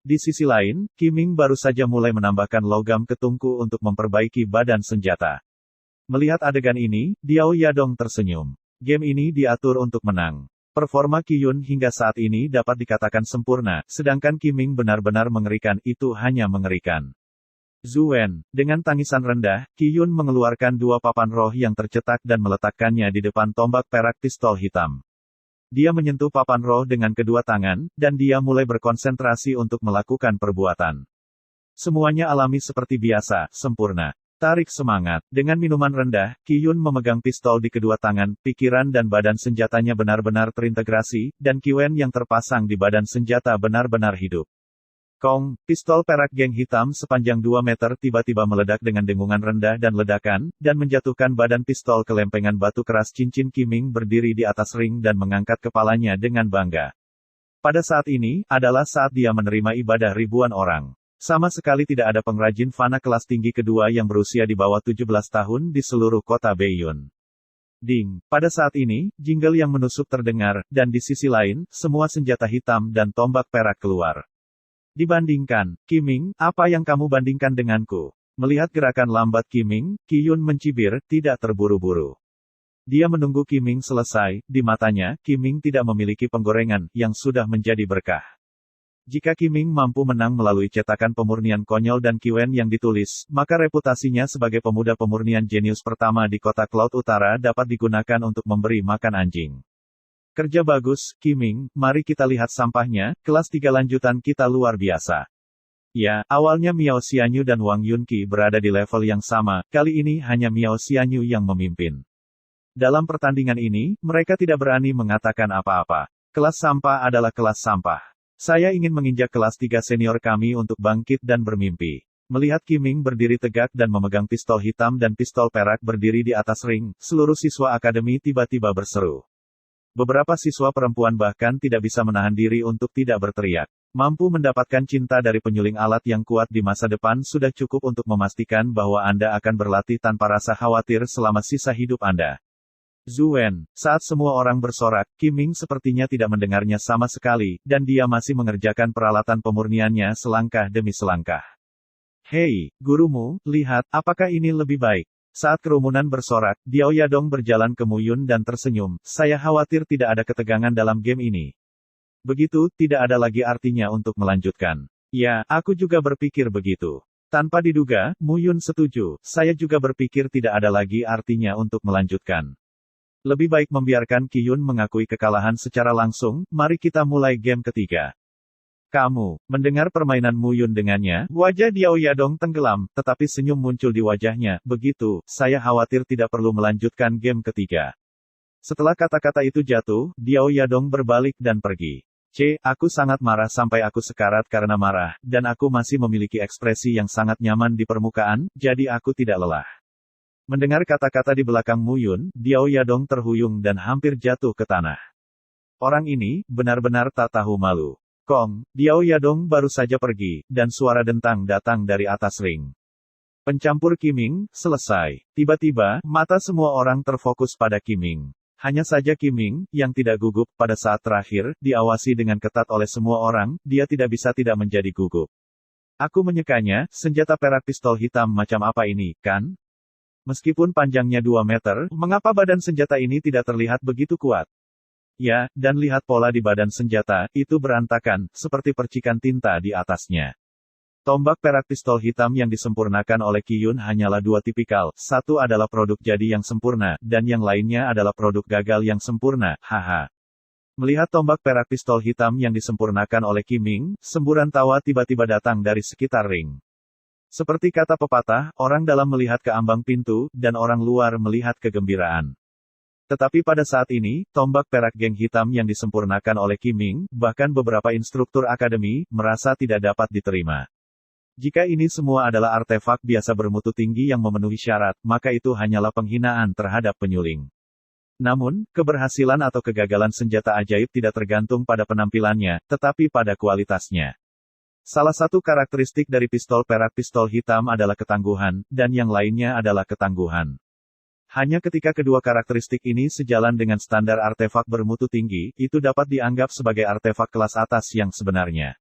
Di sisi lain, Qiming baru saja mulai menambahkan logam ke tungku untuk memperbaiki badan senjata. Melihat adegan ini, Diao Yadong tersenyum. Game ini diatur untuk menang. Performa Qi Yun hingga saat ini dapat dikatakan sempurna, sedangkan Qiming benar-benar mengerikan, itu hanya mengerikan. Zhu Wen, dengan tangisan rendah, Qi Yun mengeluarkan dua papan roh yang tercetak dan meletakkannya di depan tombak perak pistol hitam. Dia menyentuh papan roh dengan kedua tangan, dan dia mulai berkonsentrasi untuk melakukan perbuatan. Semuanya alami seperti biasa, sempurna. Tarik semangat. Dengan minuman rendah, Qi Yun memegang pistol di kedua tangan, pikiran dan badan senjatanya benar-benar terintegrasi, dan Qwen yang terpasang di badan senjata benar-benar hidup. Kong, pistol perak geng hitam sepanjang 2 meter tiba-tiba meledak dengan dengungan rendah dan ledakan, dan menjatuhkan badan pistol ke lempengan batu keras cincin. Qiming berdiri di atas ring dan mengangkat kepalanya dengan bangga. Pada saat ini, adalah saat dia menerima ibadah ribuan orang. Sama sekali tidak ada pengrajin fana kelas tinggi kedua yang berusia di bawah 17 tahun di seluruh kota Beiyun. Ding, pada saat ini, jingle yang menusuk terdengar, dan di sisi lain, semua senjata hitam dan tombak perak keluar. Dibandingkan, Qiming, apa yang kamu bandingkan denganku? Melihat gerakan lambat Qiming, Qi Yun mencibir, tidak terburu-buru. Dia menunggu Qiming selesai, di matanya, Qiming tidak memiliki penggorengan, yang sudah menjadi berkah. Jika Qiming mampu menang melalui cetakan pemurnian konyol dan Qwen yang ditulis, maka reputasinya sebagai pemuda pemurnian jenius pertama di kota Cloud Utara dapat digunakan untuk memberi makan anjing. Kerja bagus, Qiming, mari kita lihat sampahnya, kelas 3 lanjutan kita luar biasa. Ya, awalnya Miao Xianyu dan Wang Yunqi berada di level yang sama, kali ini hanya Miao Xianyu yang memimpin. Dalam pertandingan ini, mereka tidak berani mengatakan apa-apa. Kelas sampah adalah kelas sampah. Saya ingin menginjak kelas 3 senior kami untuk bangkit dan bermimpi. Melihat Qiming berdiri tegak dan memegang pistol hitam dan pistol perak berdiri di atas ring, seluruh siswa akademi tiba-tiba berseru. Beberapa siswa perempuan bahkan tidak bisa menahan diri untuk tidak berteriak. Mampu mendapatkan cinta dari penyuling alat yang kuat di masa depan sudah cukup untuk memastikan bahwa Anda akan berlatih tanpa rasa khawatir selama sisa hidup Anda. Zhu Wen, saat semua orang bersorak, Qiming sepertinya tidak mendengarnya sama sekali, dan dia masih mengerjakan peralatan pemurniannya selangkah demi selangkah. Hei, gurumu, lihat, apakah ini lebih baik? Saat kerumunan bersorak, Diao Yadong berjalan ke Mu Yun dan tersenyum, saya khawatir tidak ada ketegangan dalam game ini. Begitu, tidak ada lagi artinya untuk melanjutkan. Ya, aku juga berpikir begitu. Tanpa diduga, Mu Yun setuju, saya juga berpikir tidak ada lagi artinya untuk melanjutkan. Lebih baik membiarkan Qi Yun mengakui kekalahan secara langsung, mari kita mulai game ketiga. Kamu, mendengar permainan Mu Yun dengannya, wajah Diao Yadong tenggelam, tetapi senyum muncul di wajahnya, begitu, saya khawatir tidak perlu melanjutkan game ketiga. Setelah kata-kata itu jatuh, Diao Yadong berbalik dan pergi. Aku sangat marah sampai aku sekarat karena marah, dan aku masih memiliki ekspresi yang sangat nyaman di permukaan, jadi aku tidak lelah. Mendengar kata-kata di belakang Mu Yun, Diao Yadong terhuyung dan hampir jatuh ke tanah. Orang ini, benar-benar tak tahu malu. Kong, Diao Yadong baru saja pergi, dan suara dentang datang dari atas ring. Pencampur Qiming, selesai. Tiba-tiba, mata semua orang terfokus pada Qiming. Hanya saja Qiming, yang tidak gugup pada saat terakhir, diawasi dengan ketat oleh semua orang, dia tidak bisa tidak menjadi gugup. Aku menyekanya, senjata perak pistol hitam macam apa ini, kan? Meskipun panjangnya 2 meter, mengapa badan senjata ini tidak terlihat begitu kuat? Ya, dan lihat pola di badan senjata, itu berantakan, seperti percikan tinta di atasnya. Tombak perak pistol hitam yang disempurnakan oleh Qi Yun hanyalah 2 tipikal, satu adalah produk jadi yang sempurna, dan yang lainnya adalah produk gagal yang sempurna, haha. Melihat tombak perak pistol hitam yang disempurnakan oleh Qiming, semburan tawa tiba-tiba datang dari sekitar ring. Seperti kata pepatah, orang dalam melihat ke ambang pintu, dan orang luar melihat kegembiraan. Tetapi pada saat ini, tombak perak geng hitam yang disempurnakan oleh Qiming, bahkan beberapa instruktur akademi, merasa tidak dapat diterima. Jika ini semua adalah artefak biasa bermutu tinggi yang memenuhi syarat, maka itu hanyalah penghinaan terhadap penyuling. Namun, keberhasilan atau kegagalan senjata ajaib tidak tergantung pada penampilannya, tetapi pada kualitasnya. Salah satu karakteristik dari pistol perak pistol hitam adalah ketangguhan, dan yang lainnya adalah ketangguhan. Hanya ketika kedua karakteristik ini sejalan dengan standar artefak bermutu tinggi, itu dapat dianggap sebagai artefak kelas atas yang sebenarnya.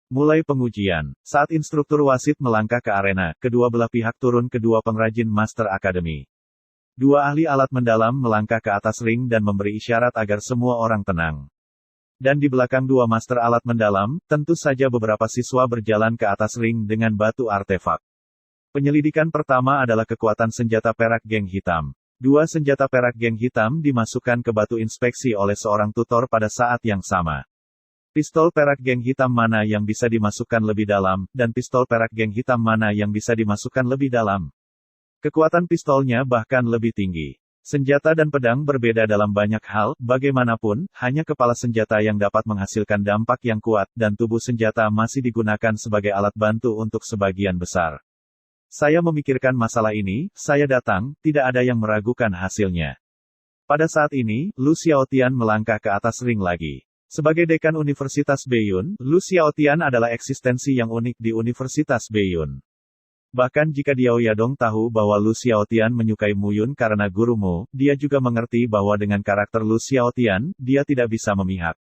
Mulai pengujian. Saat instruktur wasit melangkah ke arena, kedua belah pihak turun ke dua pengrajin Master Academy. 2 ahli alat mendalam melangkah ke atas ring dan memberi isyarat agar semua orang tenang. Dan di belakang 2 master alat mendalam, tentu saja beberapa siswa berjalan ke atas ring dengan batu artefak. Penyelidikan pertama adalah kekuatan senjata perak geng hitam. 2 senjata perak geng hitam dimasukkan ke batu inspeksi oleh seorang tutor pada saat yang sama. Pistol perak geng hitam mana yang bisa dimasukkan lebih dalam, dan pistol perak geng hitam mana yang bisa dimasukkan lebih dalam. Kekuatan pistolnya bahkan lebih tinggi. Senjata dan pedang berbeda dalam banyak hal, bagaimanapun, hanya kepala senjata yang dapat menghasilkan dampak yang kuat, dan tubuh senjata masih digunakan sebagai alat bantu untuk sebagian besar. Saya memikirkan masalah ini, saya datang, tidak ada yang meragukan hasilnya. Pada saat ini, Lu Xiaotian melangkah ke atas ring lagi. Sebagai dekan Universitas Beiyun, Lu Xiaotian adalah eksistensi yang unik di Universitas Beiyun. Bahkan jika Diao Yadong tahu bahwa Lu Xiaotian menyukai Mu Yun karena gurumu, dia juga mengerti bahwa dengan karakter Lu Xiaotian, dia tidak bisa memihak.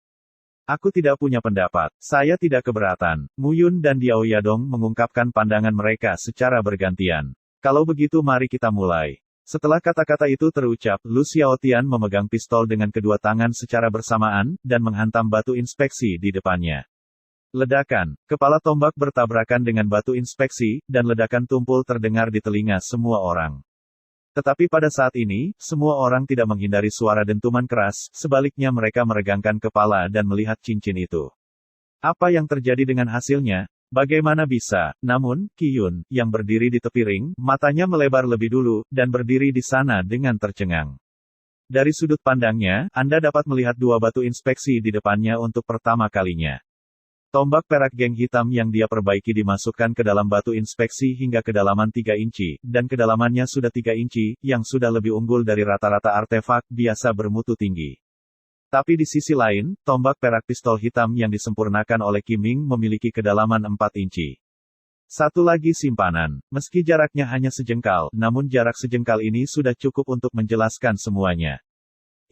Aku tidak punya pendapat. Saya tidak keberatan. Mu Yun dan Diao Yadong mengungkapkan pandangan mereka secara bergantian. Kalau begitu mari kita mulai. Setelah kata-kata itu terucap, Lu Xiaotian memegang pistol dengan kedua tangan secara bersamaan, dan menghantam batu inspeksi di depannya. Ledakan. Kepala tombak bertabrakan dengan batu inspeksi, dan ledakan tumpul terdengar di telinga semua orang. Tetapi pada saat ini, semua orang tidak menghindari suara dentuman keras, sebaliknya mereka meregangkan kepala dan melihat cincin itu. Apa yang terjadi dengan hasilnya? Bagaimana bisa? Namun, Qi Yun, yang berdiri di tepi ring, matanya melebar lebih dulu, dan berdiri di sana dengan tercengang. Dari sudut pandangnya, Anda dapat melihat 2 batu inspeksi di depannya untuk pertama kalinya. Tombak perak geng hitam yang dia perbaiki dimasukkan ke dalam batu inspeksi hingga kedalaman 3 inci, dan kedalamannya sudah 3 inci, yang sudah lebih unggul dari rata-rata artefak biasa bermutu tinggi. Tapi di sisi lain, tombak perak pistol hitam yang disempurnakan oleh Qiming memiliki kedalaman 4 inci. Satu lagi simpanan. Meski jaraknya hanya sejengkal, namun jarak sejengkal ini sudah cukup untuk menjelaskan semuanya.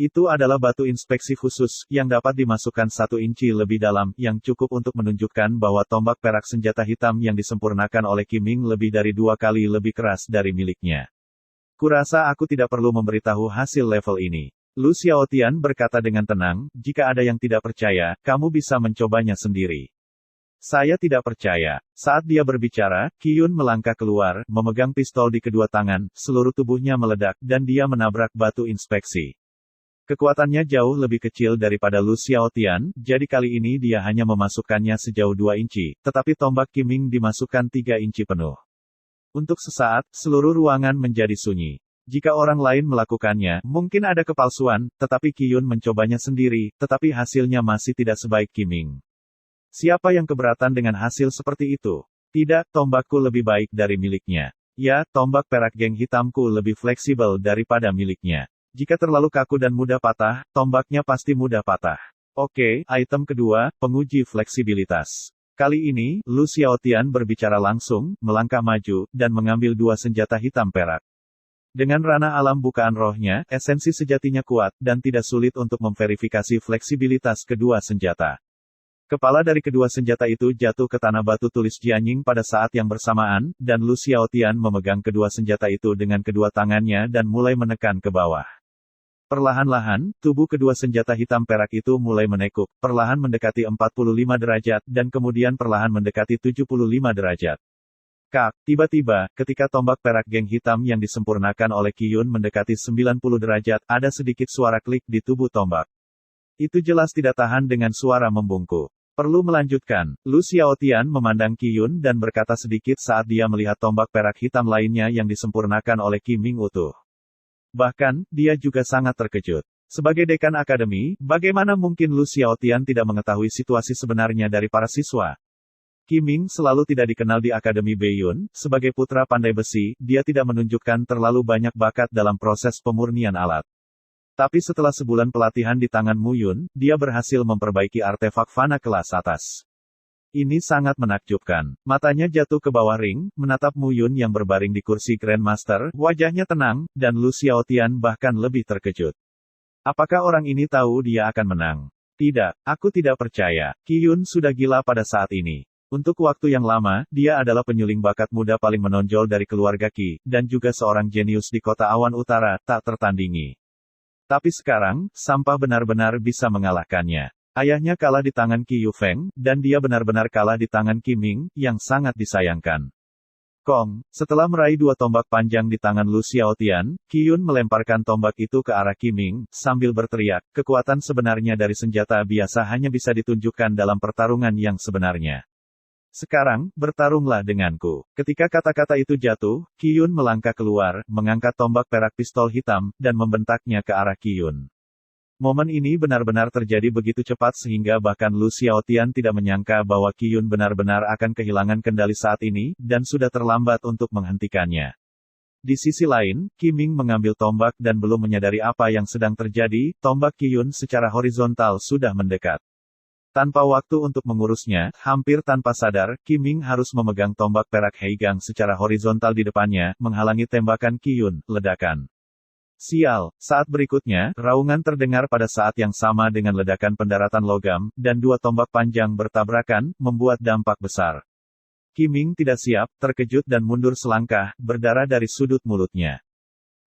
Itu adalah batu inspeksi khusus, yang dapat dimasukkan 1 inci lebih dalam, yang cukup untuk menunjukkan bahwa tombak perak senjata hitam yang disempurnakan oleh Qiming lebih dari 2 kali lebih keras dari miliknya. Kurasa aku tidak perlu memberitahu hasil level ini. Lu Xiaotian berkata dengan tenang, jika ada yang tidak percaya, kamu bisa mencobanya sendiri. Saya tidak percaya. Saat dia berbicara, Qi Yun melangkah keluar, memegang pistol di kedua tangan, seluruh tubuhnya meledak, dan dia menabrak batu inspeksi. Kekuatannya jauh lebih kecil daripada Lu Xiaotian, jadi kali ini dia hanya memasukkannya sejauh 2 inci, tetapi tombak Qiming dimasukkan 3 inci penuh. Untuk sesaat, seluruh ruangan menjadi sunyi. Jika orang lain melakukannya, mungkin ada kepalsuan, tetapi Qiyun mencobanya sendiri, tetapi hasilnya masih tidak sebaik Qiming. Siapa yang keberatan dengan hasil seperti itu? Tidak, tombakku lebih baik dari miliknya. Ya, tombak perak geng hitamku lebih fleksibel daripada miliknya. Jika terlalu kaku dan mudah patah, tombaknya pasti mudah patah. Oke, item kedua, penguji fleksibilitas. Kali ini, Lu Xiaotian berbicara langsung, melangkah maju, dan mengambil 2 senjata hitam perak. Dengan ranah alam bukaan rohnya, esensi sejatinya kuat, dan tidak sulit untuk memverifikasi fleksibilitas kedua senjata. Kepala dari kedua senjata itu jatuh ke tanah batu tulis Jianying pada saat yang bersamaan, dan Lu Xiaotian memegang kedua senjata itu dengan kedua tangannya dan mulai menekan ke bawah. Perlahan-lahan, tubuh kedua senjata hitam perak itu mulai menekuk, perlahan mendekati 45 derajat, dan kemudian perlahan mendekati 75 derajat. Kak, tiba-tiba, ketika tombak perak geng hitam yang disempurnakan oleh Qiyun mendekati 90 derajat, ada sedikit suara klik di tubuh tombak. Itu jelas tidak tahan dengan suara membungkuk. Perlu melanjutkan, Lu Xiaotian memandang Qiyun dan berkata sedikit saat dia melihat tombak perak hitam lainnya yang disempurnakan oleh Qiming utuh. Bahkan, dia juga sangat terkejut. Sebagai dekan akademi, bagaimana mungkin Lu Xiaotian tidak mengetahui situasi sebenarnya dari para siswa? Qiming selalu tidak dikenal di Akademi Beiyun, sebagai putra pandai besi, dia tidak menunjukkan terlalu banyak bakat dalam proses pemurnian alat. Tapi setelah sebulan pelatihan di tangan Mu Yun, dia berhasil memperbaiki artefak fana kelas atas. Ini sangat menakjubkan. Matanya jatuh ke bawah ring, menatap Mu Yun yang berbaring di kursi Grandmaster, wajahnya tenang, dan Lu Xiaotian bahkan lebih terkejut. Apakah orang ini tahu dia akan menang? Tidak, aku tidak percaya. Qiyun sudah gila pada saat ini. Untuk waktu yang lama, dia adalah penyuling bakat muda paling menonjol dari keluarga Qi, dan juga seorang jenius di kota awan utara, tak tertandingi. Tapi sekarang, sampah benar-benar bisa mengalahkannya. Ayahnya kalah di tangan Qi Yufeng, dan dia benar-benar kalah di tangan Qiming, yang sangat disayangkan. Kong, setelah meraih 2 tombak panjang di tangan Lu Xiaotian, Qiyun melemparkan tombak itu ke arah Qiming, sambil berteriak, kekuatan sebenarnya dari senjata biasa hanya bisa ditunjukkan dalam pertarungan yang sebenarnya. Sekarang, bertarunglah denganku. Ketika kata-kata itu jatuh, Qiyun melangkah keluar, mengangkat tombak perak pistol hitam, dan membentaknya ke arah Qiyun. Momen ini benar-benar terjadi begitu cepat sehingga bahkan Lu Xiaotian tidak menyangka bahwa Qiyun benar-benar akan kehilangan kendali saat ini, dan sudah terlambat untuk menghentikannya. Di sisi lain, Qiming mengambil tombak dan belum menyadari apa yang sedang terjadi, tombak Qiyun secara horizontal sudah mendekat. Tanpa waktu untuk mengurusnya, hampir tanpa sadar, Qiming harus memegang tombak perak Heigang secara horizontal di depannya, menghalangi tembakan Qiyun, ledakan. Sial, saat berikutnya, raungan terdengar pada saat yang sama dengan ledakan pendaratan logam, dan 2 tombak panjang bertabrakan, membuat dampak besar. Qiming tidak siap, terkejut dan mundur selangkah, berdarah dari sudut mulutnya.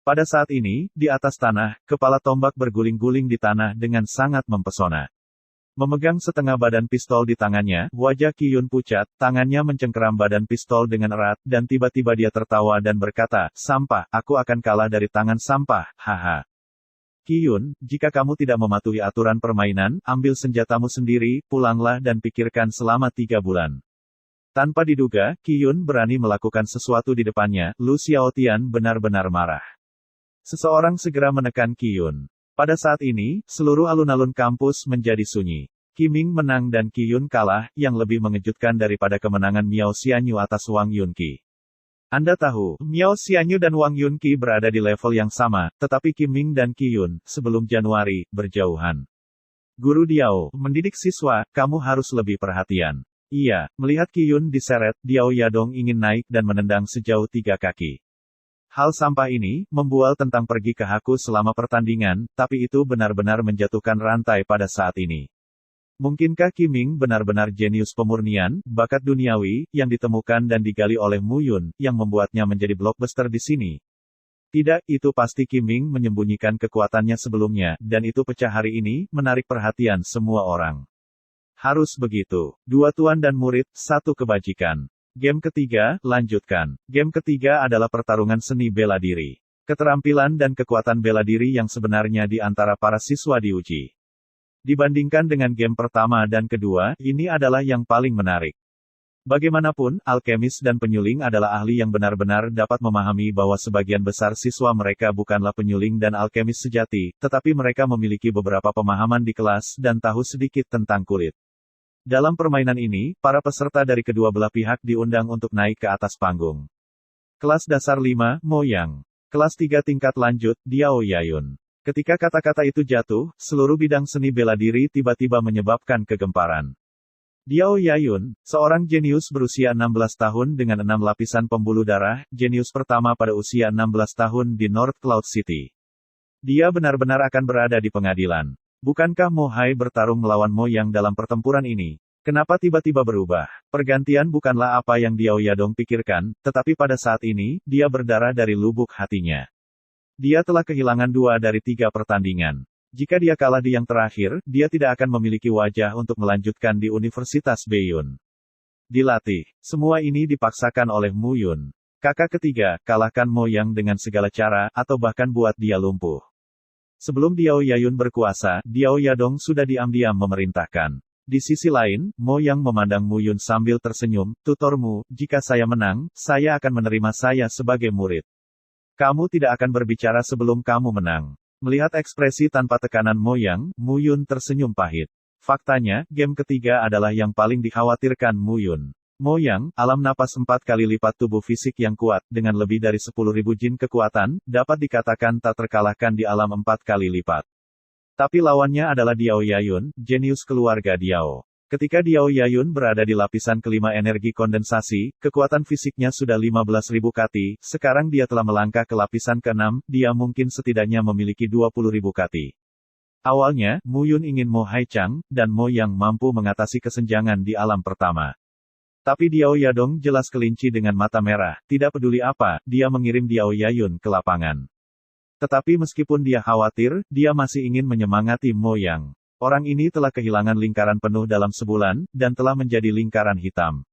Pada saat ini, di atas tanah, kepala tombak berguling-guling di tanah dengan sangat mempesona. Memegang setengah badan pistol di tangannya, wajah Qiyun pucat, tangannya mencengkeram badan pistol dengan erat, dan tiba-tiba dia tertawa dan berkata, sampah, aku akan kalah dari tangan sampah, haha. Qiyun, jika kamu tidak mematuhi aturan permainan, ambil senjatamu sendiri, pulanglah dan pikirkan selama 3 bulan. Tanpa diduga, Qiyun berani melakukan sesuatu di depannya, Lu Xiaotian benar-benar marah. Seseorang segera menekan Qiyun. Pada saat ini, seluruh alun-alun kampus menjadi sunyi. Qiming menang dan Qiyun kalah, yang lebih mengejutkan daripada kemenangan Miao Xianyu atas Wang Yunqi. Anda tahu, Miao Xianyu dan Wang Yunqi berada di level yang sama, tetapi Qiming dan Qiyun, sebelum Januari, berjauhan. Guru Diao, mendidik siswa, kamu harus lebih perhatian. Iya, melihat Qiyun diseret, Diao Yadong ingin naik dan menendang sejauh 3 kaki. Hal sampah ini, membual tentang pergi ke Haku selama pertandingan, tapi itu benar-benar menjatuhkan rantai pada saat ini. Mungkinkah Qiming benar-benar jenius pemurnian, bakat duniawi, yang ditemukan dan digali oleh Mu Yun, yang membuatnya menjadi blockbuster di sini? Tidak, itu pasti Qiming menyembunyikan kekuatannya sebelumnya, dan itu pecah hari ini, menarik perhatian semua orang. Harus begitu. 2 tuan dan murid, 1 kebajikan. Game ketiga, lanjutkan. Game ketiga adalah pertarungan seni bela diri. Keterampilan dan kekuatan bela diri yang sebenarnya di antara para siswa diuji. Dibandingkan dengan game pertama dan kedua, ini adalah yang paling menarik. Bagaimanapun, alkemis dan penyuling adalah ahli yang benar-benar dapat memahami bahwa sebagian besar siswa mereka bukanlah penyuling dan alkemis sejati, tetapi mereka memiliki beberapa pemahaman di kelas dan tahu sedikit tentang kulit. Dalam permainan ini, para peserta dari kedua belah pihak diundang untuk naik ke atas panggung. Kelas dasar 5, Mo Yang. Kelas 3 tingkat lanjut, Diao Yayun. Ketika kata-kata itu jatuh, seluruh bidang seni bela diri tiba-tiba menyebabkan kegemparan. Diao Yayun, seorang jenius berusia 16 tahun dengan 6 lapisan pembuluh darah, jenius pertama pada usia 16 tahun di North Cloud City. Dia benar-benar akan berada di pengadilan. Bukankah Mo Hai bertarung melawan Mo Yang dalam pertempuran ini? Kenapa tiba-tiba berubah? Pergantian bukanlah apa yang Diao Yadong pikirkan, tetapi pada saat ini, dia berdarah dari lubuk hatinya. Dia telah kehilangan 2 dari 3 pertandingan. Jika dia kalah di yang terakhir, dia tidak akan memiliki wajah untuk melanjutkan di Universitas Beiyun. Dilatih. Semua ini dipaksakan oleh Mu Yun. Kakak ketiga, kalahkan Mo Yang dengan segala cara, atau bahkan buat dia lumpuh. Sebelum Diao Yayun berkuasa, Diao Yadong sudah diam-diam memerintahkan. Di sisi lain, Mo Yang memandang Mu Yun sambil tersenyum, tutormu, jika saya menang, saya akan menerima saya sebagai murid. Kamu tidak akan berbicara sebelum kamu menang. Melihat ekspresi tanpa tekanan Mo Yang, Mu Yun tersenyum pahit. Faktanya, game ketiga adalah yang paling dikhawatirkan Mu Yun. Mo Yang, alam napas 4 kali lipat tubuh fisik yang kuat, dengan lebih dari 10.000 jin kekuatan, dapat dikatakan tak terkalahkan di alam 4 kali lipat. Tapi lawannya adalah Diao Yayun, jenius keluarga Diao. Ketika Diao Yayun berada di lapisan kelima energi kondensasi, kekuatan fisiknya sudah 15.000 kati, sekarang dia telah melangkah ke lapisan ke-6, dia mungkin setidaknya memiliki 20.000 kati. Awalnya, Mu Yun ingin Mo Hai Chang, dan Mo Yang mampu mengatasi kesenjangan di alam pertama. Tapi Diao Yadong jelas kelinci dengan mata merah, tidak peduli apa, dia mengirim Diao Yayun ke lapangan. Tetapi meskipun dia khawatir, dia masih ingin menyemangati Mo Yang. Orang ini telah kehilangan lingkaran penuh dalam sebulan, dan telah menjadi lingkaran hitam.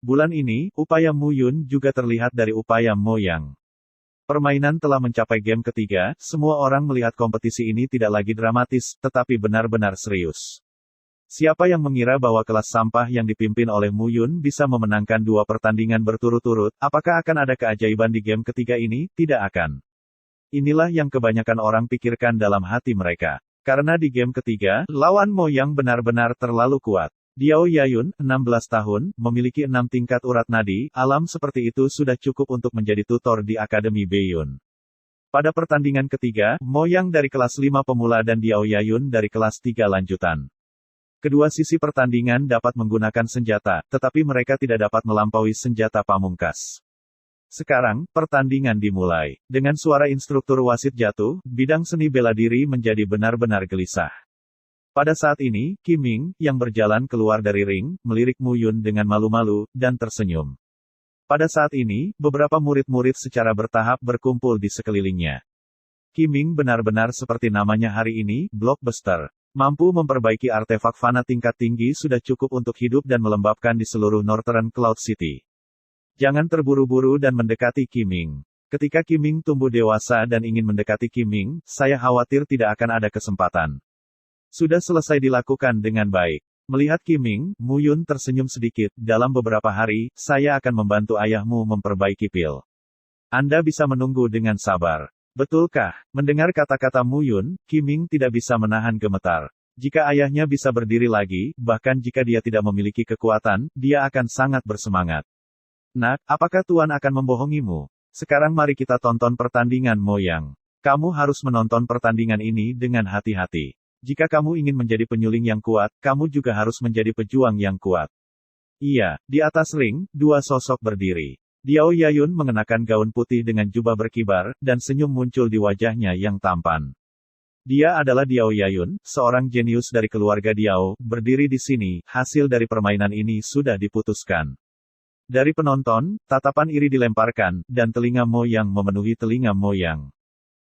Bulan ini, upaya Mu Yun juga terlihat dari upaya Mo Yang. Permainan telah mencapai game ketiga, semua orang melihat kompetisi ini tidak lagi dramatis, tetapi benar-benar serius. Siapa yang mengira bahwa kelas sampah yang dipimpin oleh Mu Yun bisa memenangkan 2 pertandingan berturut-turut, apakah akan ada keajaiban di game ketiga ini? Tidak akan. Inilah yang kebanyakan orang pikirkan dalam hati mereka. Karena di game ketiga, lawan Mo Yang benar-benar terlalu kuat. Diao Yayun, 16 tahun, memiliki 6 tingkat urat nadi, alam seperti itu sudah cukup untuk menjadi tutor di Akademi Beiyun. Pada pertandingan ketiga, Mo Yang dari kelas 5 pemula dan Diao Yayun dari kelas 3 lanjutan. Kedua sisi pertandingan dapat menggunakan senjata, tetapi mereka tidak dapat melampaui senjata pamungkas. Sekarang, pertandingan dimulai. Dengan suara instruktur wasit jatuh, bidang seni bela diri menjadi benar-benar gelisah. Pada saat ini, Qi Ming, yang berjalan keluar dari ring, melirik Mu Yun dengan malu-malu, dan tersenyum. Pada saat ini, beberapa murid-murid secara bertahap berkumpul di sekelilingnya. Qi Ming benar-benar seperti namanya hari ini, blockbuster. Mampu memperbaiki artefak fana tingkat tinggi sudah cukup untuk hidup dan melembabkan di seluruh Northern Cloud City. Jangan terburu-buru dan mendekati Qi Ming. Ketika Qi Ming tumbuh dewasa dan ingin mendekati Qi Ming, saya khawatir tidak akan ada kesempatan. Sudah selesai dilakukan dengan baik. Melihat Qi Ming, Mu Yun tersenyum sedikit, dalam beberapa hari, saya akan membantu ayahmu memperbaiki pil. Anda bisa menunggu dengan sabar. Betulkah? Mendengar kata-kata Mu Yun, Qi Ming tidak bisa menahan gemetar. Jika ayahnya bisa berdiri lagi, bahkan jika dia tidak memiliki kekuatan, dia akan sangat bersemangat. Nak, apakah Tuan akan membohongimu? Sekarang mari kita tonton pertandingan Mo Yang. Kamu harus menonton pertandingan ini dengan hati-hati. Jika kamu ingin menjadi penyuling yang kuat, kamu juga harus menjadi pejuang yang kuat. Iya, di atas ring, 2 sosok berdiri. Diao Yayun mengenakan gaun putih dengan jubah berkibar, dan senyum muncul di wajahnya yang tampan. Dia adalah Diao Yayun, seorang jenius dari keluarga Diao, berdiri di sini, hasil dari permainan ini sudah diputuskan. Dari penonton, tatapan iri dilemparkan, dan telinga Mo Yang memenuhi telinga Mo Yang.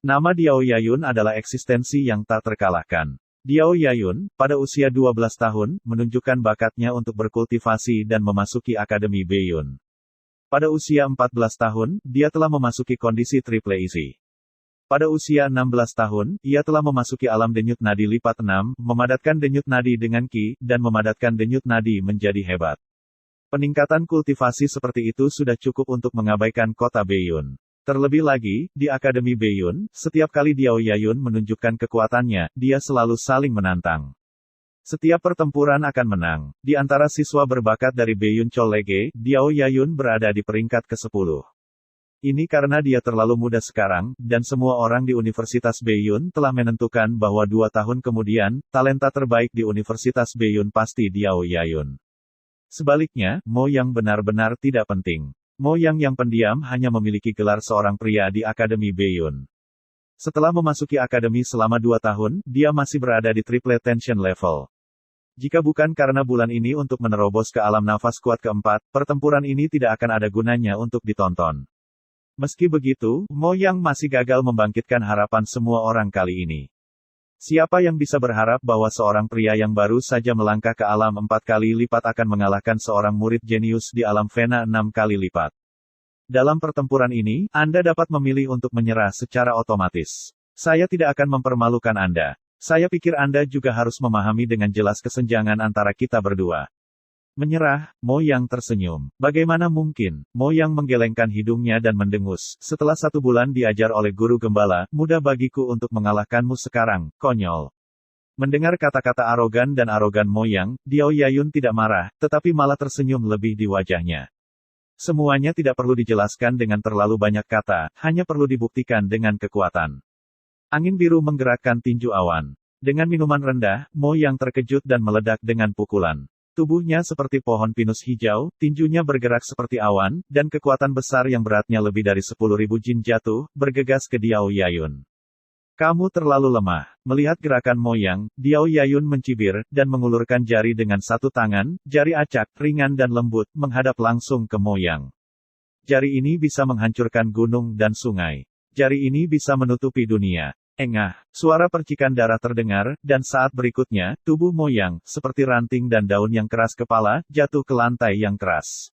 Nama Diao Yayun adalah eksistensi yang tak terkalahkan. Diao Yayun, pada usia 12 tahun, menunjukkan bakatnya untuk berkultivasi dan memasuki Akademi Beiyun. Pada usia 14 tahun, dia telah memasuki kondisi triple easy. Pada usia 16 tahun, ia telah memasuki alam denyut nadi lipat 6, memadatkan denyut nadi dengan Qi, dan memadatkan denyut nadi menjadi hebat. Peningkatan kultivasi seperti itu sudah cukup untuk mengabaikan kota Beiyun. Terlebih lagi, di Akademi Beiyun, setiap kali Diao Yayun menunjukkan kekuatannya, dia selalu saling menantang. Setiap pertempuran akan menang. Di antara siswa berbakat dari Beiyun College, Diao Yayun berada di peringkat ke-10. Ini karena dia terlalu muda sekarang, dan semua orang di Universitas Beiyun telah menentukan bahwa 2 tahun kemudian, talenta terbaik di Universitas Beiyun pasti Diao Yayun. Sebaliknya, Mo yang benar-benar tidak penting. Mo yang pendiam hanya memiliki gelar seorang pria di Akademi Beiyun. Setelah memasuki akademi selama 2 tahun, dia masih berada di triple tension level. Jika bukan karena bulan ini untuk menerobos ke alam nafas kuat keempat, pertempuran ini tidak akan ada gunanya untuk ditonton. Meski begitu, Mo Yang masih gagal membangkitkan harapan semua orang kali ini. Siapa yang bisa berharap bahwa seorang pria yang baru saja melangkah ke alam 4 kali lipat akan mengalahkan seorang murid jenius di alam Vena 6 kali lipat? Dalam pertempuran ini, Anda dapat memilih untuk menyerah secara otomatis. Saya tidak akan mempermalukan Anda. Saya pikir Anda juga harus memahami dengan jelas kesenjangan antara kita berdua. Menyerah, Mo Yang tersenyum. Bagaimana mungkin? Mo Yang menggelengkan hidungnya dan mendengus. Setelah 1 bulan diajar oleh guru gembala, mudah bagiku untuk mengalahkanmu sekarang, konyol. Mendengar kata-kata arogan Mo Yang, Diao Yayun tidak marah, tetapi malah tersenyum lebih di wajahnya. Semuanya tidak perlu dijelaskan dengan terlalu banyak kata, hanya perlu dibuktikan dengan kekuatan. Angin biru menggerakkan tinju awan. Dengan minuman rendah, Mo Yang terkejut dan meledak dengan pukulan. Tubuhnya seperti pohon pinus hijau, tinjunya bergerak seperti awan, dan kekuatan besar yang beratnya lebih dari 10.000 jin jatuh, bergegas ke Diao Yayun. Kamu terlalu lemah. Melihat gerakan Mo Yang, Diao Yayun mencibir, dan mengulurkan jari dengan 1 tangan, jari acak, ringan dan lembut, menghadap langsung ke Mo Yang. Jari ini bisa menghancurkan gunung dan sungai. Jari ini bisa menutupi dunia. Engah, suara percikan darah terdengar, dan saat berikutnya, tubuh Mo Yang, seperti ranting dan daun yang keras kepala, jatuh ke lantai yang keras.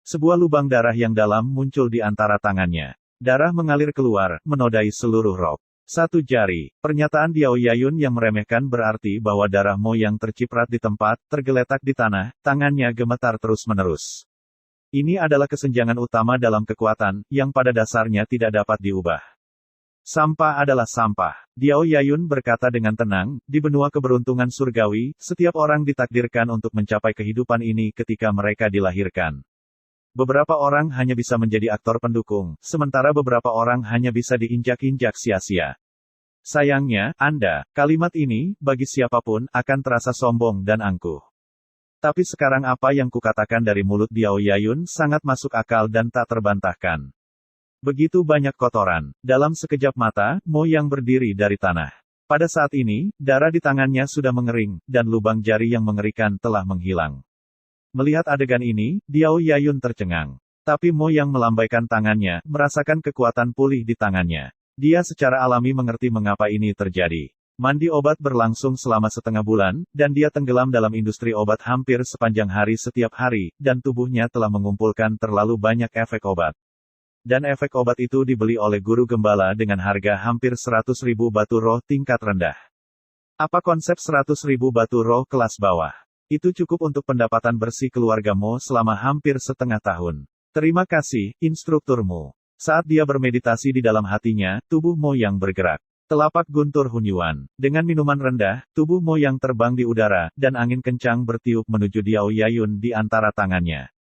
Sebuah lubang darah yang dalam muncul di antara tangannya. Darah mengalir keluar, menodai seluruh rok. 1 jari. Pernyataan Diao Yayun yang meremehkan berarti bahwa darah Mo Yang terciprat di tempat, tergeletak di tanah, tangannya gemetar terus-menerus. Ini adalah kesenjangan utama dalam kekuatan, yang pada dasarnya tidak dapat diubah. Sampah adalah sampah. Diao Yayun berkata dengan tenang, di benua keberuntungan surgawi, setiap orang ditakdirkan untuk mencapai kehidupan ini ketika mereka dilahirkan. Beberapa orang hanya bisa menjadi aktor pendukung, sementara beberapa orang hanya bisa diinjak-injak sia-sia. Sayangnya, kalimat ini, bagi siapapun, akan terasa sombong dan angkuh. Tapi sekarang apa yang kukatakan dari mulut Diao Yayun sangat masuk akal dan tak terbantahkan. Begitu banyak kotoran. Dalam sekejap mata, Mo Yang berdiri dari tanah. Pada saat ini, darah di tangannya sudah mengering, dan lubang jari yang mengerikan telah menghilang. Melihat adegan ini, Diao Yayun tercengang. Tapi Mo Yang melambaikan tangannya, merasakan kekuatan pulih di tangannya. Dia secara alami mengerti mengapa ini terjadi. Mandi obat berlangsung selama setengah bulan, dan dia tenggelam dalam industri obat hampir sepanjang hari setiap hari, dan tubuhnya telah mengumpulkan terlalu banyak efek obat. Dan efek obat itu dibeli oleh guru gembala dengan harga hampir 100.000 batu roh tingkat rendah. Apa konsep 100.000 batu roh kelas bawah? Itu cukup untuk pendapatan bersih keluarga Mo selama hampir setengah tahun. Terima kasih, instrukturmu. Saat dia bermeditasi di dalam hatinya, tubuh Mo Yang bergerak. Telapak guntur Hunyuan. Dengan minuman rendah, tubuh Mo Yang terbang di udara, dan angin kencang bertiup menuju Diao Yayun di antara tangannya.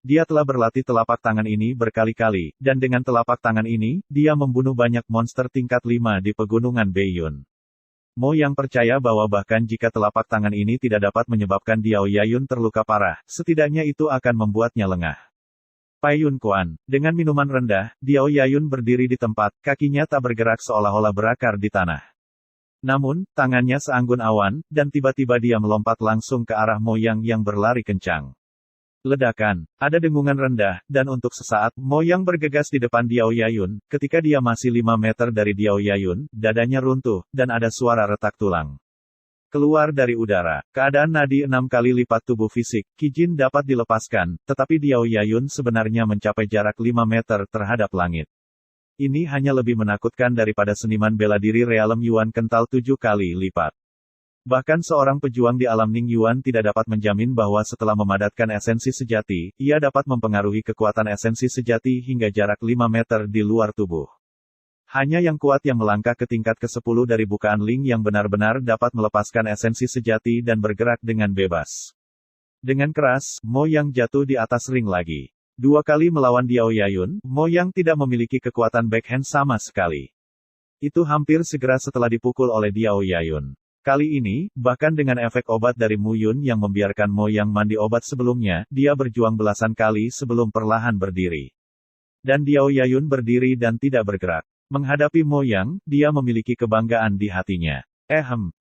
Dia telah berlatih telapak tangan ini berkali-kali, dan dengan telapak tangan ini, dia membunuh banyak monster tingkat 5 di pegunungan Beiyun. Mo Yang percaya bahwa bahkan jika telapak tangan ini tidak dapat menyebabkan Diao Yayun terluka parah, setidaknya itu akan membuatnya lengah. Pai Yun Kuan. Dengan minuman rendah, Diao Yayun berdiri di tempat, kakinya tak bergerak seolah-olah berakar di tanah. Namun, tangannya seanggun awan, dan tiba-tiba dia melompat langsung ke arah Mo Yang yang berlari kencang. Ledakan. Ada dengungan rendah, dan untuk sesaat, Mo Yang bergegas di depan Diao Yayun. Ketika dia masih 5 meter dari Diao Yayun, dadanya runtuh, dan ada suara retak tulang. Keluar dari udara. Keadaan nadi 6 kali lipat tubuh fisik, Qi Jin dapat dilepaskan, tetapi Diao Yayun sebenarnya mencapai jarak 5 meter terhadap langit. Ini hanya lebih menakutkan daripada seniman bela diri realem Yuan kental 7 kali lipat. Bahkan seorang pejuang di alam Ning Yuan tidak dapat menjamin bahwa setelah memadatkan esensi sejati, ia dapat mempengaruhi kekuatan esensi sejati hingga jarak 5 meter di luar tubuh. Hanya yang kuat yang melangkah ke tingkat ke-10 dari bukaan Ling yang benar-benar dapat melepaskan esensi sejati dan bergerak dengan bebas. Dengan keras, Mo Yang jatuh di atas ring lagi. 2 kali melawan Diao Yayun, Mo Yang tidak memiliki kekuatan backhand sama sekali. Itu hampir segera setelah dipukul oleh Diao Yayun. Kali ini, bahkan dengan efek obat dari Mu Yun yang membiarkan Mo Yang mandi obat sebelumnya, dia berjuang belasan kali sebelum perlahan berdiri. Dan Diao Yayun berdiri dan tidak bergerak. Menghadapi Mo Yang, dia memiliki kebanggaan di hatinya.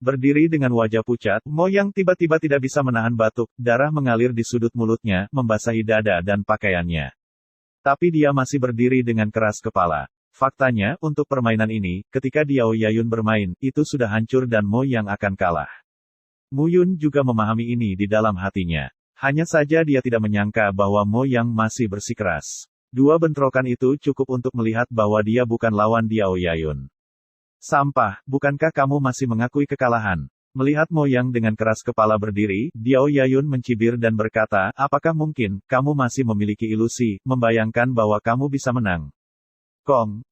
Berdiri dengan wajah pucat, Mo Yang tiba-tiba tidak bisa menahan batuk, darah mengalir di sudut mulutnya, membasahi dada dan pakaiannya. Tapi dia masih berdiri dengan keras kepala. Faktanya, untuk permainan ini, ketika Diao Yayun bermain, itu sudah hancur dan Mo Yang akan kalah. Mu Yun juga memahami ini di dalam hatinya. Hanya saja dia tidak menyangka bahwa Mo Yang masih bersikeras. 2 bentrokan itu cukup untuk melihat bahwa dia bukan lawan Diao Yayun. Sampah, bukankah kamu masih mengakui kekalahan? Melihat Mo Yang dengan keras kepala berdiri, Diao Yayun mencibir dan berkata, apakah mungkin, kamu masih memiliki ilusi, membayangkan bahwa kamu bisa menang?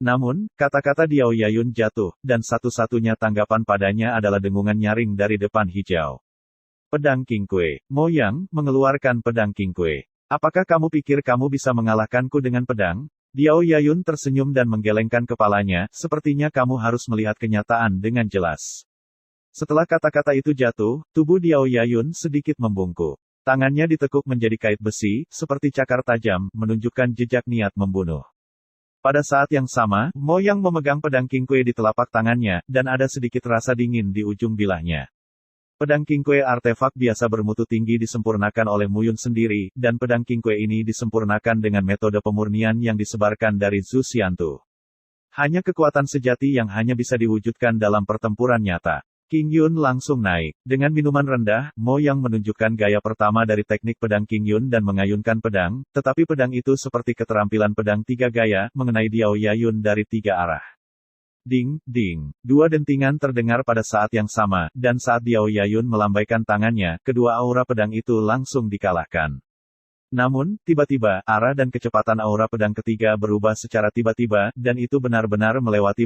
Namun, kata-kata Diao Yayun jatuh, dan satu-satunya tanggapan padanya adalah dengungan nyaring dari depan hijau. Pedang King Kue. Mo Yang mengeluarkan pedang King Kue. Apakah kamu pikir kamu bisa mengalahkanku dengan pedang? Diao Yayun tersenyum dan menggelengkan kepalanya, sepertinya kamu harus melihat kenyataan dengan jelas. Setelah kata-kata itu jatuh, tubuh Diao Yayun sedikit membungkuk. Tangannya ditekuk menjadi kait besi, seperti cakar tajam, menunjukkan jejak niat membunuh. Pada saat yang sama, Mo Yang memegang pedang King Kue di telapak tangannya, dan ada sedikit rasa dingin di ujung bilahnya. Pedang King Kue artefak biasa bermutu tinggi disempurnakan oleh Mu Yun sendiri, dan pedang King Kue ini disempurnakan dengan metode pemurnian yang disebarkan dari Zhu Xiantu. Hanya kekuatan sejati yang hanya bisa diwujudkan dalam pertempuran nyata. King Yun langsung naik. Dengan minuman rendah, Mo Yang menunjukkan gaya pertama dari teknik pedang King Yun dan mengayunkan pedang, tetapi pedang itu seperti keterampilan pedang 3 gaya, mengenai Diao Yayun dari 3 arah. Ding, ding. 2 dentingan terdengar pada saat yang sama, dan saat Diao Yayun melambaikan tangannya, kedua aura pedang itu langsung dikalahkan. Namun, tiba-tiba, arah dan kecepatan aura pedang ketiga berubah secara tiba-tiba, dan itu benar-benar melewati